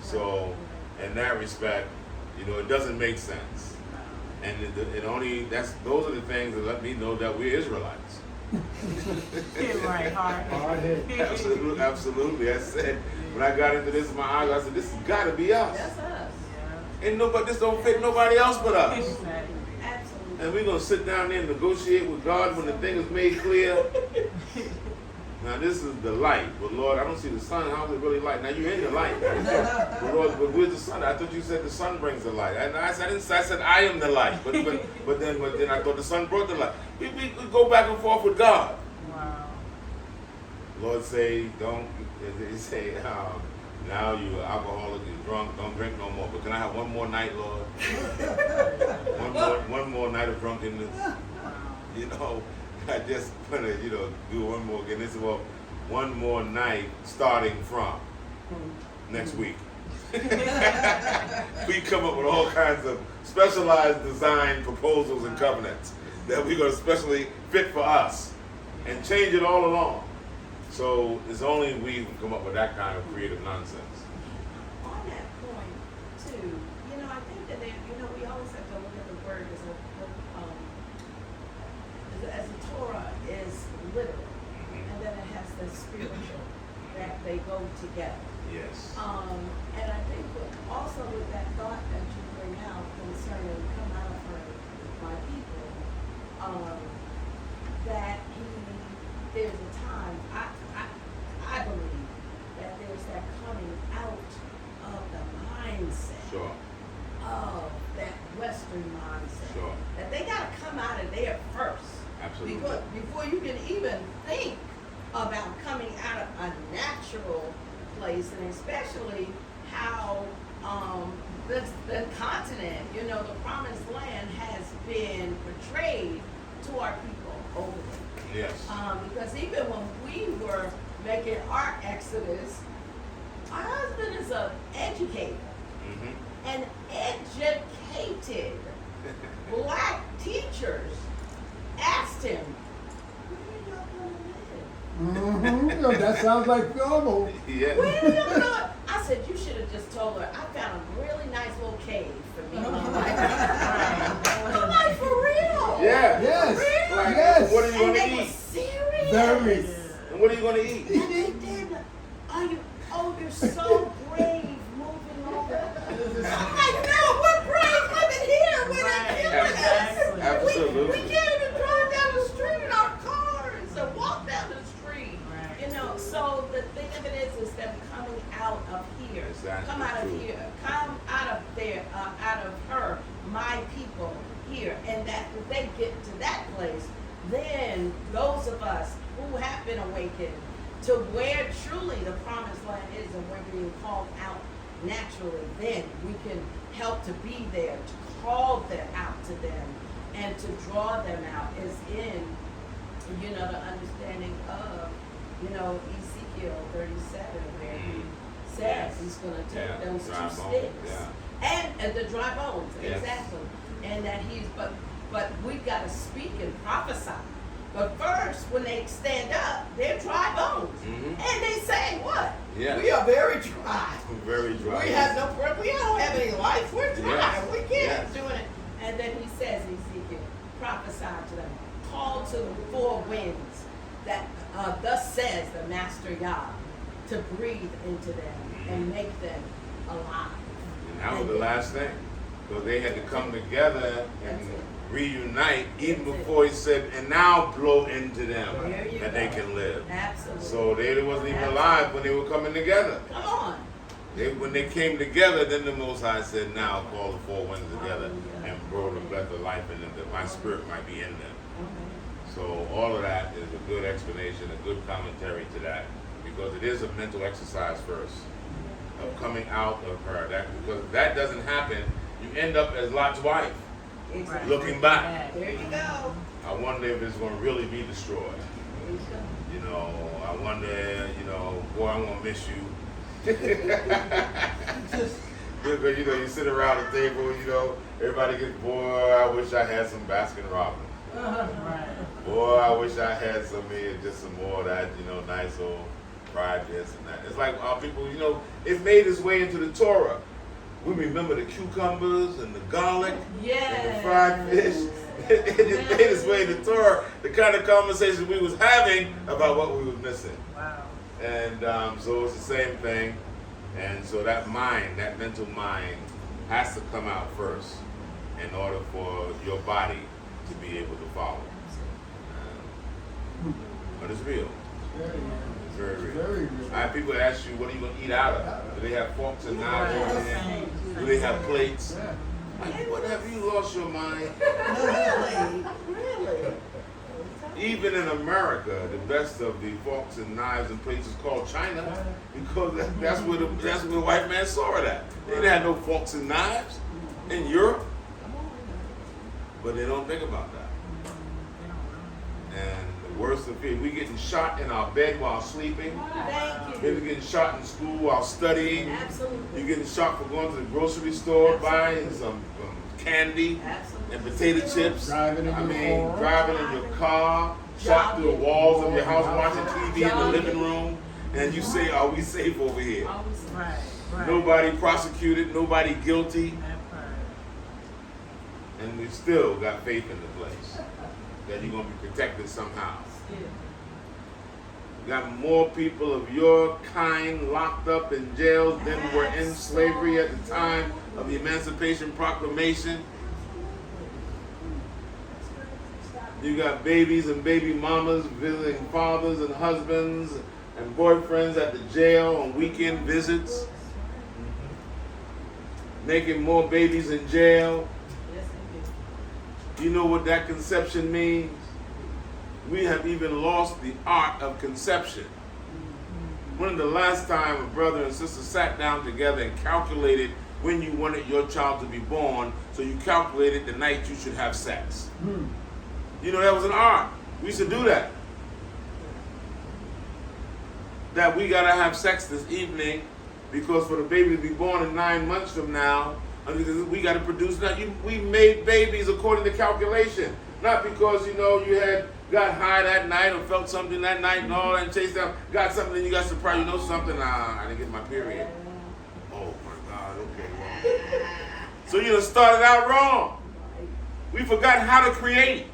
So, in that respect, you know, it doesn't make sense. And it only, those are the things that let me know that we're Israelites. Right, hard. Absolutely, absolutely. I said, when I got into this in my eyes, I said, this has got to be us. That's us. Ain't nobody, this don't fit nobody else but us. Exactly. Absolutely. And we're going to sit down there and negotiate with God when the thing is made clear. Now this is the light, but Lord, I don't see the sun. How is it really light? Now you're in the light. But Lord, but where's the sun? I thought you said the sun brings the light. And I said I am the light. But then I thought the sun brought the light. We go back and forth with God. Wow. Lord say, don't. They say, now you're alcoholic, you're drunk, don't drink no more. But can I have one more night, Lord? one more night of drunkenness. You know. I just want to, you know, do one more again. This is well, one more night starting from next week. We come up with all kinds of specialized design proposals and covenants that we're going to specially fit for us and change it all along. So it's only we who come up with that kind of creative nonsense. On that point, too, you know, I think that we always have to look at the word as the Torah is literal, and then it has the spiritual, that they go together. Yes. And I think also with that thought that you bring out concerning come out of her, my people, that there's a time, I believe that there's that coming out of the mindset. Sure. Of that Western mindset. Sure. That they got to come out of there first. Absolutely. Before you can even think about coming out of a natural place, and especially how the continent, you know, the promised land has been portrayed to our people over there. Yes. Because even when we were making our exodus, my husband is an educator. And educated black teachers asked him, where are y'all going to live? No, that sounds like normal. Yeah. Where are y'all going? I said, you should have just told her, I found a really nice little cave for me. I'm like, for real? Yeah. Yes. For real? Like, Yes. what are you And going they to were eat? serious. Very. And what are you going to eat? And they did. You're so brave moving over. I'm like, no, we're brave living here. We're not killing us. Absolutely. We can't even drive down the street in our cars or walk down the street. Right. You know, so the thing of it is them coming out of here. Exactly Come out of true. here. Come out of there, out of her, my people here. And that if they get to that place, then those of us who have been awakened to where truly the promised land is and we're being called out naturally, then we can help to be there, to call them out to them and to draw them out is in, you know, the understanding of, you know, Ezekiel 37 where he says he's going to take those dry two bones, sticks and the dry bones, Yes. exactly, and that but we've got to speak and prophesy. But first, when they stand up, they're dry bones. And they say what? Yeah. We are very dry. Very dry. We have no breath. We don't have any life. We're dry. Yes. We can't Yes. do it. And then he says, Ezekiel, prophesy to them. Call to the four winds that thus says the Master Yah to breathe into them and make them alive. And that was the last thing. So they had to come together and That's it. reunite even That's it. before he said, and now blow into them There you that go. they can live. Absolutely. So they wasn't even alive when they were coming together. Come on. When they came together, then the Most High said, now call the four winds together Hallelujah. and blow the breath of life in them, that my spirit might be in them. Okay. So all of that is a good explanation, a good commentary to that, because it is a mental exercise first of coming out of her. That because if that doesn't happen, you end up as Lot's wife. Exactly. Looking back, There you go. I wonder if it's going to really be destroyed. There you go. You know, I wonder, you know, boy, I'm going to miss you. Because, you know, you sit around the table, you know, everybody gets, boy, I wish I had some Baskin Robbins. Right. Boy, I wish I had some here, just some more of that, you know, nice old fried this and that. It's like people, you know, it made its way into the Torah. We remember the cucumbers and the garlic and the fried fish. It made its way into Torah, the kind of conversation we was having about what we was missing. Wow. And so it's the same thing. And so that mind, that mental mind, has to come out first in order for your body to be able to follow. But it's real. It's very real. Very real. I have people ask you, what are you going to eat out of? Do they have forks and knives over there? Do they have plates? Yeah. Like, what, have you lost your mind? Really? Really? Even in America, the best of the forks and knives and plates is called China, because that's where the white man saw it at. They didn't have no forks and knives in Europe, but they don't think about that. And the worst of it, we getting shot in our bed while sleeping. Thank Maybe you. getting shot in school while studying. Absolutely. You're getting shot for going to the grocery store, buying some candy Absolutely. and potato chips. Driving in your car. Driving in your car, shot through the walls of your house, watching TV in the living room, and you say, "Are we safe over here?" Right. Right. Nobody prosecuted, nobody guilty, That part. and we still got faith in the place that you're gonna be protected somehow. We got more people of your kind locked up in jails than were in slavery at the time of the Emancipation Proclamation. You got babies and baby mamas visiting fathers and husbands and boyfriends at the jail on weekend visits. Making more babies in jail. Yes, You know what that conception means? We have even lost the art of conception. When the last time a brother and sister sat down together and calculated when you wanted your child to be born, so you calculated the night you should have sex? You know, that was an art. We used to do that. That we gotta have sex this evening because for the baby to be born in 9 months from now, we gotta produce that. We made babies according to calculation. Not because, you know, you had got high that night or felt something that night and all that and chased down, got something and you got surprised. You know something? I didn't get my period. Oh my God, okay. Well. So you done started out wrong. We forgot how to create.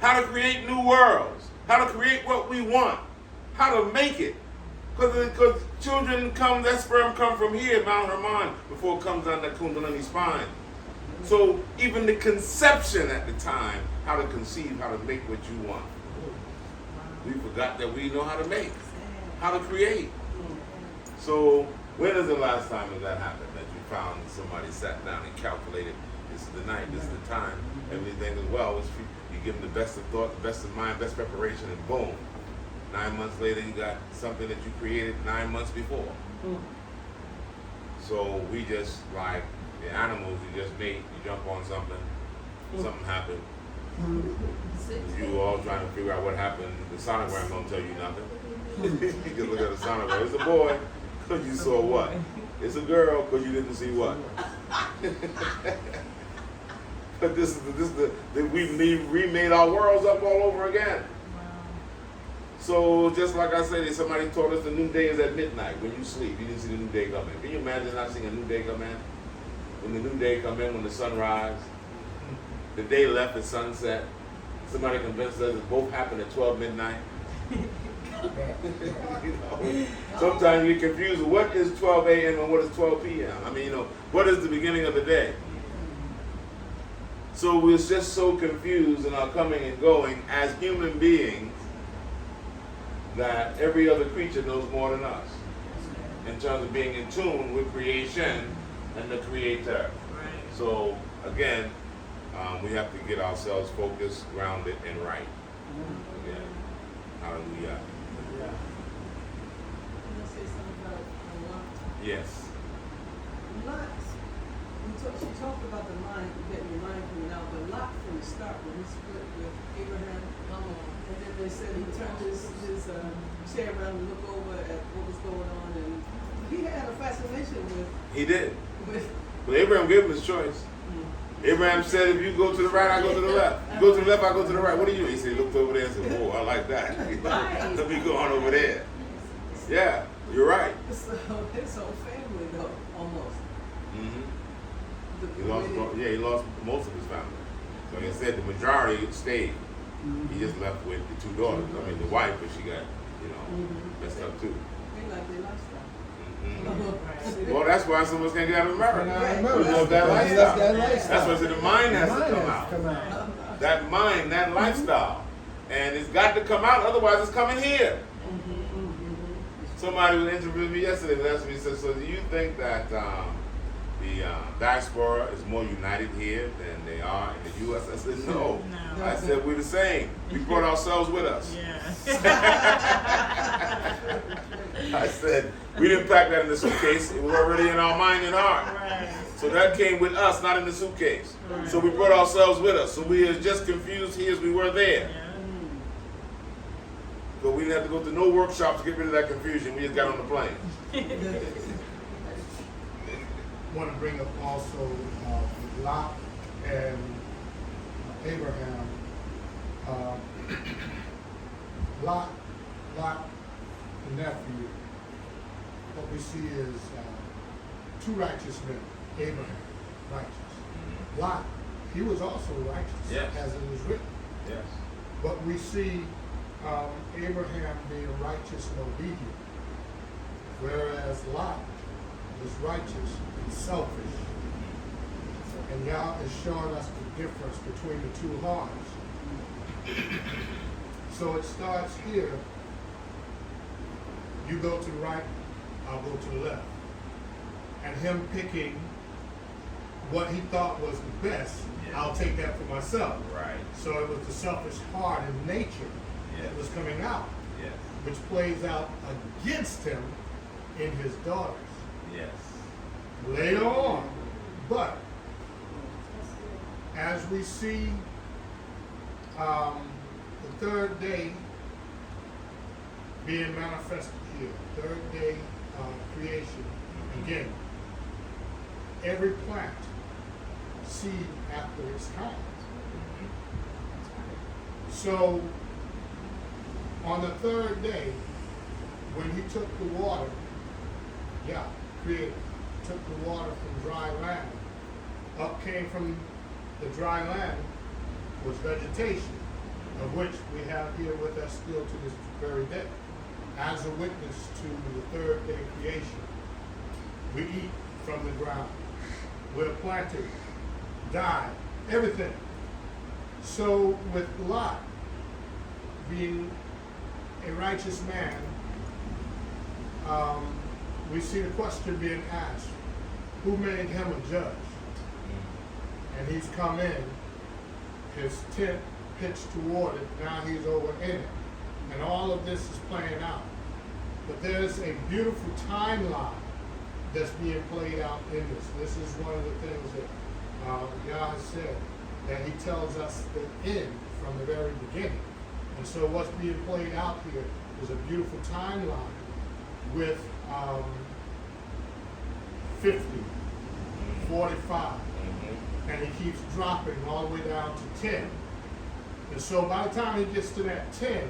How to create new worlds. How to create what we want. How to make it. Because children come, that sperm come from here, Mount Hermon, before it comes down that Kundalini spine. So even the conception at the time, how to conceive, how to make what you want. We forgot that we know how to make, how to create. So when is the last time that happened, that you found somebody sat down and calculated, this is the night, this is the time, everything is well, you give them the best of thought, the best of mind, best preparation, and boom. 9 months later, you got something that you created 9 months before. So we just, like the animals, you just mate, you jump on something, something happened. You all trying to figure out what happened. The sonogram don't tell you nothing. You can look at the sonogram. It's a boy, because you saw what? It's a girl, because you didn't see what? But we remade our worlds up all over again. So just like I said, somebody told us the new day is at midnight when you sleep. You didn't see the new day come in. Can you imagine not seeing a new day come in? When the new day come in, when the sun rise, the day left at sunset. Somebody convinced us it both happened at 12 midnight. You know, sometimes you get confused. What is 12 a.m. and what is 12 p.m.? I mean, you know, what is the beginning of the day? So we're just so confused in our coming and going as human beings that every other creature knows more than us in terms of being in tune with creation and the creator. Right. So again, we have to get ourselves focused, grounded, and right. Again, hallelujah. Can I say something about lunch? Yes. Lunch. She talked about the mind, getting your mind from but Lot from the start when he split with Abraham, and then they said he turned his chair around and looked over at what was going on, and he had a fascination He did. with But Abraham gave him his choice. Abraham said, if you go to the right, I go to the left. You go to the left, I go to the right. What do you do? He said, he looked over there and said, whoa, I like that. Let me go on over there. Yeah, you're right. so his whole family though, almost. Mm-hmm. He lost most of his family. So he said the majority stayed. He just left with the two daughters. I mean, the wife, but she got, messed up too. They like their lifestyle. Mm-hmm. Well, that's why some of us can't get out of America. We love that That's that lifestyle. lifestyle. That's why I said the mind has to Mine come has out. to come out. That mind, that lifestyle. And it's got to come out, otherwise it's coming here. Somebody was interviewing me yesterday and asked me, said, so do you think that the diaspora is more united here than they are in the U.S.? I said, no. No. I said, we're the same. We brought ourselves with us. Yeah. I said, we didn't pack that in the suitcase. It was already in our mind and heart. Right. So that came with us, not in the suitcase. Right. So we brought ourselves with us. So we are just confused here as we were there. Yeah. But we didn't have to go to no workshops to get rid of that confusion. We just got on the plane. Want to bring up also Lot and Abraham. Lot, the nephew. What we see is two righteous men. Abraham, righteous. Lot, he was also righteous, Yes. as it is written. Yes. But we see Abraham being righteous and obedient, whereas Lot was righteous and selfish. And Yah is showing us the difference between the two hearts. So it starts here. You go to the right, I'll go to the left. And him picking what he thought was the best, I'll take that for myself. Right. So it was the selfish heart and nature that was coming out, Yes. which plays out against him in his daughters Yes. later on. But as we see the third day being manifested here, third day creation, again, every plant seed after its kind. So on the third day, when he took the water, created, took the water from dry land, up came from the dry land was vegetation, of which we have here with us still to this very day. As a witness to the third day creation, we eat from the ground. We're planted, die, everything. So with Lot being a righteous man, we see the question being asked, who made him a judge? And he's come in, his tent pitched toward it, now he's over in it. And all of this is playing out. But there's a beautiful timeline that's being played out in this. This is one of the things that Yah has said, that he tells us the end from the very beginning. And so what's being played out here is a beautiful timeline with 50, 45, and he keeps dropping all the way down to 10. And so by the time he gets to that 10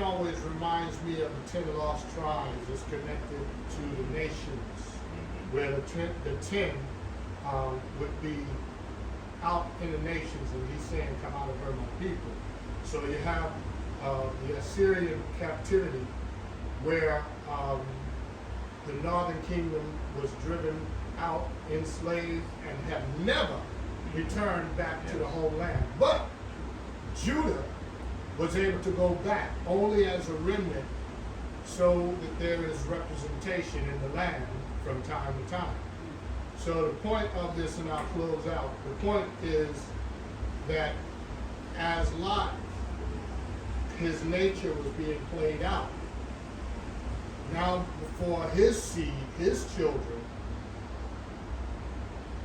always reminds me of the 10 lost tribes. It's connected to the nations, where the 10 would be out in the nations, and he's saying, come out of her, my people. So you have the Assyrian captivity, where the northern kingdom was driven out, enslaved, and have never returned back to the homeland. But Judah was able to go back only as a remnant, so that there is representation in the land from time to time. So the point of this, and I'll close out, the point is that as Lot, his nature was being played out. Now before his seed, his children,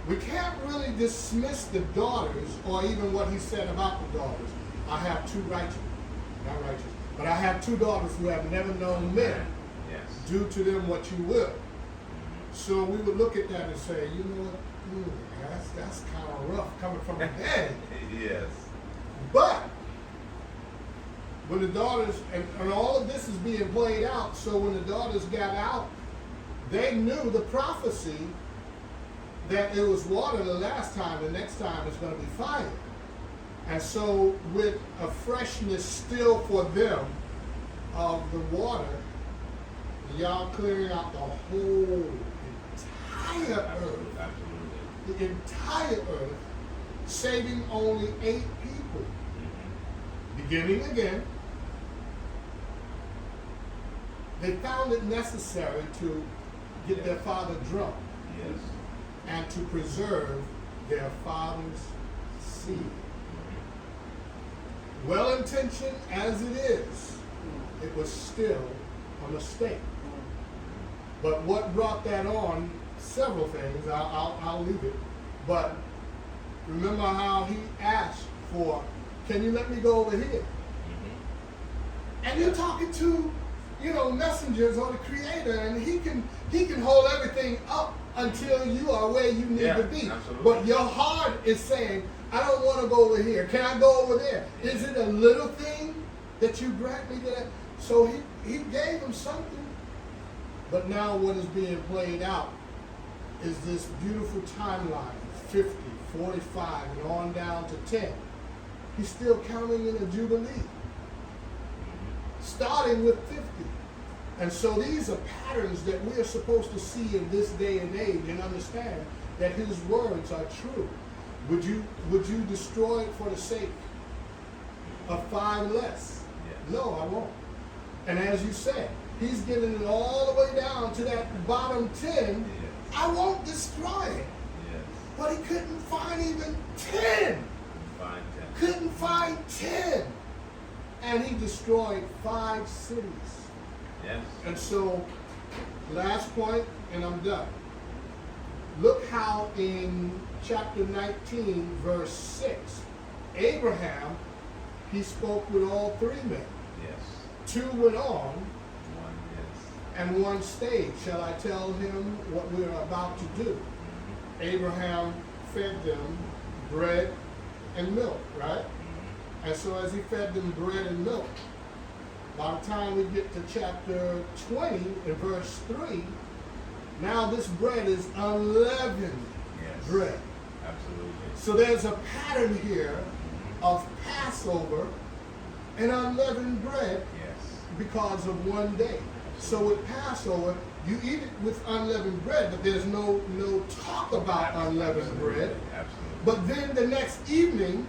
we can't really dismiss the daughters or even what he said about the daughters. I have two righteous, not righteous, but I have two daughters who have never known men. Yes. Do to them what you will. So we would look at that and say, you know what, that's kind of rough coming from a man. Yes. But when the daughters, and all of this is being played out, so when the daughters got out, they knew the prophecy that it was water the last time, the next time it's going to be fire. And so with a freshness still for them of the water, y'all clearing out the whole entire earth, Absolutely. the entire earth, saving only 8 people. Beginning again, they found it necessary to get their father drunk Yes. and to preserve their father's seed. Well-intentioned as it is, it was still a mistake. But what brought that on? Several things. I'll leave it. But remember how he asked for, can you let me go over here? And you're talking to, messengers or the Creator, and he can hold everything up until you are where you need to be. Absolutely. But your heart is saying, I don't want to go over here. Can I go over there? Is it a little thing that you grant me that? So he gave him something. But now what is being played out is this beautiful timeline, 50, 45, and on down to 10. He's still counting in a jubilee, starting with 50. And so these are patterns that we are supposed to see in this day and age and understand that his words are true. Would you destroy it for the sake of 5 less? Yes. No, I won't. And as you said, he's getting it all the way down to that bottom 10. Yes. I won't destroy it. Yes. But he couldn't find even 10. Fine. Couldn't find 10. And he destroyed 5 cities. Yes. And so, last point, and I'm done. Look how in chapter 19, verse 6, Abraham, he spoke with all 3 men. Yes. 2 went on, One. Yes. and 1 stayed. Shall I tell him what we're about to do? Abraham fed them bread and milk, right? And so as he fed them bread and milk, by the time we get to chapter 20 in verse 3, now this bread is unleavened Yes. bread. Absolutely. So there's a pattern here of Passover and unleavened bread Yes. because of one day. So with Passover, you eat it with unleavened bread, but there's no talk about unleavened bread. Absolutely. But then the next evening,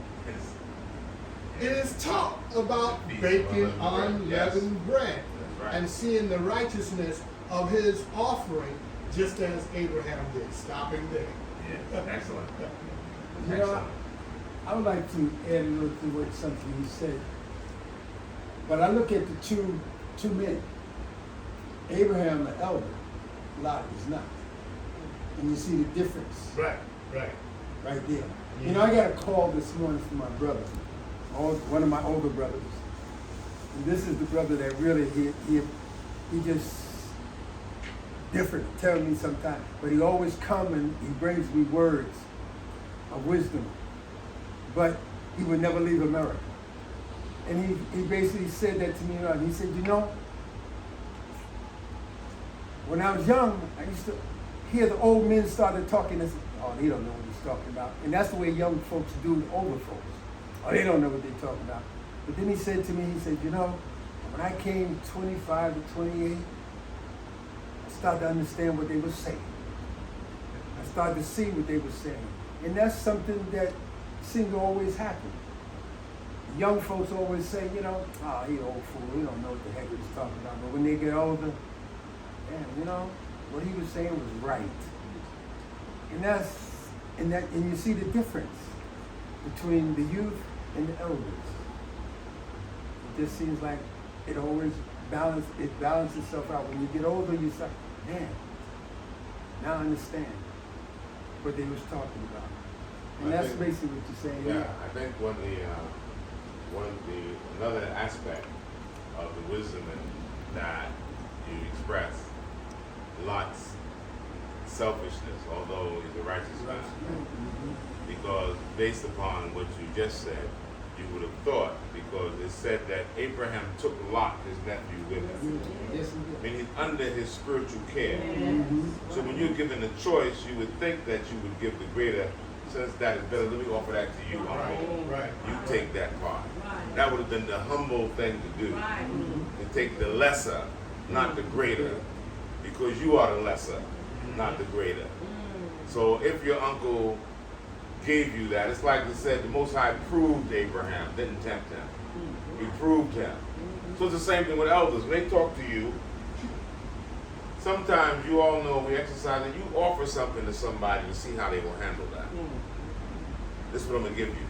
it is talk about baking unleavened bread That's right. and seeing the righteousness of his offering, just as Abraham did. Stopping there. Yes. Excellent. You know, I would like to add a little to what something you said. But I look at the two men. Abraham, the elder, Lot is not. And you see the difference Right. right there. You know, I got a call this morning from my brother, one of my older brothers. And this is the brother that really, he just different, telling me sometimes. But he always come and he brings me words of wisdom. But he would never leave America. And he basically said that to me, and he said, when I was young, I used to hear the old men started talking. I said, oh, they don't know what he's talking about. And that's the way young folks do the older folks. Oh, they don't know what they're talking about. But then he said to me, when I came 25 to 28, I started to understand what they were saying. I started to see what they were saying. And that's something that seemed to always happen. Young folks always say, he old fool, he don't know what the heck he was talking about. But when they get older, what he was saying was right. And you see the difference between the youth and the elders. It just seems like it always balances itself out. When you get older, you say, man, now I understand. what they was talking about. And I that's think- basically what you're saying. Yeah, I think another aspect of the wisdom that you express, Lot's selfishness, although he's a righteous man. Because based upon what you just said, you would have thought, because it said that Abraham took Lot, his nephew, with him. Yes, I mean, he's under his spiritual care. So when you're given a choice, you would think that you would give the greater, since that is better, let me offer that to you, uncle. Right. You take that part. Right. That would have been the humble thing to do. Right. To take the lesser, not the greater, because you are the lesser, not the greater. So if your uncle gave you that, it's like it said, the Most High proved Abraham, didn't tempt him. He proved him. So it's the same thing with elders. When they talk to you, sometimes you all know we exercise and you offer something to somebody to see how they will handle that. This is what I'm going to give you.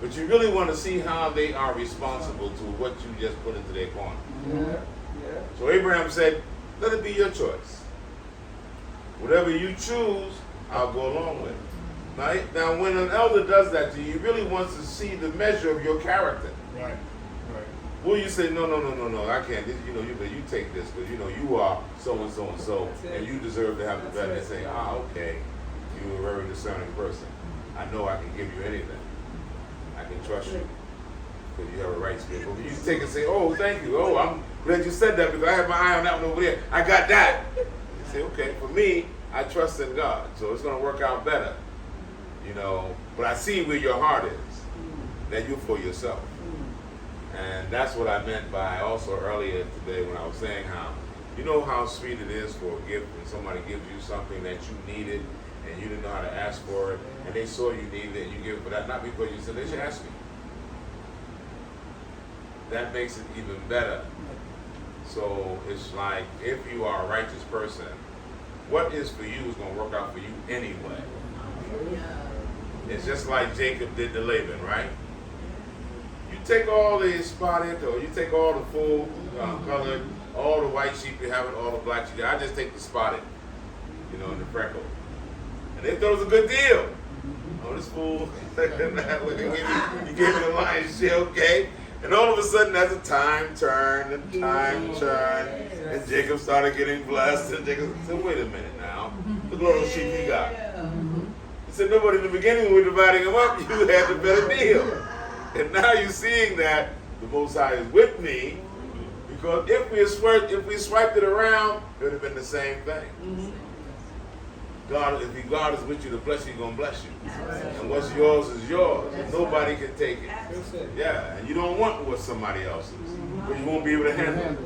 But you really want to see how they are responsible to what you just put into their corner. Yeah. So Abraham said, let it be your choice. Whatever you choose, I'll go along with. Now, when an elder does that to you, he really wants to see the measure of your character. Right. Will you say, no, I can't. This, you take this, because you are so and so and so, and you deserve to have the better. They say, okay, you're a very discerning person. I know I can give you anything. I can trust you, because you have a right spirit. But when you take and say, oh, thank you. Oh, I'm glad you said that, because I have my eye on that one over there. I got that. You say, okay, for me, I trust in God, so it's going to work out better. But I see where your heart is, that you're for yourself. And that's what I meant by also earlier today when I was saying how sweet it is for a gift when somebody gives you something that you needed and you didn't know how to ask for it, and they saw you needed it and you give it for that, not because you said they should ask me. That makes it even better. So it's like, if you are a righteous person, what is for you is going to work out for you anyway. It's just like Jacob did to Laban, right? You take all the spotted, or you take all the full colored, all the white sheep you have, all the black sheep. I just take the spotted, and the freckle. And they thought it was a good deal. Oh, this fool, you gave me the lion's share, okay? And all of a sudden, as the time turned, and Jacob started getting blessed, and Jacob said, wait a minute now, look at all those sheep he got. He said, nobody in the beginning when we were dividing them up, you had the better deal. And now you're seeing that the Most High is with me, because if we swiped it around, it would have been the same thing. God, if God is with you to bless you, He's going to bless you. And what's yours is yours. And nobody can take it. Yeah, and you don't want what somebody else is, but you won't be able to handle it.